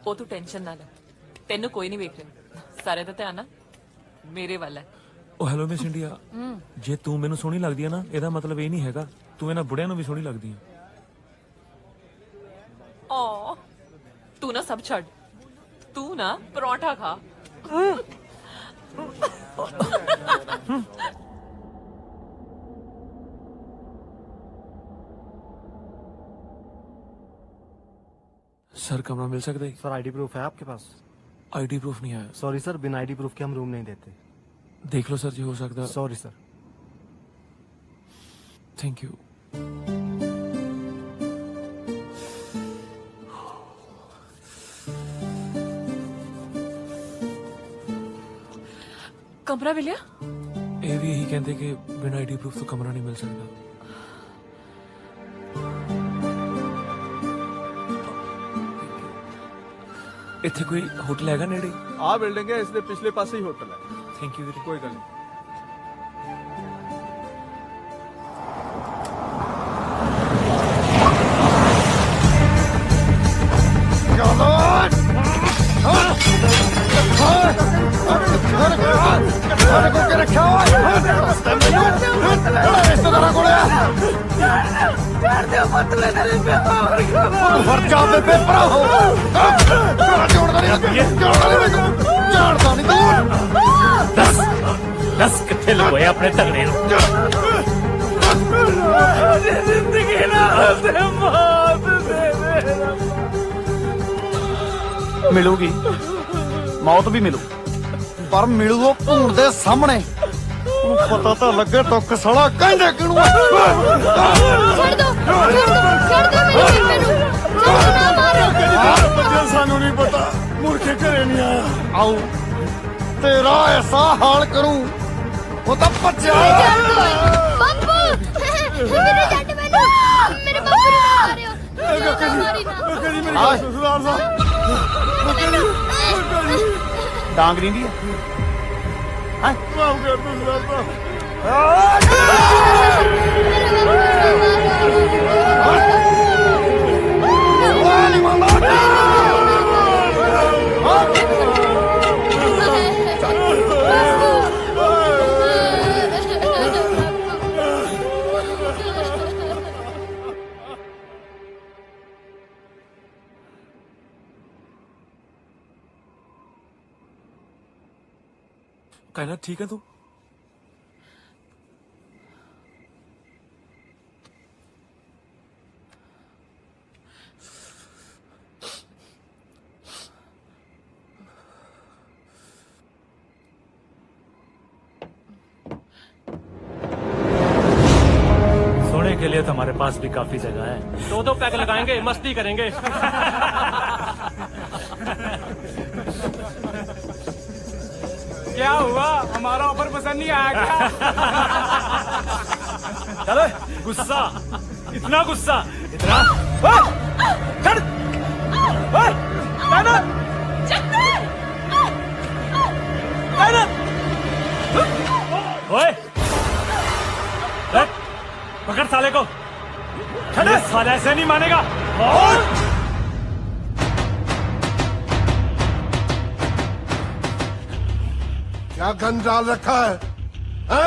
ਉਹ ਤੂੰ ਟੈਨਸ਼ਨ ਨਾ ਲੈ, ਤੈਨੂੰ ਕੋਈ ਨਹੀਂ ਵੇਖ ਰਿਹਾ। ਸਾਰੇ ਦਾ ਧਿਆਨ ਨਾ ਮੇਰੇ ਵੱਲ ਹੈ। ਉਹ ਹੈਲੋ ਮਿਸ ਇੰਡੀਆ, ਜੇ ਤੂੰ ਮੈਨੂੰ ਸੋਹਣੀ ਲੱਗਦੀ ਆ ਨਾ, ਇਹਦਾ ਮਤਲਬ ਇਹ ਨਹੀਂ ਹੈਗਾ ਤੂੰ ਇਹਨਾਂ ਬੁੜਿਆਂ ਨੂੰ ਵੀ ਸੋਹਣੀ ਲੱਗਦੀ ਆ। ਓ ਤੂੰ ਨਾ ਸਭ ਛੱਡ, ਤੂੰ ਨਾ ਪਰੌਂਠਾ ਖਾ। सर कमरा मिल सकता है? सर आईडी प्रूफ है आपके पास? आईडी प्रूफ नहीं आया। सॉरी सर, बिना आईडी प्रूफ के हम रूम नहीं देते। देख लो सर जी, हो सकता है। Sorry sir. Thank you. कमरा मिलिया? ਇਹ ਵੀ ਇਹੀ ਕਹਿੰਦੇ ਕਿ ਬਿਨਾਂ ਆਈਡੀ ਪ੍ਰੂਫ ਤੋਂ ਕਮਰਾ ਨਹੀਂ ਮਿਲ ਸਕਦਾ। ਇੱਥੇ ਕੋਈ ਹੋਟਲ ਹੈਗਾ ਨੇੜੇ? ਆ ਬਿਲਡਿੰਗ ਹੈ, ਇਸ ਦੇ ਪਿਛਲੇ ਪਾਸੇ ਹੀ ਹੋਟਲ ਹੈ। ਥੈਂਕ ਯੂ ਵੀਰੇ। ਕੋਈ ਗੱਲ ਨਹੀਂ। दस कितने लोग अपने तगड़े मिलूगी मौत भी मिलू, पर मिलू वो भूण दे सामने। पता तो लगे दुख साला कहंदे किहनू सानू नहीं पता, मुड़ के घरे नहीं आया। आओ तेरा ऐसा हाल करूं वो तो बच्चा डांग दी कहना ठीक है तू? सोने के लिए तो हमारे पास भी काफी जगह है। दो पैक लगाएंगे, मस्ती करेंगे। क्या हुआ, हमारा ऑफर पसंद नहीं आया क्या? चलो गुस्सा, इतना गुस्सा, इतना ओए पकड़ साले को। ये साला ऐसे नहीं मानेगा। क्या गन डाल रखा है?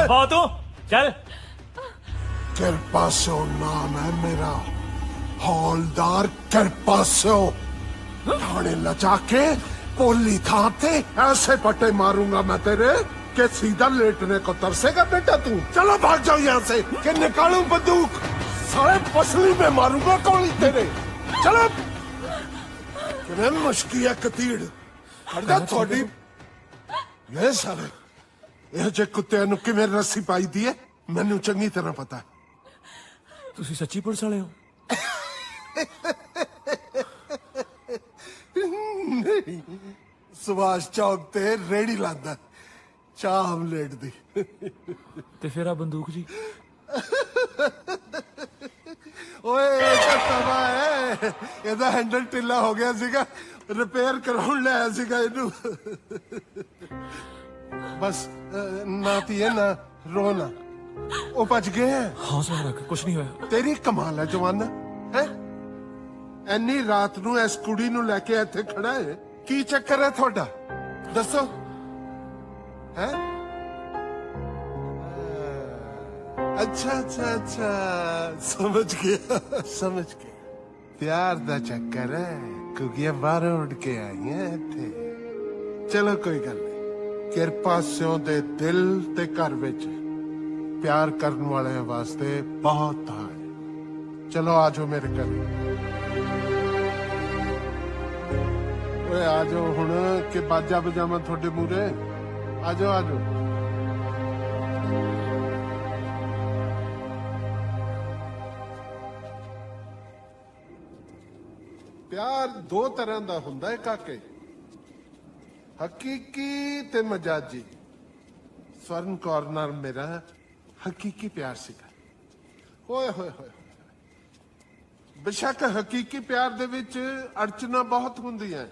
बहुत चल। किरपासो नाम है मेरा, हौलदार किरपासो। थाने लजा के पोली थाते ऐसे पट्टे मारूंगा मैं तेरे कि सीधा लेटने को तरसेगा बेटा तू। चलो भाग जाओ यहाँ से कि निकालूं बंदूक, सारे पसली में मारूंगा गोली तेरे। चलो कितने मुश्किल है कतीड़ करदा थोड़ी। ये सारे ਇਹ ਜੇ ਕੁੱਤਿਆਂ ਨੂੰ ਕਿਵੇਂ ਰੱਸੀ ਪਾਈਦੀ ਹੈ ਮੈਨੂੰ ਚੰਗੀ ਤਰ੍ਹਾਂ ਪਤਾ ਹੈ। ਤੁਸੀਂ ਸੱਚੀ ਪੁਲਿਸ ਵਾਲੇ ਹੋ? ਨਹੀਂ, ਸੁਭਾਸ਼ ਚੌਕ ਤੇ ਰੇੜੀ ਲਾਂਦਾ ਚਾਹ ਆਮਲੇਟ ਦੀ। ਤੇ ਫਿਰ ਆ ਬੰਦੂਕ ਜੀ? ਓਏ ਇਹ ਤਾਂ ਤਵਾ ਹੈ, ਇਹਦਾ ਹੈਂਡਲ ਢਿੱਲਾ ਹੋ ਗਿਆ ਸੀਗਾ, ਰਿਪੇਅਰ ਕਰਾਉਣ ਲਿਆਇਆ ਸੀਗਾ ਇਹਨੂੰ। बस ना पिए ना रोना, वो बच गए हैं। हौसला रख, कुछ नहीं होया। तेरी कमाल है जवाना है, एनी रात नू इस कुड़ी नू लेके इत्थे खड़ा है, की चक्कर है थोड़ा दसो है? अच्छा अच्छा अच्छा समझ गया समझ गया, प्यार दा चक्कर है क्योंकि बाहरों उड़ के आई है इत्थे। चलो कोई गल नहीं, किरपासियों दे दिल ते घर विच प्यार करने वाले वास्ते बहुत है। चलो आ जाओ मेरे घर। ਓਏ ਆ ਜਾਓ ਹੁਣ ਕਿ ਬਾਜਾ ਬਜਾਵਾਂ ਤੁਹਾਡੇ ਮੂਰੇ ਆ ਜਾਓ ਆ ਜਾਓ ਪਿਆਰ ਦੋ ਤਰ੍ਹਾਂ ਦਾ ਹੁੰਦਾ ਹੈ ਕਾਕੇ ਹਕੀਕੀ ਤੇ ਮਜਾਜੀ ਸਵਰਨ ਕੌਰ ਨਾਲ ਮੇਰਾ ਹਕੀਕੀ ਪਿਆਰ ਸੀਗਾ ਓਏ ਹੋਏ ਹੋਏ ਬੇਸ਼ੱਕ ਹਕੀਕੀ ਪਿਆਰ ਦੇ ਵਿੱਚ ਅੜਚਨਾ ਬਹੁਤ ਹੁੰਦੀਆਂ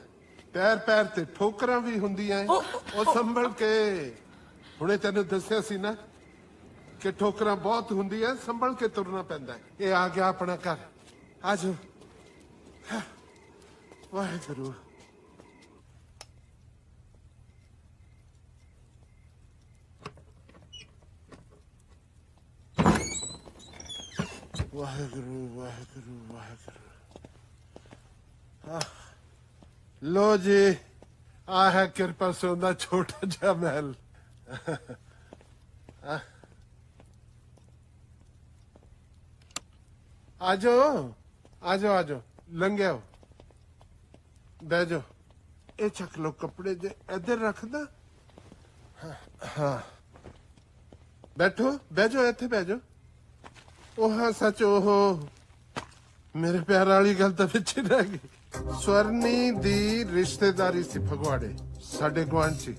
ਪੈਰ ਪੈਰ ਤੇ ਠੋਕਰਾਂ ਵੀ ਹੁੰਦੀਆਂ ਉਹ ਸੰਭਲ ਕੇ ਹੁਣੇ ਤੈਨੂੰ ਦੱਸਿਆ ਸੀ ਨਾ ਕਿ ਠੋਕਰਾਂ ਬਹੁਤ ਹੁੰਦੀਆਂ ਸੰਭਲ ਕੇ ਤੁਰਨਾ ਪੈਂਦਾ ਹੈ। ਇਹ ਆ ਗਿਆ ਆਪਣਾ ਘਰ ਆ ਜਾਓ ਵਾਹਿਗੁਰੂ ਵਾਹਿਗੁਰੂ ਵਾਹਿਗੁਰੂ ਵਾਹਿਗੁਰੂ ਲੋ ਜੀ ਆ ਹੈ ਕਿਰਪਾ ਸਿੰਘ ਦਾ ਛੋਟਾ ਜਿਹਾ ਮਹਿਲ ਆ ਜਾਓ ਆ ਜਾਓ ਆ ਜਾਓ ਲੰਘਿਓ ਬਹਿ ਜਾਓ ਇਹ ਚੱਕ ਲੋ ਕੱਪੜੇ ਜੇ ਇੱਧਰ ਰੱਖਦਾ ਹਾਂ ਬੈਠੋ ਬਹਿ ਜਾਓ ਇੱਥੇ ਬਹਿ ਜਾਓ ਉਹ ਹਾਂ ਸੱਚ ਉਹ ਮੇਰੇ ਪਿਆਰ ਵਾਲੀ ਗੱਲ ਤਾਂ ਵਿੱਚ ਹੀ ਰਹਿ ਗਈ ਸਵਰਨੀ ਦੀ ਰਿਸ਼ਤੇਦਾਰੀ ਸੀ ਫਗਵਾੜੇ ਸਾਡੇ ਗੁਆਂਢ ਸੀ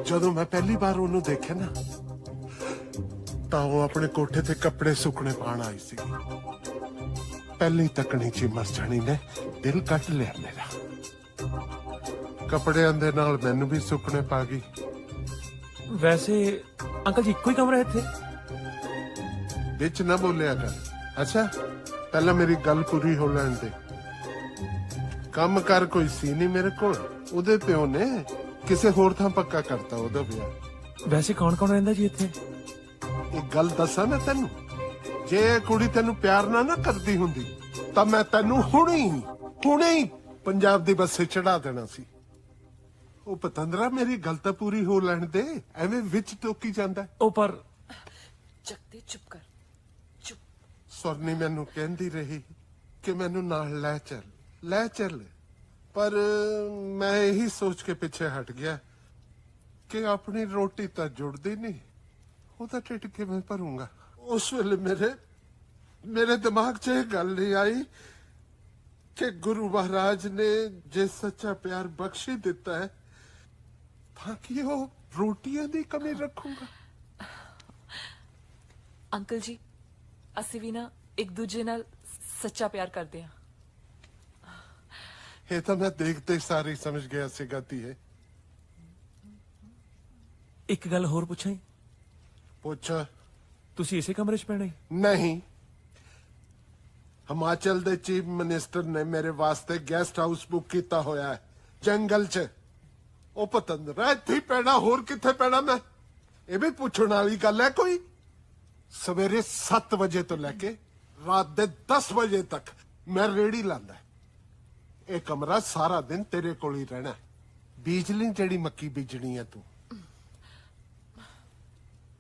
ਜਦੋਂ ਮੈਂ ਪਹਿਲੀ ਵਾਰ ਉਹਨੂੰ ਦੇਖਿਆ ਨਾ ਤਾਂ ਉਹ ਆਪਣੇ ਕੋਠੇ ਤੇ ਕੱਪੜੇ ਸੁੱਕਣੇ ਪਾਣ ਆਈ ਸੀ ਪਹਿਲੀ ਤੱਕਣੀ ਚ ਮਰ ਜਾਣੀ ਨੇ ਦਿਲ ਕੱਟ ਲਿਆ ਮੇਰਾ ਕੱਪੜਿਆਂ ਦੇ ਨਾਲ ਮੈਨੂੰ ਵੀ ਸੁੱਕਣੇ ਪਾ ਗਈ ਵੈਸੇ ਅੰਕਲ ਜੀ ਇੱਕੋ ਹੀ ਕਮਰਾ ਇੱਥੇ ਵਿੱਚ ਨਾ ਬੋਲਿਆ ਕਰ ਅੱਛਾ ਪਹਿਲਾਂ ਮੇਰੀ ਗੱਲ ਪੂਰੀ ਹੋ ਲੈਣ ਦੇ ਕੰਮ ਕਰ ਕੋਈ ਸੀ ਨਹੀਂ ਮੇਰੇ ਕੋਲ ਉਹਦੇ ਪਿਓ ਨੇ ਕਿਸੇ ਹੋਰ ਥਾਂ ਪੱਕਾ ਕਰਤਾ ਉਹਦਾ ਵਿਆਹ ਵੈਸੇ ਕੌਣ ਕੌਣ ਰਹਿੰਦਾ ਜੀ ਇੱਥੇ ਇੱਕ ਗੱਲ ਦੱਸਾਂ ਮੈਂ ਤੈਨੂੰ ਜੇ ਇਹ ਕੁੜੀ ਤੈਨੂੰ ਪਿਆਰ ਨਾ ਕਰਦੀ ਹੁੰਦੀ ਤਾਂ ਮੈਂ ਤੈਨੂੰ ਹੁਣੇ ਹੀ ਪੰਜਾਬ ਦੀ ਬੱਸੇ ਚੜਾ ਦੇਣਾ ਸੀ ਉਹ ਪਤੰਦਰਾ ਮੇਰੀ ਗੱਲ ਤਾਂ ਪੂਰੀ ਹੋ ਲੈਣ ਦੇ ਐਵੇਂ ਵਿੱਚ ਟੋਕੀ ਜਾਂਦਾ ਉਹ ਪਰ ਜਗਤੇ ਚੁੱਪ ਕਰ ਸਵਰਨੀ ਮੈਨੂੰ ਕਹਿੰਦੀ ਰਹੀ ਕਿ ਮੈਨੂੰ ਨਾਲ ਲੈ ਚੱਲ ਪਰ ਮੈਂ ਇਹੀ ਸੋਚ ਕੇ ਪਿੱਛੇ ਹਟ ਗਿਆ ਕਿ ਆਪਣੀ ਰੋਟੀ ਤਾਂ ਜੁੜਦੀ ਨਹੀਂ ਉਹਦਾ ਢਿੱਡ ਕਿਵੇਂ ਭਰੂੰਗਾ ਉਸ ਵੇਲੇ ਮੇਰੇ ਦਿਮਾਗ 'ਚ ਇਹ ਗੱਲ ਨਹੀਂ ਆਈ ਕਿ ਗੁਰੂ ਮਹਾਰਾਜ ਨੇ ਜੇ ਸੱਚਾ ਪਿਆਰ ਬਖਸ਼ੀ ਦਿੱਤਾ ਹੈ ਤਾਂ ਕਿ ਉਹ ਰੋਟੀਆਂ ਦੀ ਕਮੀ ਰੱਖੂਗਾ ਅੰਕਲ ਜੀ ਅਸੀਂ ਵੀ ਨਾ ਇੱਕ ਦੂਜੇ ਨਾਲ ਸੱਚਾ ਪਿਆਰ ਕਰਦੇ ਹਾਂ ਇਹ ਤਾਂ ਮੈਂ ਦੇਖਦੇ ਸਾਰੀ ਸਮਝ ਗਿਆ ਸੀਗਾ ਧੀਏ ਇੱਕ ਗੱਲ ਹੋਰ ਪੁੱਛਾਂ ਪੁੱਛ ਤੁਸੀਂ ਇਸੇ ਕਮਰੇ 'ਚ ਪੈਣਾ ਨਹੀਂ ਹਿਮਾਚਲ ਦੇ ਚੀਫ ਮਿਨਿਸਟਰ ਨੇ ਮੇਰੇ ਵਾਸਤੇ ਗੈਸਟ ਹਾਊਸ ਬੁੱਕ ਕੀਤਾ ਹੋਇਆ ਹੈ ਜੰਗਲ 'ਚ ਉਹ ਪਤੰਦਰਾ ਇੱਥੇ ਪੈਣਾ ਹੋਰ ਕਿੱਥੇ ਪੈਣਾ ਮੈਂ ਇਹ ਵੀ ਪੁੱਛਣ ਵਾਲੀ ਗੱਲ ਹੈ ਕੋਈ ਸਵੇਰੇ 7 ਵਜੇ ਤੋਂ ਲੈ ਕੇ ਰਾਤ ਦੇ 10 ਵਜੇ ਤੱਕ ਮੈਂ ਰੇੜੀ ਲਾਂਦਾ ਇਹ ਕਮਰਾ ਸਾਰਾ ਦਿਨ ਤੇਰੇ ਕੋਲ ਹੀ ਰਹਿਣਾ ਬੀਜ ਲਈ ਜਿਹੜੀ ਮੱਕੀ ਬੀਜਣੀ ਹੈ ਤੂੰ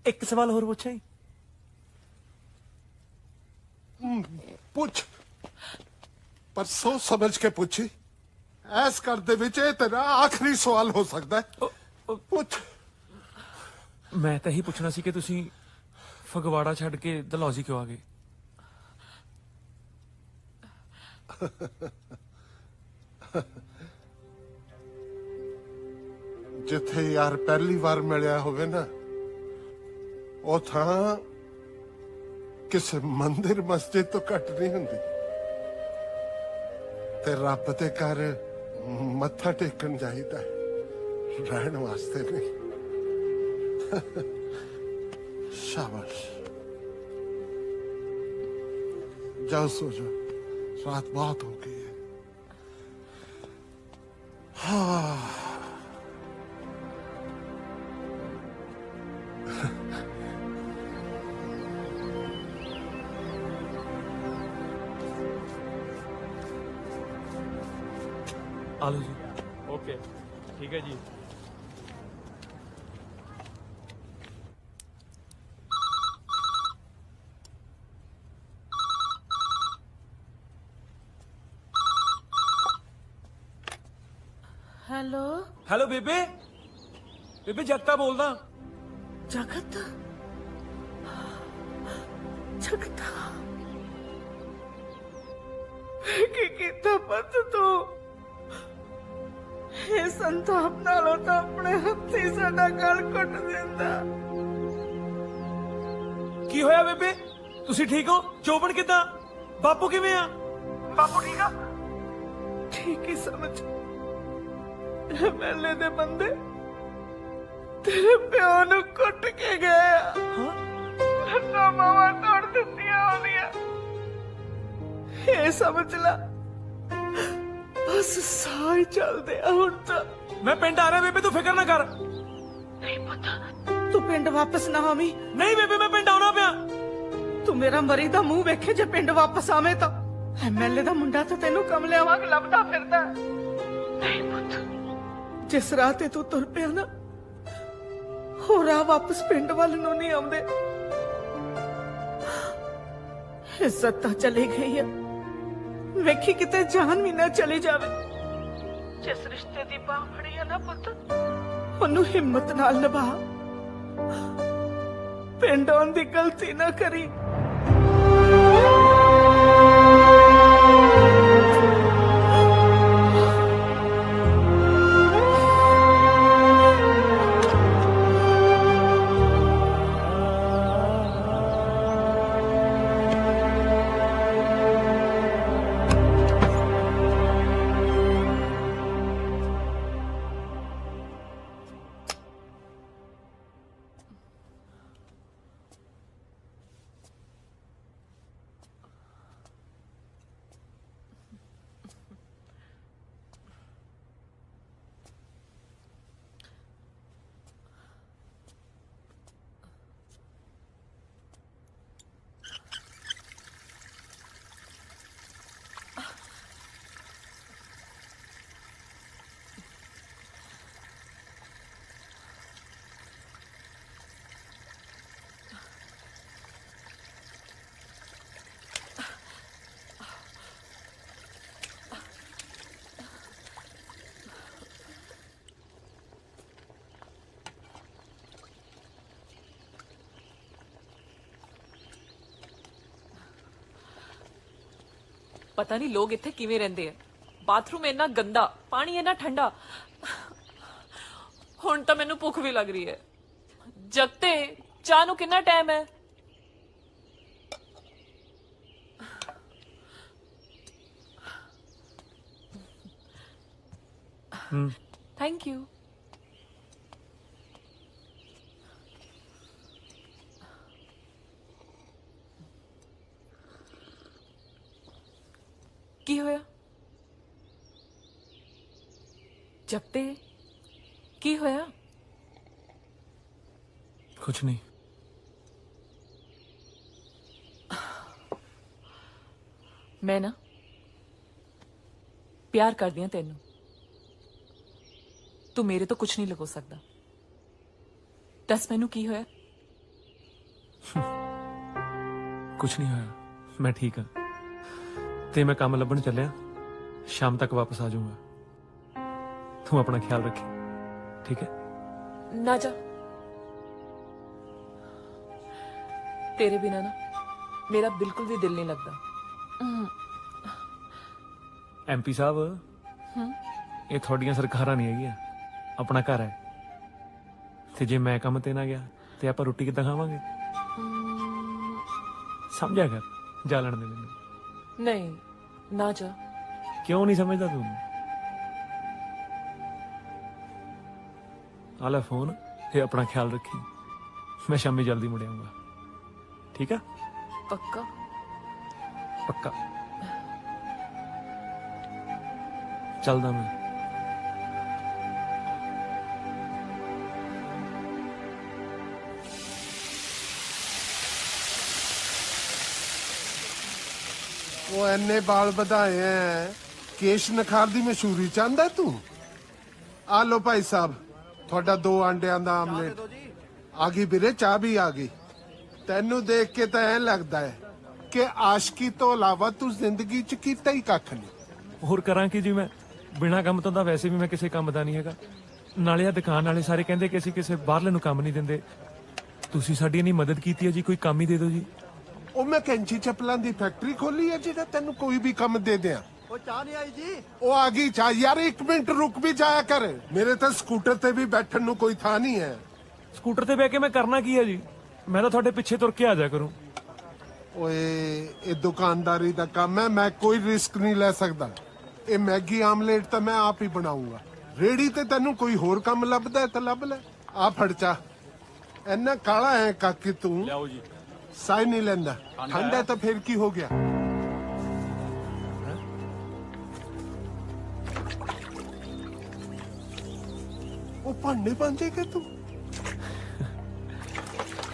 ਇੱਕ ਸਵਾਲ ਹੋਰ ਪੁੱਛਾਂ ਪੁੱਛ ਪਰ ਸੋਚ ਸਮਝ ਕੇ ਪੁੱਛੀ ਐਸ ਕਰ ਦੇ ਵਿੱਚ ਇਹ ਤੇਰਾ ਆਖਰੀ ਸਵਾਲ ਹੋ ਸਕਦਾ ਹੈ ਪੁੱਛ ਮੈਂ ਤਾਂ ਇਹੀ ਪੁੱਛਣਾ ਸੀ ਕਿ ਤੁਸੀਂ ਫਗਵਾੜਾ ਛੱਡ ਕੇ ਦਲੌਜੀ ਕਿਉਂ ਆ ਗਏ ਜਿੱਥੇ ਯਾਰ ਪਹਿਲੀ ਵਾਰ ਮਿਲਿਆ ਹੋਵੇ ਨਾ ਉਹ ਥਾਂ ਕਿਸੇ ਮੰਦਿਰ ਮਸਜਿਦ ਤੋਂ ਘੱਟ ਨਹੀਂ ਹੁੰਦੀ ਤੇ ਰੱਬ ਦੇ ਘਰ ਮੱਥਾ ਟੇਕਣ ਜਾਈਦਾ ਰਹਿਣ ਵਾਸਤੇ ਨਹੀਂ शाबाश जाओ सो जाओ रात बहुत हो गई है हाँ आलू जी ओके ठीक है जी हेलो ਹੈਲੋ ਬੇਬੇ ਬੇਬੇ ਜਗਤਾ ਬੋਲਦਾ जगत जगता की कीता पुत तू ये संताप नालों तो अपने हत्थी साडा गल घुट दिंदा ਕੀ ਹੋਇਆ ਬੇਬੇ ਤੁਸੀਂ ਠੀਕ ਹੋ ਜੋਬਨ ਕਿੱਦਾਂ ਬਾਪੂ ਕਿਵੇਂ ਆ बापू ठीक है ठीक ही समझ एमएलए दे बंदे तेरे प्यो नु कुट के गए लत्तां मावा तोड़ दित्तियां होंदियां ये समझ ला बस साह ही चलदे आ हुण तां मैं पिंड आ रहा बेबे तू फिक्र ना कर नहीं पता तू पिंड वापस ना आवी नहीं बेबे मैं पिंड आउणा पिया तू मेरा मरी दा मुंह वेखे जे पिंड वापस आवे तां एमएलए दा मुंडा तां तैनू कमलियां वांग लभदा फिरदा नहीं पुੱਤ जिस राह ते तू तुर पिया ना हो राह वापस पिंड वाल नूं नहीं आउंदे इज्जत तां चली गई है वेखी किते जान भी ना चली जावे जिस रिश्ते दी बाह फड़ी है ना पुੱਤ ओनू हिम्मत नाल निभा पिंड आउण दी गलती ना करी पता नहीं लोग इत्थे किवें रहिंदे आ बाथरूम इन्ना गंदा पानी इन्ना ठंडा हुण तां मैनू भुख भी लग रही है जगते चाह नूं कितना टाइम है थैंक यू की होया जगते की होया कुछ नहीं मैं ना प्यार कर दिया तेनू तू मेरे तो कुछ नहीं लगो सकता दस मैनू की होया कुछ नहीं होया मैं ठीक हाँ ते मैं काम लभन चलिया शाम तक वापस आ जाऊंगा तू अपना ख्याल रखी ठीक है ना जा तेरे बिना ना मेरा बिल्कुल भी दिल नहीं लगता एमपी साहब ये थोड़ियां सरकारां नहीं हैगियां अपना घर है ते जे मैं काम ते ना गया ते आपां रोटी किद्दां खावांगे समझा कर जा लैण दे मैनूं नहीं ना जा क्यों नहीं समझदा तू आला फोन ते अपना ख्याल रखी मैं शामी जल्दी मुड़ आऊंगा ठीक है पक्का पक्का चलदा मैं वो एने बाल बधाए हैं केश नखार दी मशहूरी चाहता है तू आ लो भाई साहब थोड़ा 2 अंडियां दा आमलेट आ गई ਵੀਰੇ ਚਾਹ भी आ गई ਤੈਨੂੰ देख के तो ऐ लगता है कि आशिकी तो इलावा तू जिंदगी च कीता ही कख नहीं होर करां की जी मैं ਬਿਨਾਂ ਕੰਮ ਤੋਂ ਤਾਂ ਵੈਸੇ ਵੀ ਮੈਂ ਕਿਸੇ ਕੰਮ ਦਾ ਨਹੀਂ ਹੈਗਾ। ਨਾਲੇ ਆ ਦੁਕਾਨ ਵਾਲੇ ਸਾਰੇ ਕਹਿੰਦੇ ਕਿ ਅਸੀਂ ਕਿਸੇ ਬਾਹਰਲੇ ਨੂੰ ਕੰਮ ਨਹੀਂ ਦਿੰਦੇ। ਤੁਸੀਂ ਸਾਡੀ ਇੰਨੀ ਮਦਦ ਕੀਤੀ ਹੈ ਜੀ, ਕੋਈ ਕੰਮ ਹੀ ਦੇ ਦਿਓ ਜੀ। ਉਹ ਮੈਂ ਕੈਂਚੀ ਚੱਪਲਾਂ ਦੀ ਫੈਕਟਰੀ ਖੋਲੀ ਹੈ ਜਿਹੜਾ ਤੈਨੂੰ ਕੋਈ ਵੀ ਕੰਮ ਦੇ ਦਿਆਂ। ਉਹ ਚਾਹ ਨਹੀਂ ਆਈ ਜੀ। ਉਹ ਆ ਗਈ ਚਾਹ ਯਾਰ, 1 ਮਿੰਟ ਰੁਕ ਵੀ ਜਾਇਆ ਕਰ। ਮੇਰੇ ਤਾਂ ਸਕੂਟਰ ਤੇ ਵੀ ਬੈਠਣ ਨੂੰ ਕੋਈ ਥਾਂ ਨਹੀਂ ਹੈ। ਸਕੂਟਰ ਤੇ ਬਹਿ ਕੇ ਮੈਂ ਕਰਨਾ ਕੀ ਹੈ ਜੀ? ਮੈਂ ਤਾਂ ਤੁਹਾਡੇ ਪਿੱਛੇ ਤੁਰ ਕੇ ਆ ਜਾ ਕਰੂੰ। ਓਏ ਇਹ ਦੁਕਾਨਦਾਰੀ ਦਾ ਕੰਮ ਹੈ, ਮੈਂ ਕੋਈ ਰਿਸਕ ਨਹੀਂ ਲੈ ਸਕਦਾ। ਇਹ ਮੈਗੀ ਆਮਲੇਟ ਤਾਂ ਮੈਂ ਆਪ ਹੀ ਬਣਾਉਂਗਾ। ਰੇੜੀ ਤੇ ਤੈਨੂੰ ਕੋਈ ਹੋਰ ਕੰਮ ਲੱਭਦਾ ਤਾਂ ਲੱਭ ਲੈ। ਆ ਫੜ ਚਾ। ਇੰਨਾ ਕਾਲਾ ਹੈ ਕਾਕੀ ਤੂੰ। ਲਿਆਓ ਜੀ। ਸਾਈ ਨਹੀਂ ਲੈਂਦਾ। ਠੰਡ ਹੈ ਤਾਂ ਫਿਰ ਕੀ ਹੋ ਗਿਆ? ਉਹ ਭਾਂਡੇ ਪਾਂਜੇ ਕਿ ਤੂੰ?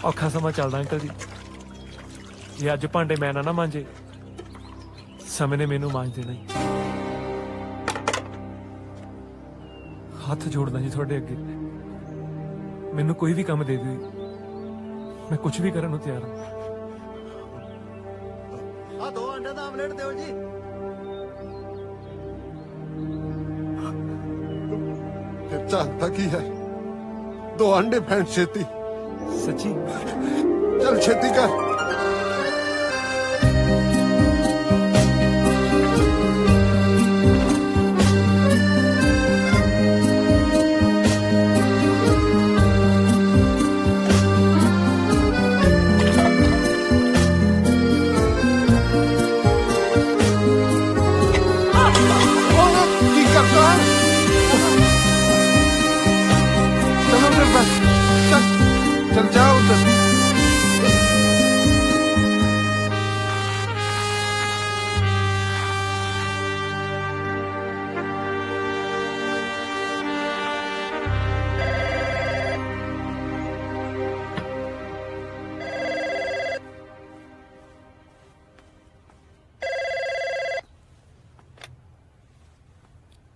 ਔਖਾ ਸਮਾਂ ਚੱਲਦਾ ਅੰਕਲ ਜੀ। ਜੇ ਅੱਜ ਭਾਂਡੇ ਮੈਂ ਨਾ ਮਾਂਜੇ, ਸਮੇਂ ਨੇ ਮੈਨੂੰ ਮਾਂਜ ਦੇਣਾ ਹੀ। ਹੱਥ ਜੋੜਦਾ ਜੀ ਤੁਹਾਡੇ ਅੱਗੇ, ਮੈਨੂੰ ਕੋਈ ਵੀ ਕੰਮ ਦੇ ਦਿਓ ਜੀ। ਮੈਂ ਕੁਝ ਵੀ ਕਰਨ ਨੂੰ ਤਿਆਰ ਹਾਂ। ਆ 2 ਅੰਡੇ ਦਾ ਆਮਲੇਟ ਦਿਓ ਜੀ। ਫਿਰ ਚਾਹਤਾ ਕੀ ਹੈ? 2 ਅੰਡੇ ਫੈਂਟ ਛੇਤੀ। ਸੱਚੀ? चल छेती कर। की करता है? चलो फिर बस चल जाओ उधर।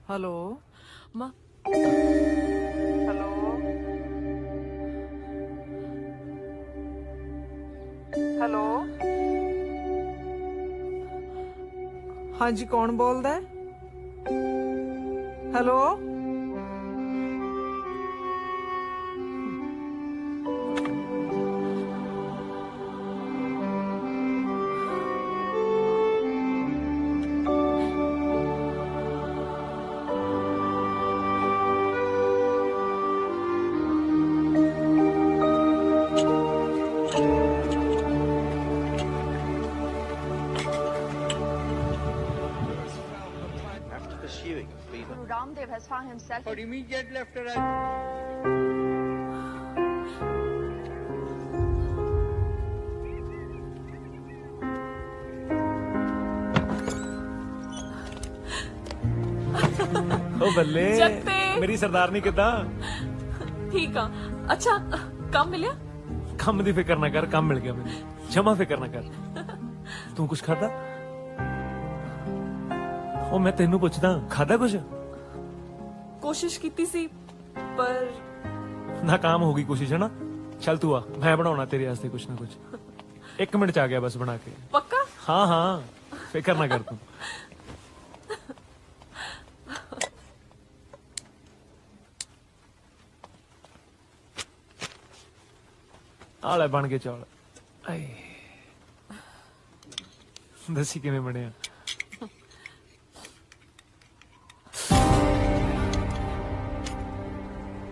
हेलो माँ। हेलो हेलो हाँ जी, कौन बोलदा है? Hello Ramdev has found himself. For immediate left or right? ओ बल्ले, जगते। मेरी सरदारनी किदा? ठीक आ। अच्छा काम मिलिया? ਕੰਮ ਦੀ ਫਿਕਰ ਨਾ ਕਰ, ਕੰਮ ਮਿਲ ਗਿਆ ਮੈਨੂੰ। ਜਮਾ ਫਿਕਰ ਨਾ ਕਰ। ਤੂੰ ਕੁਛ ਖਾਦਾ? ਉਹ ਮੈਂ ਤੈਨੂੰ ਪੁੱਛਦਾ, ਖਾਦਾ ਕੁਛ? कोशिश की सी पर ਨਾਕਾਮ ਹੋ ਗਈ ਕੋਸ਼ਿਸ਼, ਹੈ ਨਾ? ਚੱਲ ਤੂੰ ਆ, ਮੈਂ ਬਣਾਉਣਾ ਤੇਰੇ ਵਾਸਤੇ ਕੁਛ ਨਾ ਕੁਛ। 1 ਮਿੰਟ ਚ ਆ ਗਿਆ ਬਸ ਬਣਾ ਕੇ। पक्का? ਹਾਂ ਹਾਂ, ਫਿਕਰ ਨਾ ਕਰ ਤੂੰ। ਆਲੇ ਬਣ ਕੇ ਚੌਲ। ਆਏ ਦੱਸੀ ਕਿਵੇਂ ਬਣਿਆ?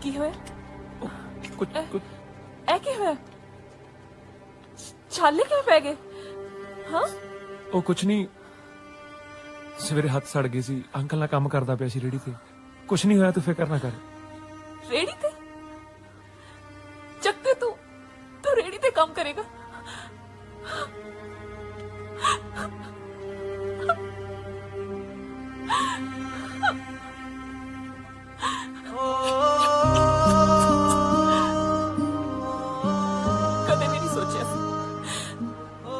की होया? कुछ कुछ ए की होया? छाले क्यों पै गए? हाँ? ਉਹ ਕੁਛ ਨਹੀਂ, ਸਵੇਰੇ ਹੱਥ ਸੜ ਗਏ ਸੀ। ਅੰਕਲ ਨਾਲ ਕੰਮ ਕਰਦਾ ਪਿਆ ਸੀ ਰੇੜੀ ਤੇ। ਕੁਛ ਨਹੀਂ ਹੋਇਆ, ਤੂੰ ਫਿਕਰ ਨਾ ਕਰ। रेडी थे? चकते तू रेडी थे काम करेगा? कदे भी नहीं सोचा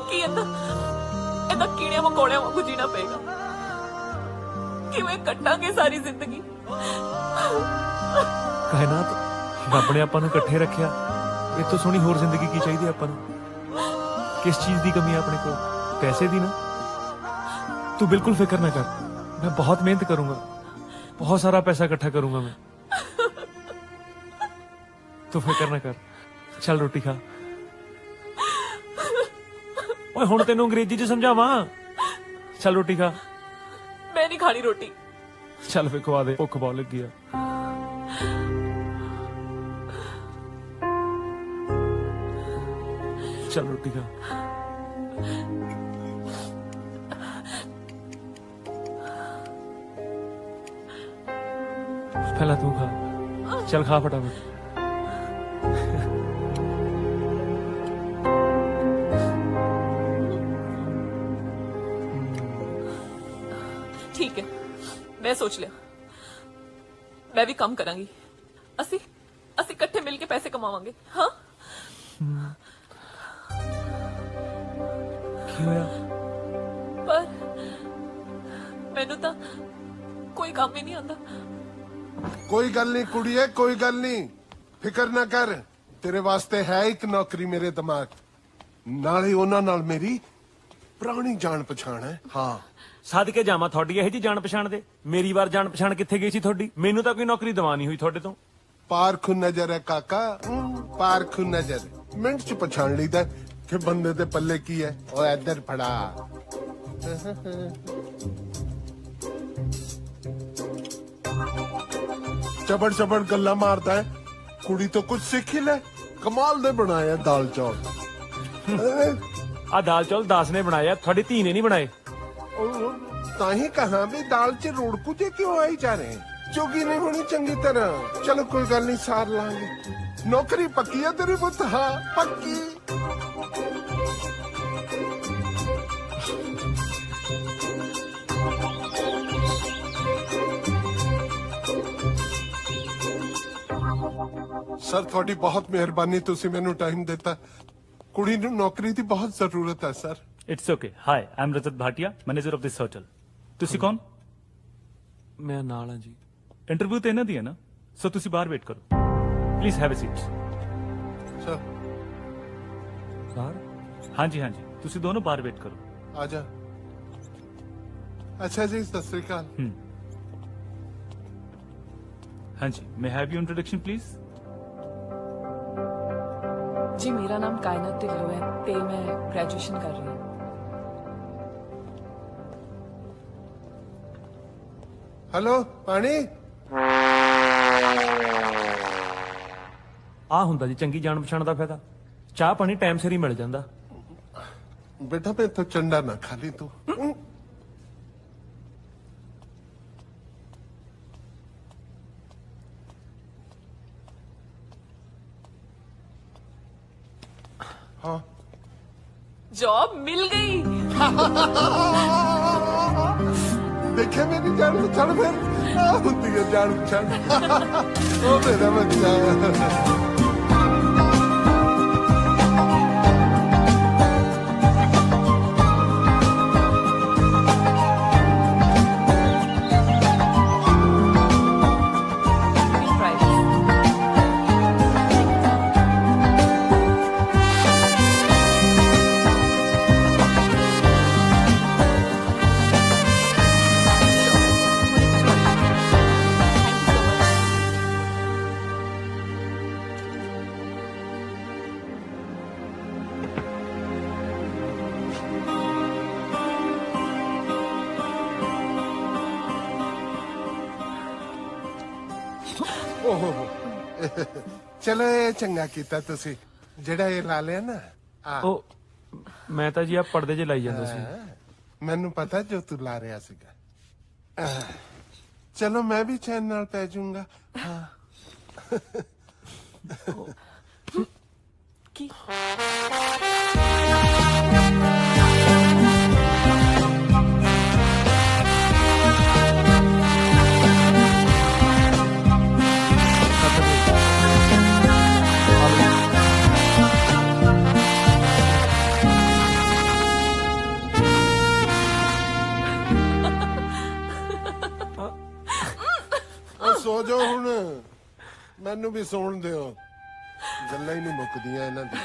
कि इदा कीड़े मकोड़े वांगू जीना पेगा। किवें कट्टांगे सारी जिंदगी। ਕਾਇਨਾਤ, ਰੱਬ ਨੇ ਆਪਾਂ ਨੂੰ ਇਕੱਠੇ ਰੱਖਿਆ। ਇਹ ਤੋਂ ਸੋਹਣੀ ਹੋਰ ਜ਼ਿੰਦਗੀ ਕੀ ਚਾਹੀਦੀ ਆਪਾਂ ਨੂੰ? ਕਿਸ ਚੀਜ਼ ਦੀ ਕਮੀ ਹੈ ਆਪਣੇ ਕੋਲ? ਪੈਸੇ ਦੀ ਨਾ। ਤੂੰ ਬਿਲਕੁਲ ਫਿਕਰ ਨਾ ਕਰ, ਮੈਂ ਬਹੁਤ ਮਿਹਨਤ ਕਰੂੰਗਾ। बहुत सारा पैसा इकट्ठा करूंगा मैं। तू फिक्र ना कर, चल रोटी खा। ओए हुण तेनू अंग्रेजी च समझावां, चल रोटी खा। मैं नहीं खानी रोटी। चल फिर खवा दे, भुख बहुत लगी आ। चल रोटी खा। पहला तू खा, चल खा फटाफट। ठीक है, मैं सोच लिया, मैं भी काम करांगी। ਅਸੀਂ ਇਕੱਠੇ ਮਿਲ ਕੇ ਪੈਸੇ ਕਮਾਵਾਂਗੇ। ਹਾਂ ਕੀ ਹੋਇਆ? ਪਰ ਮੈਨੂੰ ਤਾਂ ਕੋਈ ਕੰਮ ਹੀ ਨਹੀਂ ਆਉਂਦਾ। कोई गल नहीं कुड़िए, कोई गल नहीं, फिक्र ना कर। तेरे वास्ते है एक नौकरी मेरे दिमाग नाले ਉਹਨਾਂ ਨਾਲ ਮੇਰੀ ਪੁਰਾਣੀ ਜਾਣ ਪਛਾਣ ਹੈ। ਹਾਂ ਸਦਕੇ ਜਾਵਾਂ ਤੁਹਾਡੀ ਇਹ ਜੀ ਜਾਣ ਪਛਾਣ ਦੇ। ਮੇਰੀ ਵਾਰ ਜਾਣ ਪਛਾਣ ਕਿੱਥੇ ਗਈ ਸੀ ਤੁਹਾਡੀ? ਮੈਨੂੰ ਤਾਂ ਕੋਈ ਨੌਕਰੀ ਦਿਵਾਨੀ ਹੋਈ ਤੁਹਾਡੇ ਤੋਂ। ਪਾਰਖੂ ਨਜ਼ਰ ਹੈ ਕਾਕਾ, ਪਾਰਖੂ ਨਜ਼ਰ। ਮਿੰਟ ਚ ਪਛਾਣ ਲਈਦਾ ਕਿ ਬੰਦੇ ਦੇ ਪੱਲੇ ਕੀ ਹੈ। ਉਹ ਇੱਧਰ ਫੜਾ। चबड़ चबड़ गल्ला मारता है, कुड़ी तो कुछ सीख ही ले। कमाल दे बनाया दाल चौल। आ दाल चौल दास ने बनाया, थोड़ी धी ने नहीं बनाए। ताही कहा भी दाल च रोड़कू जे क्यों आई जा रहे हैं? चुगी नहीं होनी चंगी तरह। चलो कोई गल नहीं, सार लांगे। नौकरी पक्की है तेरी पुत? हाँ पक्की। सर थोड़ी बहुत मेहरबानी, तुसी मैनू टाइम देता। कुड़ी नू नौकरी दी बहुत जरूरत है sir. It's okay. Hi, I am Rajat Bhatia, manager of this hotel. ਤੁਸੀਂ ਕੌਣ? ਮੈਂ ਨਾਲ ਹਾਂ ਜੀ। ਇੰਟਰਵਿਊ ਤੇ ਇਹਨਾਂ ਦੀ ਹੈ ਨਾ, ਸੋ ਤੁਸੀਂ ਬਾਹਰ ਵੇਟ ਕਰੋ। Please have a seat. Sir ਬਾਹਰ? ਹਾਂਜੀ ਹਾਂਜੀ, ਤੁਸੀਂ ਦੋਨੋਂ ਬਾਹਰ ਵੇਟ ਕਰੋ। आ जा। अच्छा जी, सत श्री अकाल। ਹਾਂਜੀ, may I have your introduction please? जी मेरा नाम कायनात ढिल्लो है ते मैं ग्रेजुएशन कर रही हूँ। हेलो पानी। ਆ ਹੁੰਦਾ ਜੀ ਚੰਗੀ ਜਾਣ ਪਛਾਣ ਦਾ ਫਾਇਦਾ। ਚਾਹ ਪਾਣੀ ਟਾਈਮ ਸਿਰ ਹੀ ਮਿਲ ਜਾਂਦਾ। बेटा मैं तो चंडा ना खा ली तू। हाँ जॉब मिल गई। देखे मेरी जान पछाण फिर होती है जान पछाण। ओ मेरा बच्चा। चलो ये चंगा कीता तुसी जेड़ा ये ला लिया ना। ਉਹ ਮੈਂ ਤਾਂ ਜੀ ਆ ਪਰਦੇ 'ਚ ਲਾਈ ਜਾਂਦਾ ਸੀ। मैनू पता जो तू ला रहा सीगा। चलो मैं भी चैन नाल पै जाऊंगा। हाँ। सो जाओ हुण, मैनू भी सौण दिओ। गल्लां ही नहीं मुकदियां इन्हां दी।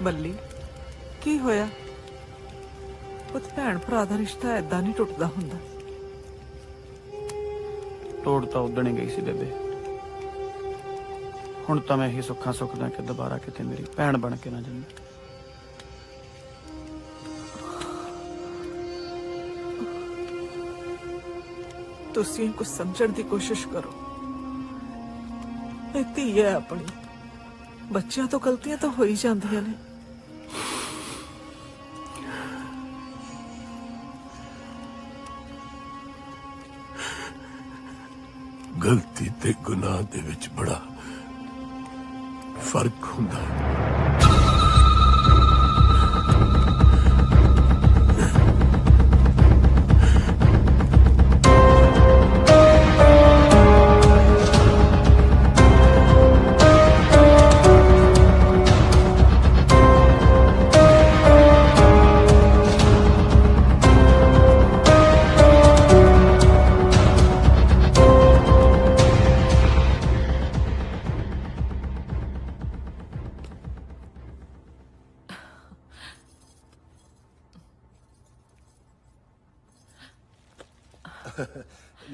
ਬੱਲੀ ਕੀ ਹੋਇਆ? ਪੁੱਤ ਭੈਣ ਭਰਾ ਦਾ ਰਿਸ਼ਤਾ ਏਦਾਂ ਨਹੀਂ ਟੁੱਟਦਾ ਹੁੰਦਾ। ਤੋੜ ਤਾਂ ਉਦਣ ਹੀ ਗਈ ਸੀ ਬੇਬੇ। ਹੁਣ ਤਾਂ ਮੈਂ ਇਹੀ ਸੁੱਖਾਂ ਸੁੱਖਦਾ ਕਿ ਦੁਬਾਰਾ ਕਿਤੇ ਮੇਰੀ ਭੈਣ ਬਣ ਕੇ ਨਾ ਜੰਮੇ। ਤੁਸੀਂ ਕੁਝ ਸਮਝਣ ਦੀ ਕੋਸ਼ਿਸ਼ ਕਰੋ। ਇਹ ਧੀ ਹੈ ਆਪਣੀ, ਬੱਚਿਆਂ ਤੋਂ ਗਲਤੀਆਂ ਤਾਂ ਹੋ ਹੀ ਜਾਂਦੀਆਂ ਨੇ। ਗਲਤੀ ਤੇ ਗੁਨਾਹ ਦੇ ਵਿੱਚ ਬੜਾ ਫਰਕ ਹੁੰਦਾ ਹੈ।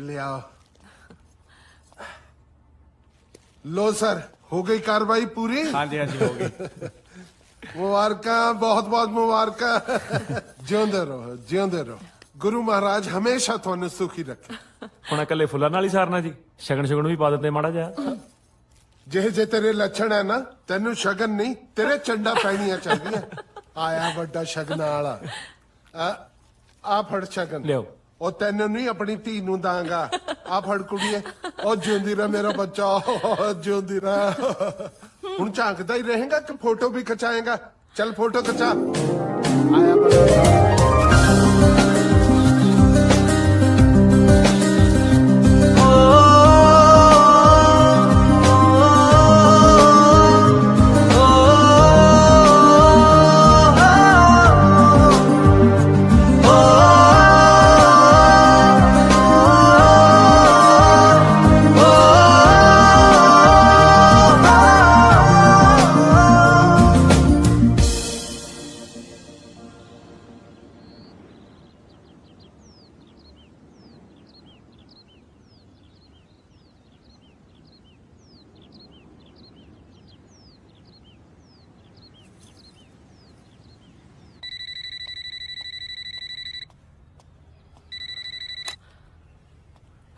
ले आओ। लो सर, हो गई कार्रवाई पूरी? हाँ जी हो गई। मुबारक, बहुत बहुत मुबारक। जिंदे रहो, जिंदे रहो। गुरु महाराज हमेशा थानू सुखी रखे। ਹੁਣ ਇਕੱਲੇ ਫੁੱਲਾਂ ਨਾਲ ਹੀ ਸਾਰਨਾ ਜੀ? ਸ਼ਗਨ ਸ਼ਗਨ ਵੀ ਪਾ ਦਿੰਦੇ ਮਾੜਾ ਜਿਹਾ। ਜਿਹੇ तेरे लक्षण है ना, तेनू शगन नहीं तेरे चंडा पैनिया चाहिए। आया बड़ा शगन वाला। आ फड़ शगन लियो। ਉਹ ਤੈਨੂੰ ਨਹੀਂ ਆਪਣੀ ਧੀ ਨੂੰ ਦਾਂਗਾ। ਆ ਫੜ ਕੁੜੀਏ, ਉਹ ਜਿਉਂਦੀ ਰਹਿ ਮੇਰਾ ਬੱਚਾ, ਜਿਉਂਦੀ ਰਹਿ। ਹੁਣ ਝਾਂਕਦਾ ਹੀ ਰਹੇਗਾ ਕਿ ਫੋਟੋ ਵੀ ਖਿਚਾਏਗਾ? ਚੱਲ ਫੋਟੋ ਖਿਚਾ। ਆਇਆ ਬੜਾ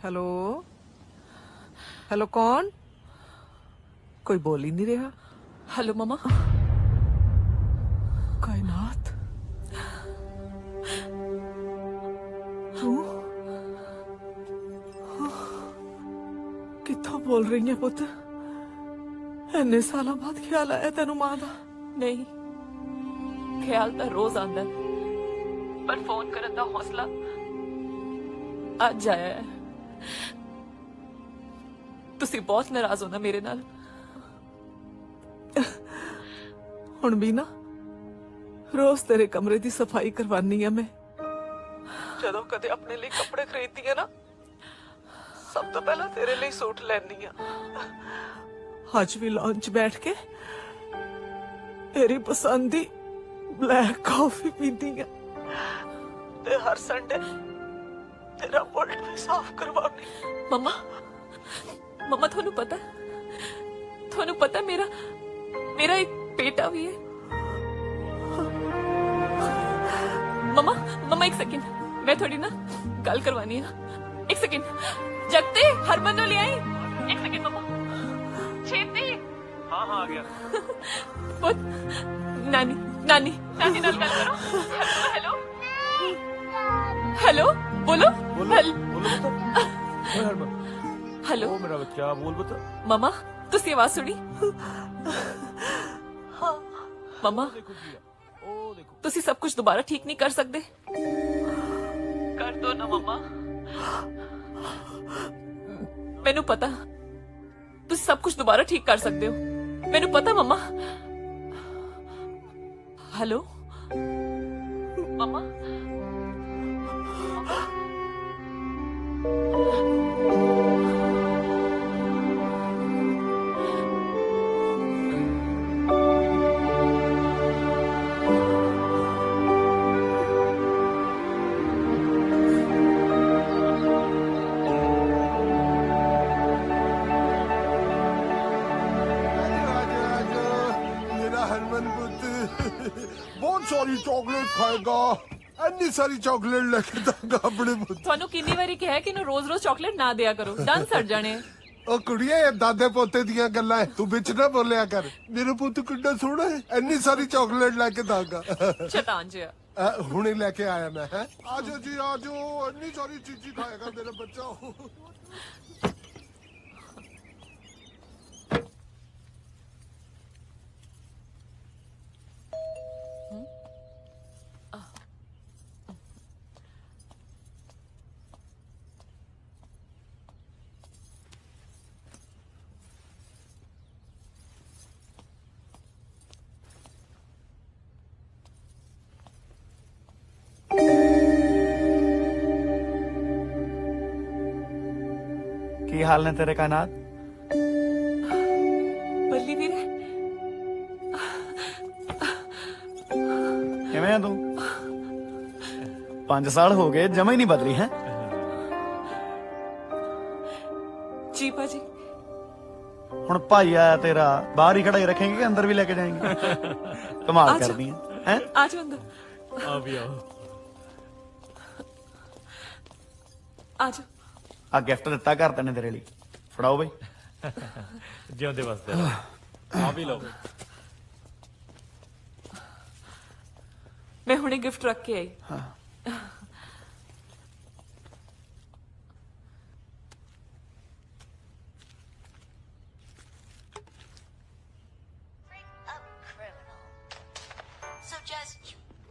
हेलो हेलो, कौन? कोई बोल ही नहीं रहा। हेलो मम्मा। कायनात, तू कित्थों बोल रही है पुत? इन्ने सालों बाद ख्याल आया तेनू मां दा? नहीं, ख्याल तो रोज आंदा है, पर फोन करन दा हौसला आज आया है। तुसी बहुत नाराज हो ना मेरे नाल? हुण भी ना रोज तेरे कमरे दी सफाई करवानी है मैं। जदों कदे अपने लिए कपड़े खरीददी है ना, सब तो पहला तेरे लिए सूट लैनी है। आज भी लॉन्च बैठ के तेरी पसंद दी ब्लैक कॉफी पीती है। ते हर संडे तेरा बुलेट भी साफ करवानी। मम्मा, मम्मा थानू पता मेरा मेरा एक बेटा भी है। मम्मा, मम्मा एक सेकंड, मैं थोड़ी ना गल करवानी है। एक सेकंड, जगते हरमन नो ले आई। एक सेकंड मम्मा, छेती। हाँ आ गया। पुत, नानी नानी नानी नाल गल करो। हेलो हेलो, बोलो हेलो। ओ मेरा बच्चा, बोल बता। मम्मा, तुसी आवाज सुनी? मम्मा, तुसी सब कुछ दोबारा ठीक नहीं कर सकते? कर दो ना मम्मा। मैनू पता तुसी सब कुछ दोबारा ठीक कर सकते हो, मैनू पता मम्मा। हेलो मम्मा। बहुत सारी चॉकलेट खाएगा इतनी सारी चॉकलेट लेके दांगा अपने पुत ਤੁਹਾਨੂੰ ਕਿੰਨੀ ਵਾਰੀ ਕਿਹਾ ਕਿ ਇਹਨੂੰ ਰੋਜ਼-ਰੋਜ਼ ਚਾਕਲੇਟ ਨਾ ਦਿਆ ਕਰੋ ਦੰਦ ਸੜ ਜਾਣੇ ਉਹ ਕੁੜੀਏ ਇਹ ਦਾਦੇ ਪੋਤੇ ਦੀਆਂ ਗੱਲਾਂ ਐ ਤੂੰ ਵਿੱਚ ਨਾ ਬੋਲਿਆ ਕਰ ਮੇਰੇ ਪੁੱਤ ਕਿੰਨਾ ਸੋਹਣਾ ਹੈ ਇੰਨੀ ਸਾਰੀ ਚॉकलेट ਲੈ ਕੇ ਦਾਂਗਾ ਸ਼ੈਤਾਨ ਜਿਹਾ ਹੁਣੇ ਲੈ ਕੇ ਆਇਆ ਮੈਂ ਹੈ ਆਜੋ ਜੀ ਆਜੋ ਇੰਨੀ ਸਾਰੀ ਚੀਜ਼ੀ ਖਾਏਗਾ ਮੇਰਾ ਬੱਚਾ ਕੀ ਹਾਲ ਨੇ ਤੇਰੇ ਕਾਇਨਾਤ ਬੱਲੀ ਵੀਰੇ ਕਿਵੇਂ ਆ ਤੂੰ 5 ਸਾਲ ਹੋ ਗਏ ਜਮਾ ਹੀ ਨਹੀਂ ਬਦਲੀ ਹੈ ਜੀ ਭਾਜੀ ਹੁਣ ਭਾਈ ਆਇਆ ਤੇਰਾ ਬਾਹਰ ਹੀ ਖੜਾਈ ਰੱਖेंगे ਕਿ ਅੰਦਰ ਵੀ ਲੈ ਕੇ ਜਾਏंगे ਕਮਾਲ ਕਰਦੀ ਹੈ ਆ ਜਾਓ ਅੰਦਰ ਆ ਵੀ ਆਓ ਆ ਜਾਓ ਆ ਗਿਫਟ ਦਿੱਤਾ ਘਰ ਤੈਨੇ ਤੇਰੇ ਲਈ ਫੜਾਓ ਬਈ ਜਿਉਂਦੇ ਵਸਦੇ ਰਹੋ ਆ ਵੀ ਲਓ ਮੈਂ ਹੁਣੇ ਗਿਫਟ ਰੱਖ ਕੇ ਆਈ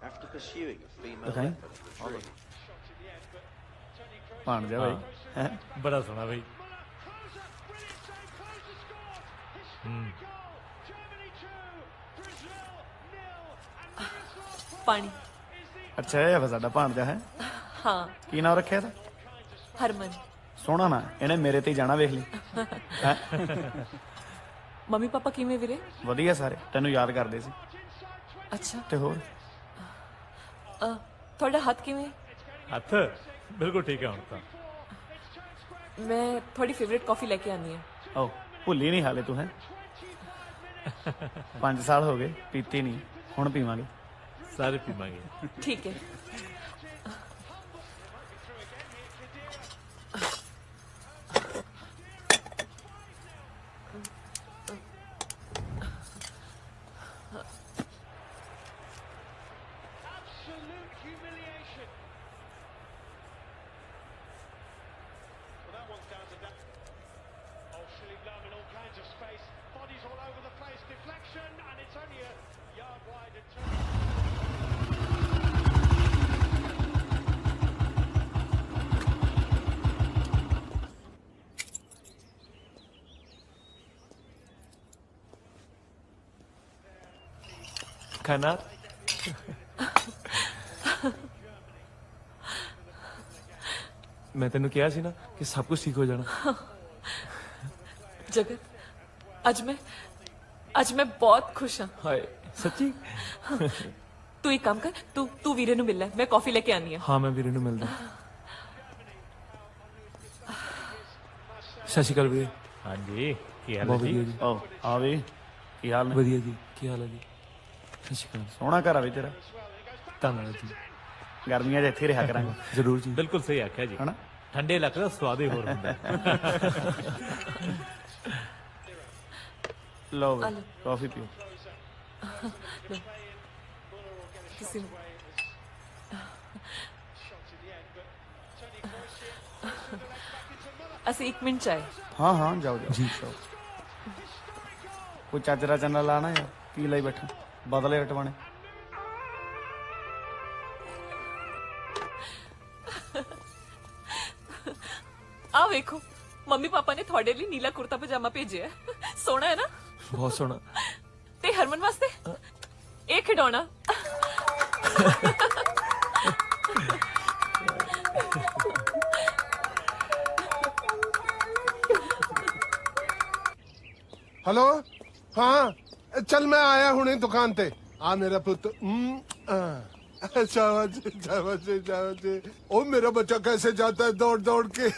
After pursuing a female Okay. weapon, ਭਾਣ ਜਾ ਬਈ ਹੈ ਬੜਾ ਸੋਹਣਾ ਬਈ ਪਾਣੀ ਅੱਛਾ ਇਹ ਸਾਡਾ ਭਾਣਜਾ ਹੈ ਹਾਂ ਕੀ ਨਾਮ ਰੱਖਿਆ ਤਾ ਹਰਮਨ ਸੋਹਣਾ ਨਾ ਇਹਨੇ ਮੇਰੇ ਤੇ ਹੀ ਜਾਣਾ ਵੇਖ ਲਈ ਹੈਂ? ਮੰਮੀ ਪਾਪਾ ਕਿਵੇਂ ਵੀਰੇ ਵਧੀਆ ਸਾਰੇ ਤੈਨੂੰ ਯਾਦ ਕਰਦੇ ਸੀ ਅੱਛਾ ਤੇ ਹੋਰ ਤੁਹਾਡਾ ਹੱਥ ਕਿਵੇਂ ਹੱਥ ਬਿਲਕੁਲ ਠੀਕ ਹੈ ਹੁਣ ਤਾਂ ਮੈਂ ਤੁਹਾਡੀ ਫੇਵਰਿਟ ਕਾਫੀ ਲੈ ਕੇ ਆਨੀ ਆ ਓ ਭੁੱਲੀ ਨਹੀਂ ਹਾਲੇ ਤੂੰ ਹੈ 5 ਸਾਲ ਹੋ ਗਏ ਪੀਤੀ ਨਹੀਂ ਹੁਣ ਪੀਵਾਂਗੇ ਸਾਰੇ ਪੀਵਾਂਗੇ ਠੀਕ ਹੈ ਕਾਇਨਾਤ ਮੈਂ ਤੈਨੂੰ ਕਿਹਾ ਸੀ ਨਾ ਕਿ ਸਭ ਕੁਝ ਠੀਕ ਹੋ ਜਾਣਾ ਜਗਤ ਅੱਜ ਮੈਂ ਬਹੁਤ ਖੁਸ਼ ਹਾਂ ਹਾਏ ਸੱਚੀ ਤੂੰ ਇੱਕ ਕੰਮ ਕਰ ਤੂੰ ਵੀਰੇ ਨੂੰ ਮਿਲ ਲੈ ਮੈਂ ਕਾਫੀ ਲੈ ਕੇ ਆਨੀ ਆ ਹਾਂ ਮੈਂ ਵੀਰੇ ਨੂੰ ਮਿਲਦਾ ਸਤਿ ਸ਼੍ਰੀ ਅਕਾਲ ਵੀਰੇ ਹਾਂਜੀ ਕੀ ਹਾਲ ਹੈ ਜੀ ਓ ਆ ਵੀ ਕੀ ਹਾਲ ਨੇ ਵਧੀਆ ਜੀ ਕੀ ਹਾਲ ਹੈ ਜੀ ਸਤਿ ਸ਼੍ਰੀ ਅਕਾਲ ਸੋਹਣਾ ਘਰ ਆ ਵੀ ਤੇਰਾ ਧੰਨਵਾਦ ਜੀ ਗਰਮੀਆਂ 'ਚ ਇੱਥੇ ਰਿਹਾ ਕਰਾਂਗੇ ਜ਼ਰੂਰ ਜੀ ਬਿਲਕੁਲ ਸਹੀ ਆਖਿਆ ਜੀ ਹਨਾ ਠੰਡੇ ਇਲਾਕੇ ਦਾ ਸਵਾਦ ਹੀ ਹੋਰ ਹੁੰਦਾ ਲਓ ਬਈ ਕਾਫੀ ਪੀਓ ਕਿਸੇ ਨੂੰ ਅਸੀਂ 1 ਮਿੰਟ ਚਾਹੇ ਹਾਂ ਹਾਂ ਜਾਓ ਜੀ ਕੋਈ ਚਾਚਰਾ ਚੰਨਾ ਲਾਣਾ ਯਾਰ ਕੀ ਲਈ ਬੈਠਾ ਬਦਲੇ ਹਟਵਾਣੇ ਆ ਵੇਖੋ ਮੰਮੀ ਪਾਪਾ ਨੇ ਤੁਹਾਡੇ ਲਈ ਨੀਲਾ ਕੁਰਤਾ ਪਜਾਮਾ ਭੇਜਿਆ ਸੋਹਣਾ ਹੈ ਨਾ ਬਹੁਤ ਸੋਹਣਾ ਤੇ ਹਰਮਨ ਵਾਸਤੇ ਇਹ ਖਿਡੌਣਾ हेलो हाँ चल मैं आया हूं दुकान पे आ मेरा पुत्र शाबाश शाबाश शाबाश ओ मेरा बच्चा कैसे जाता है दौड़ दौड़ के